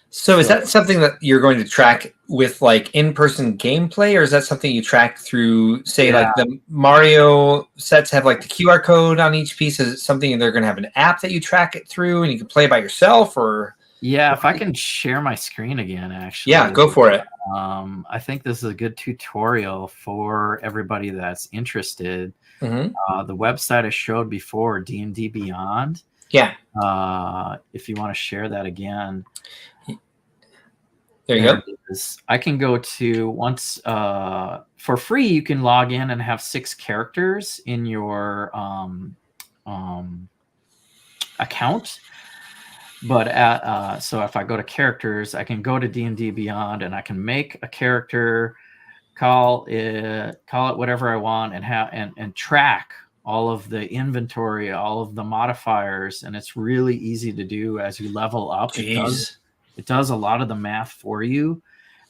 So is that something that you're going to track with like in-person gameplay, or is that something you track through, say, like the Mario sets have like the QR code on each piece? Is it something they're going to have an app that you track it through and you can play by yourself, or? Yeah, if I can share my screen again, actually. Yeah, go for it. I think this is a good tutorial for everybody that's interested. The website I showed before, D&D Beyond. Yeah. If you want to share that again. There you go. I can go to once for free. You can log in and have 6 characters in your account. But so if I go to characters, I can go to D&D Beyond, and I can make a character, call it whatever I want, and track all of the inventory, all of the modifiers, and it's really easy to do as you level up. Jeez. It does a lot of the math for you.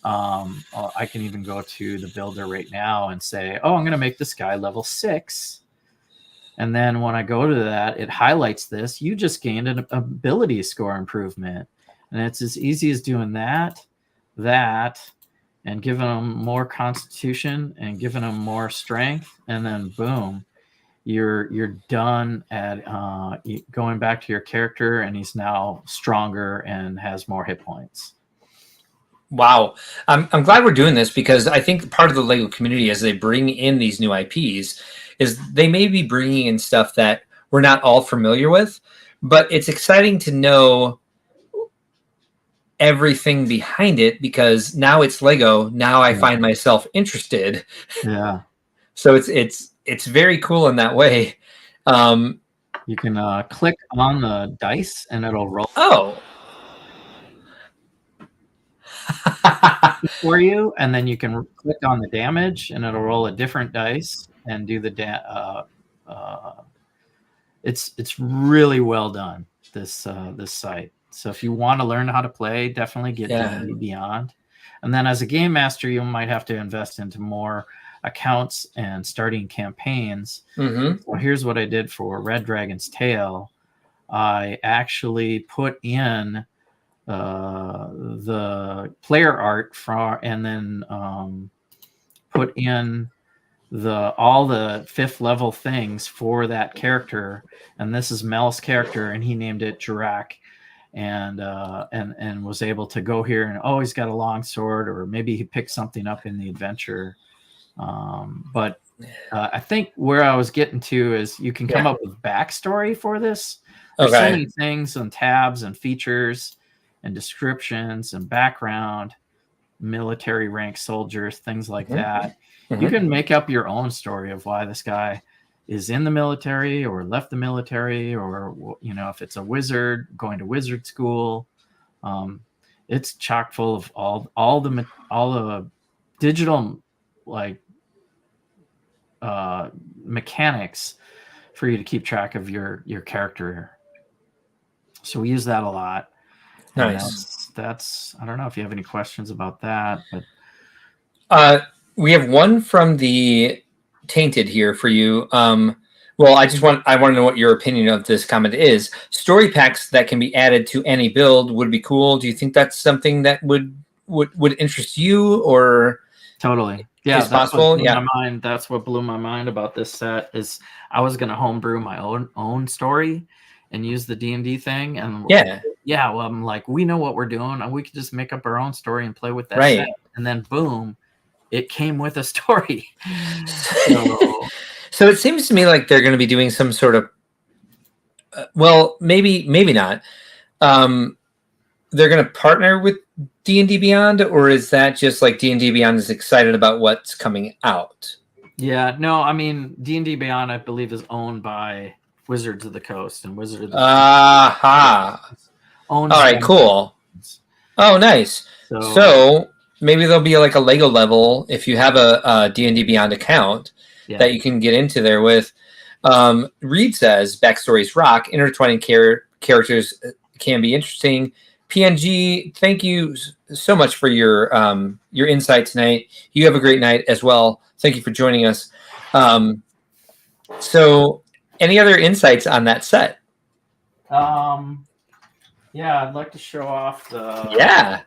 I can even go to the builder right now and say, oh, I'm going to make this guy level 6. And then when I go to that, it highlights this. You just gained an ability score improvement. And it's as easy as doing that, and giving them more constitution and giving them more strength. And then boom, you're done at going back to your character, and he's now stronger and has more hit points. Wow. I'm glad we're doing this, because I think part of the Lego community, as they bring in these new IPs, is they may be bringing in stuff that we're not all familiar with, but it's exciting to know everything behind it, because now it's Lego. Now I find myself interested. Yeah. So it's very cool in that way. You can click on the dice and it'll roll. Oh. For you, and then you can click on the damage and it'll roll a different dice and do the it's really well done, this site. So if you want to learn how to play, definitely get D&D Beyond. And then as a game master, you might have to invest into more accounts and starting campaigns. So here's what I did for Red Dragon's Tale. I actually put in the player art and then put in all the 5th level things for that character. And this is Mel's character, and he named it Jirak, and was able to go here and he's got a long sword, or maybe he picked something up in the adventure. But I think where I was getting to is you can come up with backstory for this. There's so many things and tabs and features and descriptions and background, military rank soldiers, things like that. You can make up your own story of why this guy is in the military or left the military, or if it's a wizard going to wizard school. It's chock full of all the digital mechanics for you to keep track of your character. So we use that a lot. Nice. That's I don't know if you have any questions about that, but we have one from the Tainted here for you. Well, I want to know what your opinion of this comment is. Story packs that can be added to any build would be cool. Do you think that's something that would interest you, or totally? Yeah, that's possible. My mind. That's what blew my mind about this set is I was going to homebrew my own story and use the D&D thing, and well, I'm like, we know what we're doing, and we could just make up our own story and play with that set. And then boom, it came with a story. So it seems to me like they're going to be doing some sort of maybe not. They're going to partner with D&D Beyond, or is that just like D&D Beyond is excited about what's coming out? Yeah, no, I mean, D&D Beyond, I believe, is owned by Wizards of the Coast and Wizards of the Coast. All right, cool. Oh, nice. So maybe there'll be like a Lego level if you have a D&D Beyond account that you can get into there with. Reed says, backstories rock. Intertwining characters can be interesting. PNG, thank you so much for your insight tonight. You have a great night as well. Thank you for joining us. So any other insights on that set? I'd like to show off the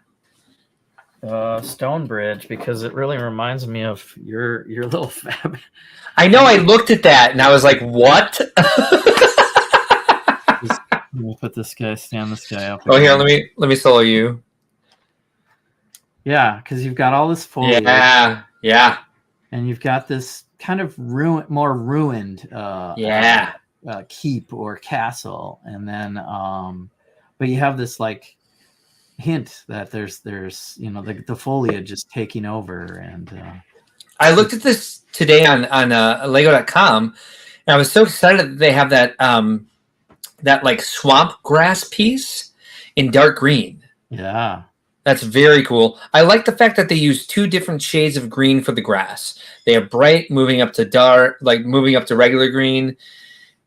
stone bridge, because it really reminds me of your little fab. I know, I looked at that and I was like, what? Let me put this guy, stand this guy up. Oh, here, let me solo you. Yeah, because you've got all this foliage. Yeah. And you've got this kind of more ruined keep or castle, and then but you have this like hint that there's the foliage is taking over. And I looked at this today on Lego.com, and I was so excited that they have that that like swamp grass piece in dark green. Yeah. That's very cool. I like the fact that they use 2 different shades of green for the grass. They have bright moving up to dark, like moving up to regular green.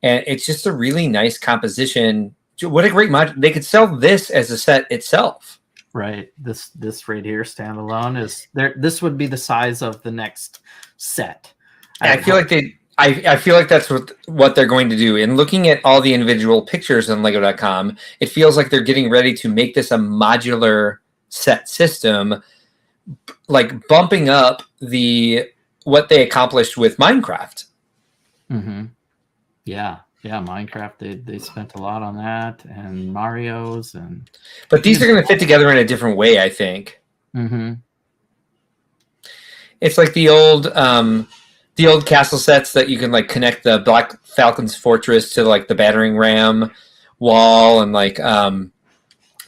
And it's just a really nice composition. What a great mod. They could sell this as a set itself. Right. This right here, standalone, is there. This would be the size of the next set. I feel like I feel like that's what they're going to do. And looking at all the individual pictures on Lego.com, it feels like they're getting ready to make this a modular set system, like bumping up what they accomplished with Minecraft. Mm-hmm. Yeah, Minecraft. They spent a lot on that, and Mario's, but these are going to fit together in a different way, I think. Mm-hmm. It's like the old castle sets that you can like connect the Black Falcon's fortress to like the battering ram wall, and like the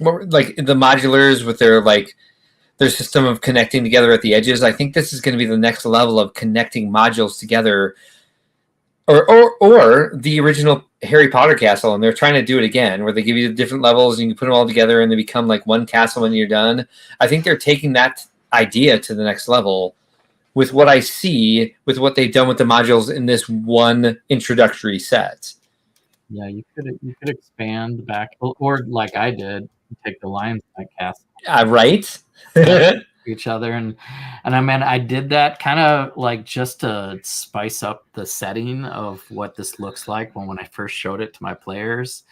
modulars with their system of connecting together at the edges. I think this is going to be the next level of connecting modules together. Or the original Harry Potter castle, and they're trying to do it again, where they give you the different levels and you can put them all together and they become like one castle when you're done. I think they're taking that idea to the next level with what I see, with what they've done with the modules in this one introductory set. Yeah, you could expand back, or like I did, take the lines like castle. Right. Each other, and I mean, I did that kind of like just to spice up the setting of what this looks like when I first showed it to my players.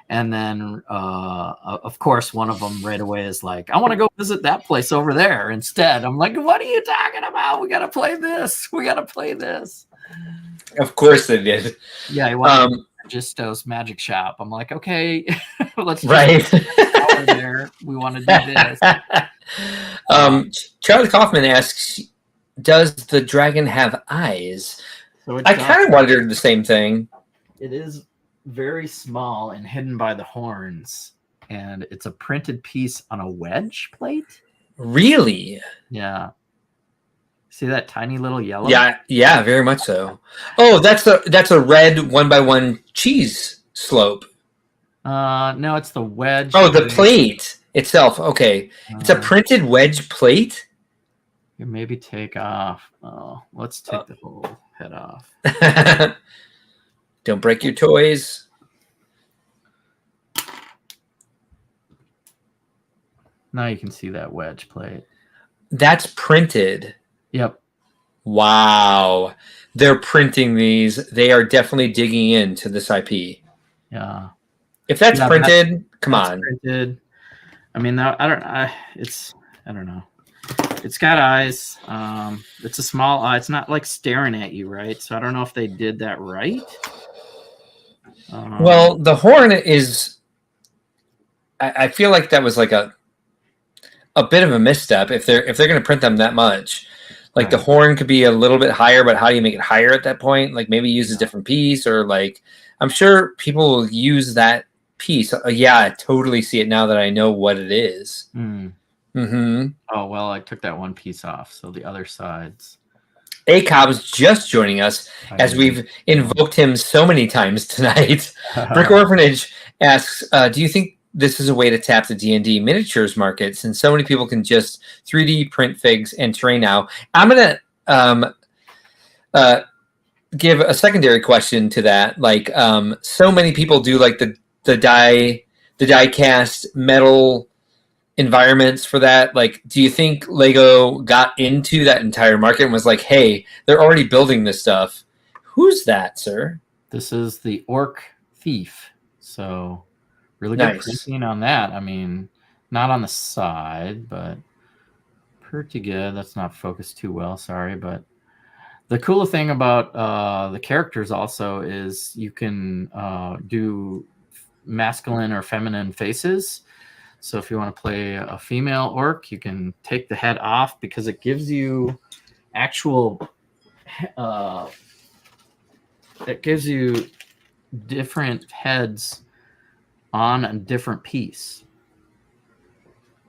And then of course one of them right away is like, I want to go visit that place over there instead. I'm like, what are you talking about? We gotta play this. Of course they did. Yeah, he wanted Gisto's magic shop. I'm like, okay, let's right there. We want to do this. Charlie Kaufman asks, does the dragon have eyes? So I kind of wondered the same thing. It is very small and hidden by the horns, and it's a printed piece on a wedge plate. Really? Yeah. See that tiny little yellow? Yeah, very much so. Oh, that's a red 1x1 cheese slope. No, it's the wedge. Oh, the plate itself. Okay, it's a printed wedge plate. You maybe take off. Oh, let's take the whole head off. Don't break your toys. Now you can see that wedge plate. That's printed. Yep. Wow. They're printing these. They are definitely digging into this IP. Yeah. If that's printed, come on. Printed. I mean, I don't know. It's got eyes. It's a small eye. It's not like staring at you, right? So I don't know if they did that right. Well, the horn is. I feel like that was like a bit of a misstep if they're going to print them that much. Like the horn could be a little bit higher, but how do you make it higher at that point? Like maybe use a different piece, or like I'm sure people will use that piece. Yeah, I totally see it now that I know what it is. Mm-hmm. Oh well, I took that one piece off, so the other sides. Acob's just joining us as we've invoked him so many times tonight. Brick Orphanage asks, do you think this is a way to tap the D&D miniatures market, since so many people can just 3D print figs and terrain now? I'm going to give a secondary question to that. Like, so many people do like the die cast metal environments for that. Like, do you think Lego got into that entire market and was like, hey, they're already building this stuff? Who's that, sir? This is the Orc Thief. So really good printing on that. I mean, not on the side, but pretty good. That's not focused too well, sorry. But the cool thing about the characters also is you can do masculine or feminine faces. So if you want to play a female orc, you can take the head off because it gives you actual it gives you different heads on a different piece.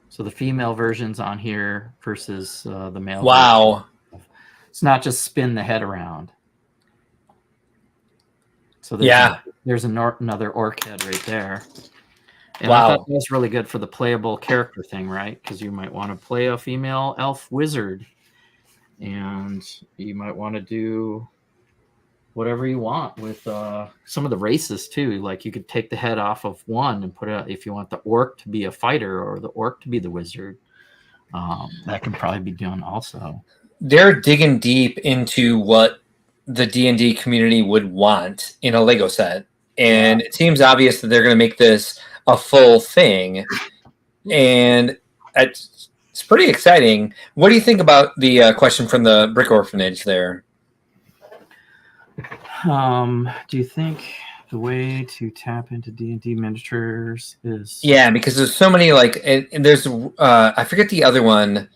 So the female version's on here versus the male. Wow. Version. It's not just spin the head around. So there's another orc head right there. And I thought that was really good for the playable character thing, right? Because you might want to play a female elf wizard, and you might want to do whatever you want with some of the races too. Like you could take the head off of one and put it, if you want the orc to be a fighter or the orc to be the wizard. That can probably be done also. They're digging deep into what the D&D community would want in a Lego set. And it seems obvious that they're going to make this a full thing. And it's pretty exciting. What do you think about the question from the Brick Orphanage there? Do you think the way to tap into D&D miniatures is... Yeah, because there's so many, like, and there's, I forget the other one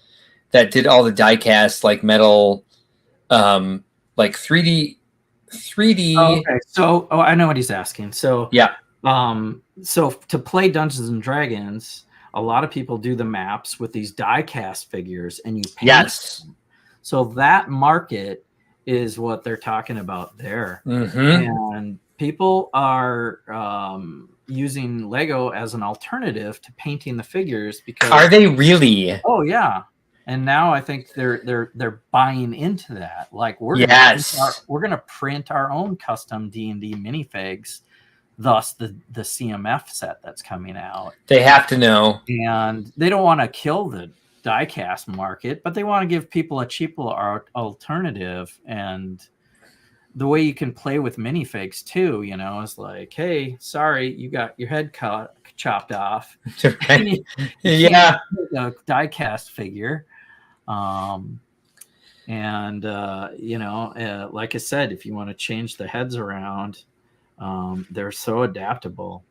that did all the die-cast, like, metal, like, 3D. Oh, okay. So, I know what he's asking. So, yeah. So to play Dungeons and Dragons, a lot of people do the maps with these die-cast figures, and you paint them. So that market is what they're talking about there. And people are using Lego as an alternative to painting the figures because... Are they really? Oh yeah. And now I think they're buying into that. Like we're gonna print our own custom D&D minifigs, thus the CMF set that's coming out. They have to know. And they don't want to kill the diecast market, but they want to give people a cheaper alternative. And the way you can play with minifigs too, you know, is like, hey, sorry, you got your head chopped off. Yeah, a diecast figure. You know, like I said, if you want to change the heads around, they're so adaptable.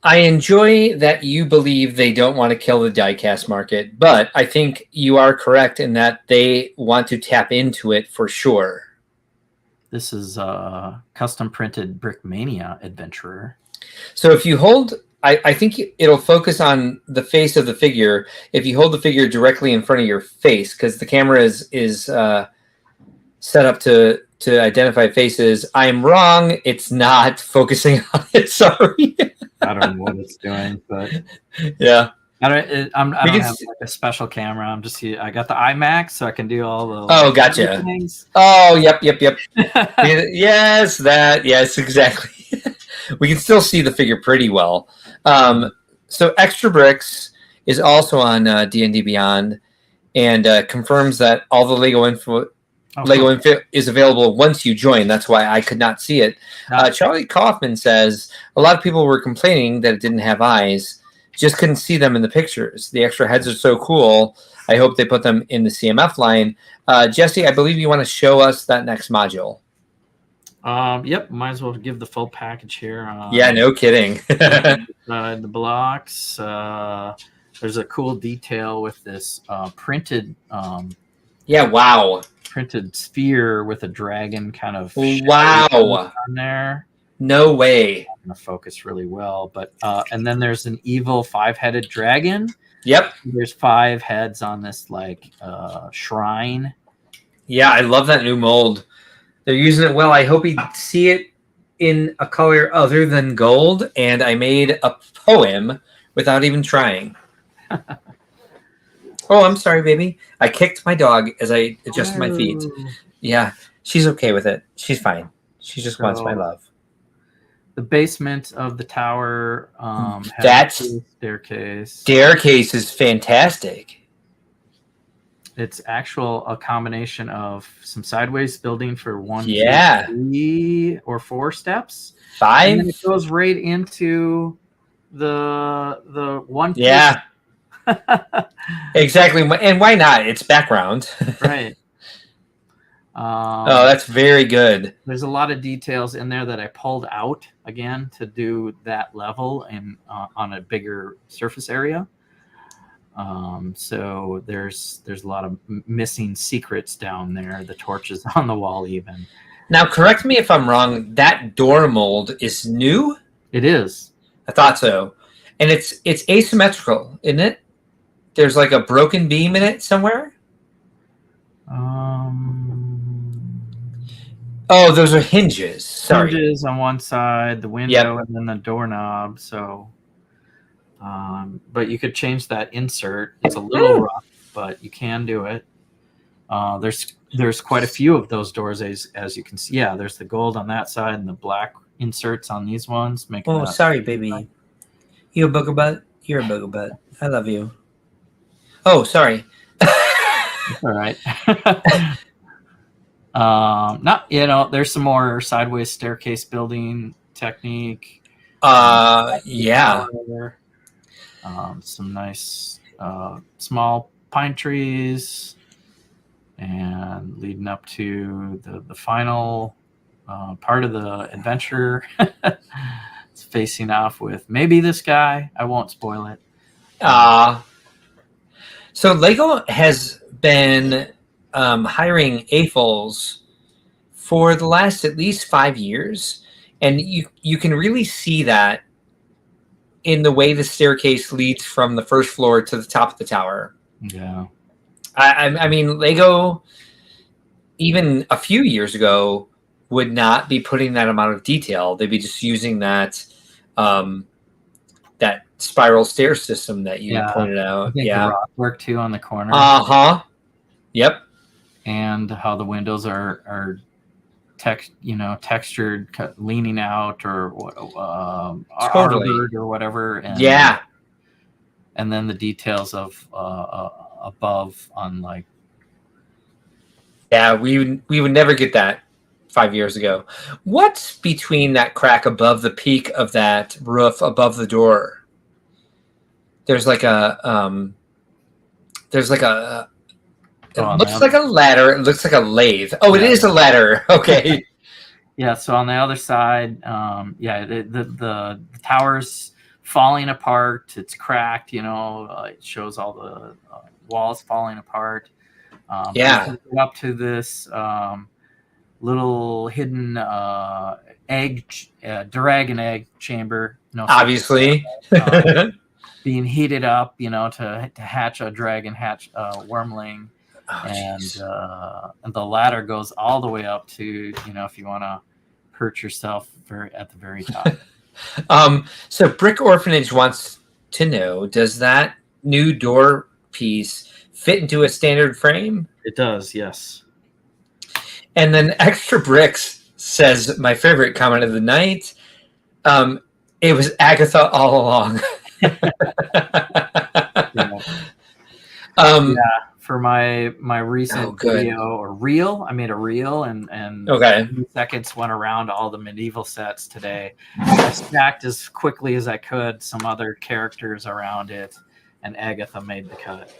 I enjoy that you believe they don't want to kill the diecast market, but I think you are correct in that they want to tap into it for sure. This is a custom printed Brickmania Adventurer. So if you hold, I think it'll focus on the face of the figure if you hold the figure directly in front of your face, because the camera is set up to identify faces. I'm wrong. It's not focusing on it. Sorry. I don't know what it's doing, but yeah. I don't have like a special camera. I got the IMAX, so I can do all the. Oh, gotcha. Things. Oh, yep. Yes, exactly. We can still see the figure pretty well. So Extra Bricks is also on D&D Beyond, and confirms that all the Lego info is available once you join. That's why I could not see it. Charlie Kaufman says a lot of people were complaining that it didn't have eyes, just couldn't see them in the pictures. The extra heads are so cool. I hope they put them in the CMF line. Jessie, I believe you want to show us that next module. Yep, might as well give the full package here. Yeah, no kidding. The blocks. There's a cool detail with this printed. Yeah, wow. Printed sphere with a dragon kind of on there. No way. I'm gonna focus really well, but and then there's an evil 5-headed dragon. Yep. There's 5 heads on this like shrine. Yeah, I love that new mold. They're using it well. I hope you see it in a color other than gold, and I made a poem without even trying. Oh, I'm sorry, baby. I kicked my dog as I adjusted my feet. Yeah, she's okay with it. She's fine. She just wants my love. The basement of the tower has a staircase. Staircase is fantastic. It's a combination of some sideways building for 1, 2, 3, or 4 steps. 5. And then it goes right into the one. Yeah. Exactly, and why not? It's background. Right. Oh, that's very good. There's a lot of details in there that I pulled out again to do that level and on a bigger surface area. So there's a lot of missing secrets down there. The torches on the wall, even. Now, correct me if I'm wrong. That door mold is new. It is. I thought so, and it's asymmetrical, isn't it? There's like a broken beam in it somewhere. Oh, those are hinges. Sorry. Hinges on one side, the window, and then the doorknob. So, but you could change that insert. It's a little rough, but you can do it. There's quite a few of those doors as you can see. Yeah, there's the gold on that side and the black inserts on these ones. Sorry, baby. You a booger butt? You're a booger butt. I love you. Oh, sorry. All right. There's some more sideways staircase building technique. Yeah. Some nice small pine trees, and leading up to the final part of the adventure. It's facing off with maybe this guy. I won't spoil it. So Lego has been hiring AFOLs for the last at least 5 years, and you can really see that in the way the staircase leads from the first floor to the top of the tower. Yeah. I mean, Lego, even a few years ago, would not be putting that amount of detail. They'd be just using that that spiral stair system that you pointed out. The rock work too on the corner. Yep. And how the windows are textured, leaning out, or armored or whatever. And, and then the details of above on like. Yeah, we would never get that 5 years ago. What's between that crack above the peak of that roof above the door? There's like a it looks like a ladder. It looks like a lathe. Oh, it is a ladder. Okay. Yeah. So on the other side, the tower's falling apart. It's cracked. It shows all the walls falling apart. Up to this little hidden dragon egg chamber. Obviously. Being heated up, to hatch a dragon, wormling. And the ladder goes all the way up to, if you want to perch yourself at the very top. So Brick Orphanage wants to know, does that new door piece fit into a standard frame? It does, yes. And then Extra Bricks says, my favorite comment of the night, it was Agatha all along. For my recent video or reel, I made a reel and 2 seconds went around all the medieval sets today. I stacked as quickly as I could some other characters around it, and Agatha made the cut.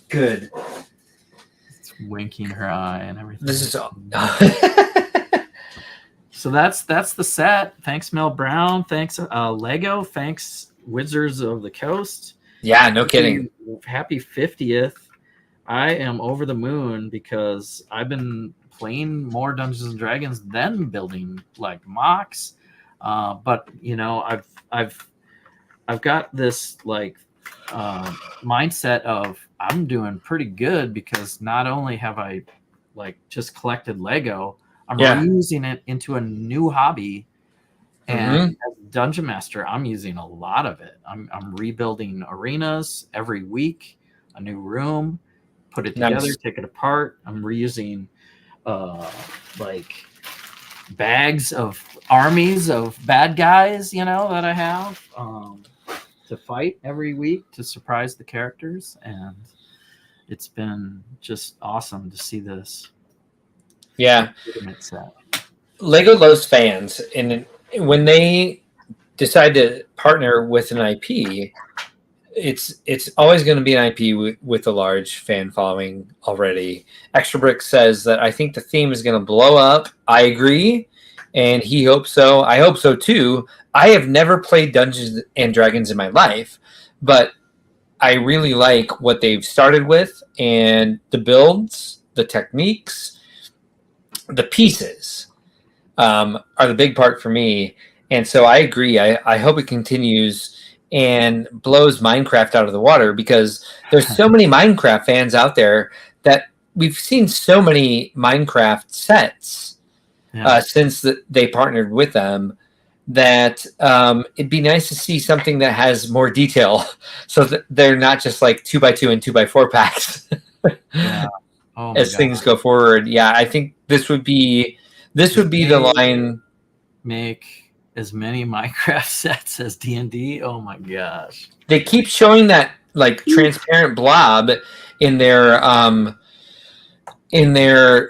Good. It's winking her eye and everything. This is all. So that's the set. Thanks, Mel Brown. Thanks, Lego. Thanks, Wizards of the Coast. Yeah, no kidding. Happy 50th. I am over the moon because I've been playing more Dungeons and Dragons than building like mocks. But I've got this like mindset of I'm doing pretty good because not only have I like just collected Lego, I'm reusing it into a new hobby. And as Dungeon Master, I'm using a lot of it. I'm rebuilding arenas every week, a new room, put it together, take it apart. I'm reusing like bags of armies of bad guys, that I have to fight every week to surprise the characters. And it's been just awesome to see this. Yeah. Lego loves fans, and when they decide to partner with an IP, it's always going to be an IP with a large fan following already. Extra Brick says that I think the theme is going to blow up. I agree, and he hopes so. I hope so too. I have never played Dungeons and Dragons in my life, but I really like what they've started with, and the builds, the techniques, the pieces are the big part for me. And so I agree. I hope it continues and blows Minecraft out of the water, because there's so many Minecraft fans out there that we've seen so many Minecraft sets since they partnered with them that it'd be nice to see something that has more detail, so that they're not just like 2x2 and 2x4 packs. As things go forward. Yeah, I think this would be the line. Make as many Minecraft sets as D&D. Oh my gosh! They keep showing that like transparent blob in their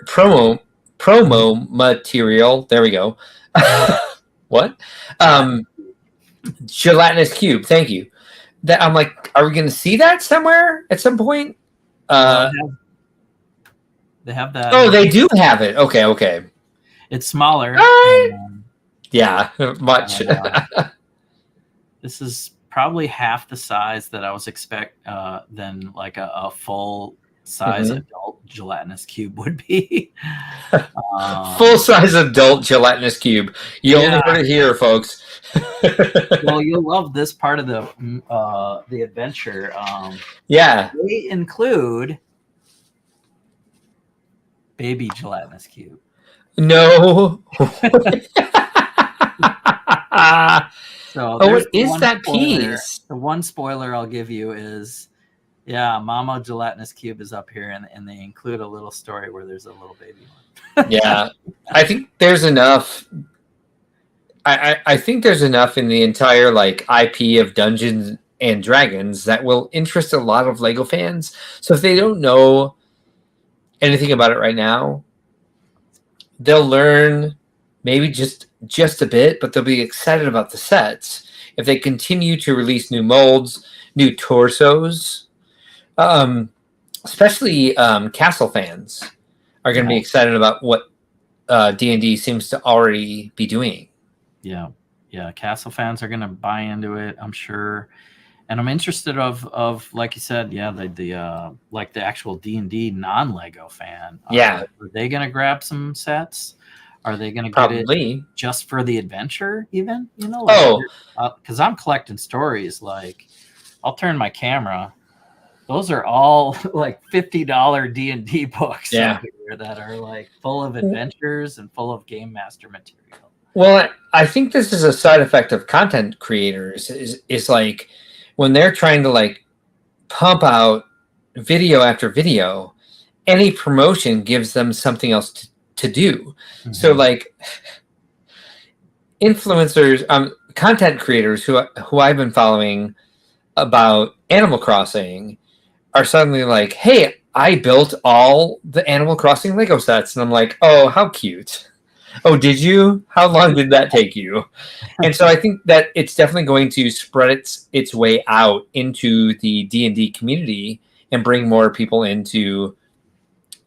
promo material. There we go. What? Gelatinous cube. Thank you. That I'm like, are we going to see that somewhere at some point? They have that. Oh, they do have it. Okay. It's smaller. Yeah, much. This is probably half the size that I was than like a full size adult gelatinous cube would be. Full size adult gelatinous cube. You only heard it here, folks. Well, you'll love this part of the adventure. They include baby gelatinous cube. No. So what is that piece? The one spoiler I'll give you is, Mama Gelatinous Cube is up here, and they include a little story where there's a little baby one. Yeah, I think there's enough. I think there's enough in the entire like IP of Dungeons and Dragons that will interest a lot of Lego fans. So if they don't know anything about it right now, they'll learn maybe just a bit, but they'll be excited about the sets. If they continue to release new molds, new torsos, especially Castle fans are going to be excited about what D&D seems to already be doing. Yeah. Castle fans are going to buy into it, I'm sure. And I'm interested of like you said, the like the actual D&D non-Lego fan. Are they going to grab some sets? Are they going to get it just for the adventure even? Because I'm collecting stories. Like, I'll turn my camera. Those are all like $50 D&D books out here that are like full of adventures and full of Game Master material. Well, I think this is a side effect of content creators is like when they're trying to like pump out video after video, any promotion gives them something else to do. So like influencers, content creators who I've been following about Animal Crossing are suddenly like, hey, I built all the Animal Crossing Lego sets. And I'm like, oh, how cute. Oh, did you? How long did that take you? And so I think that it's definitely going to spread its way out into the D&D community and bring more people into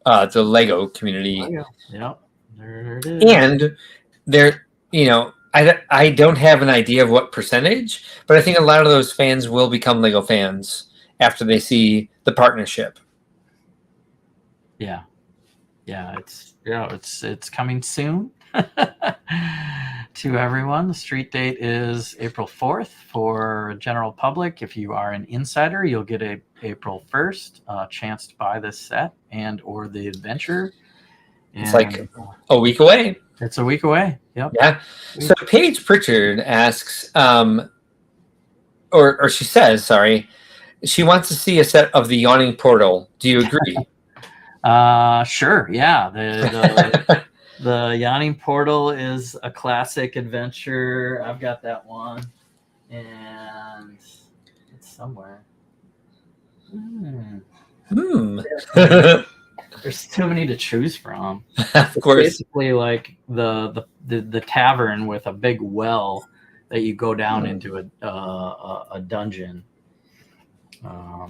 the Lego community. Yeah, there it is. And there, I don't have an idea of what percentage, but I think a lot of those fans will become Lego fans after they see the partnership. Yeah, it's coming soon to everyone. The street date is April 4th for general public. If you are an insider, you'll get a April 1st chance to buy this set and or the adventure. It's like a week away. It's a week away. Yep. Yeah. So Paige Pritchard asks, or she says, sorry, she wants to see a set of the Yawning Portal. Do you agree? Sure. Yeah. The Yawning Portal is a classic adventure. I've got that one, and it's somewhere. There's too many to choose from. Of course. It's basically like the tavern with a big well that you go down into a dungeon.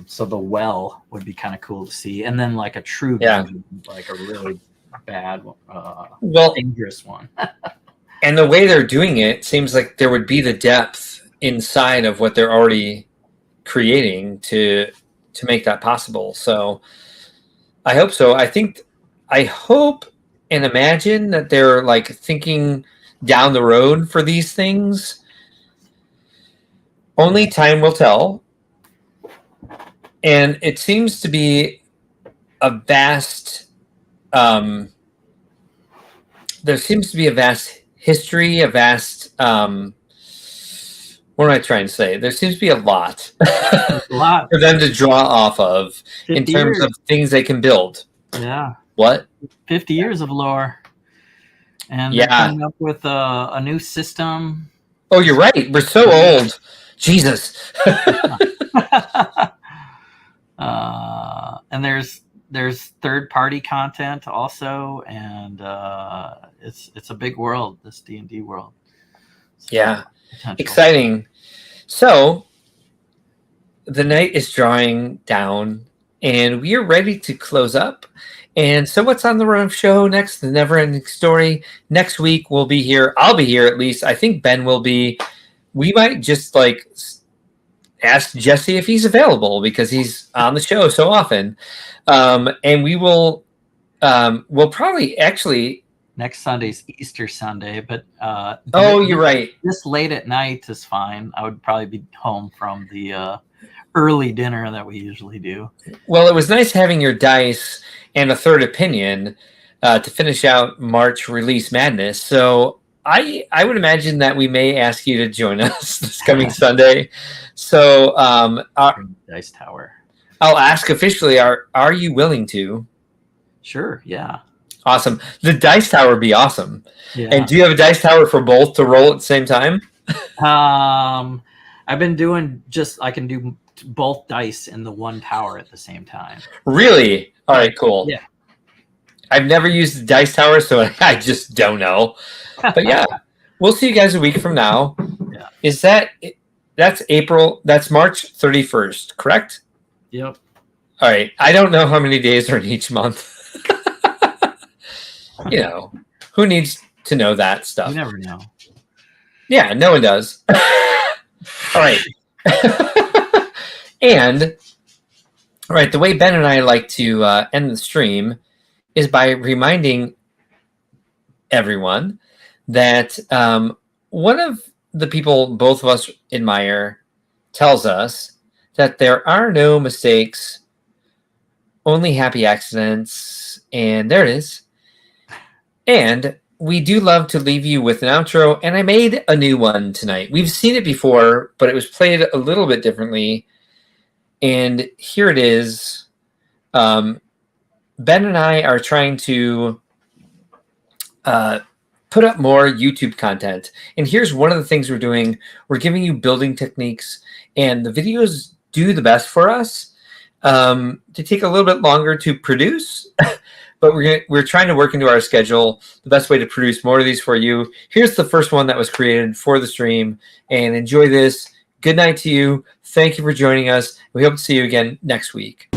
So the well would be kind of cool to see, and then like a true dungeon, like a really bad, dangerous one. And the way they're doing it seems like there would be the depth inside of what they're already creating to make that possible. So I hope so. I hope and imagine that they're like thinking down the road for these things. Only time will tell. And it seems to be a vast there seems to be a vast history, a vast what am I trying to say? There seems to be a lot, for them to draw off of in terms of things they can build. Yeah. What? 50 years of lore. And they're coming up with a new system. Oh, you're right. We're so old. Jesus. And there's third-party content also, and it's a big world, this D&D world. So yeah. Exciting. So the night is drawing down and we are ready to close up. And so what's on the run of show next? The Never Ending Story. Next week we'll be here. I'll be here at least. I think Ben will be. We might just like ask Jesse if he's available because he's on the show so often. And we will we'll probably actually next Sunday's Easter Sunday, but you're right. This late at night is fine. I would probably be home from the early dinner that we usually do. Well, it was nice having your dice and a third opinion to finish out March release madness. So I would imagine that we may ask you to join us this coming Sunday. So Dice Tower. I'll ask officially, are you willing to? Sure, yeah. Awesome. The Dice Tower would be awesome. Yeah. And do you have a Dice Tower for both to roll at the same time? I've been doing I can do both dice in the one tower at the same time. Really? All right, cool. Yeah. I've never used the Dice Tower, so I just don't know. But yeah, we'll see you guys a week from now. Yeah. That's March 31st, correct? Yep. All right. I don't know how many days are in each month. You know, who needs to know that stuff? You never know. Yeah, no one does. All right. And, all right, the way Ben and I like to end the stream is by reminding everyone that one of the people both of us admire tells us that there are no mistakes, only happy accidents, and there it is. And we do love to leave you with an outro, and I made a new one tonight. We've seen it before, but it was played a little bit differently. And here it is. Ben and I are trying to put up more YouTube content. And here's one of the things we're doing. We're giving you building techniques, and the videos do the best for us. They take a little bit longer to produce, but we're trying to work into our schedule the best way to produce more of these for you. Here's the first one that was created for the stream, and enjoy this. Good night to you. Thank you for joining us. We hope to see you again next week.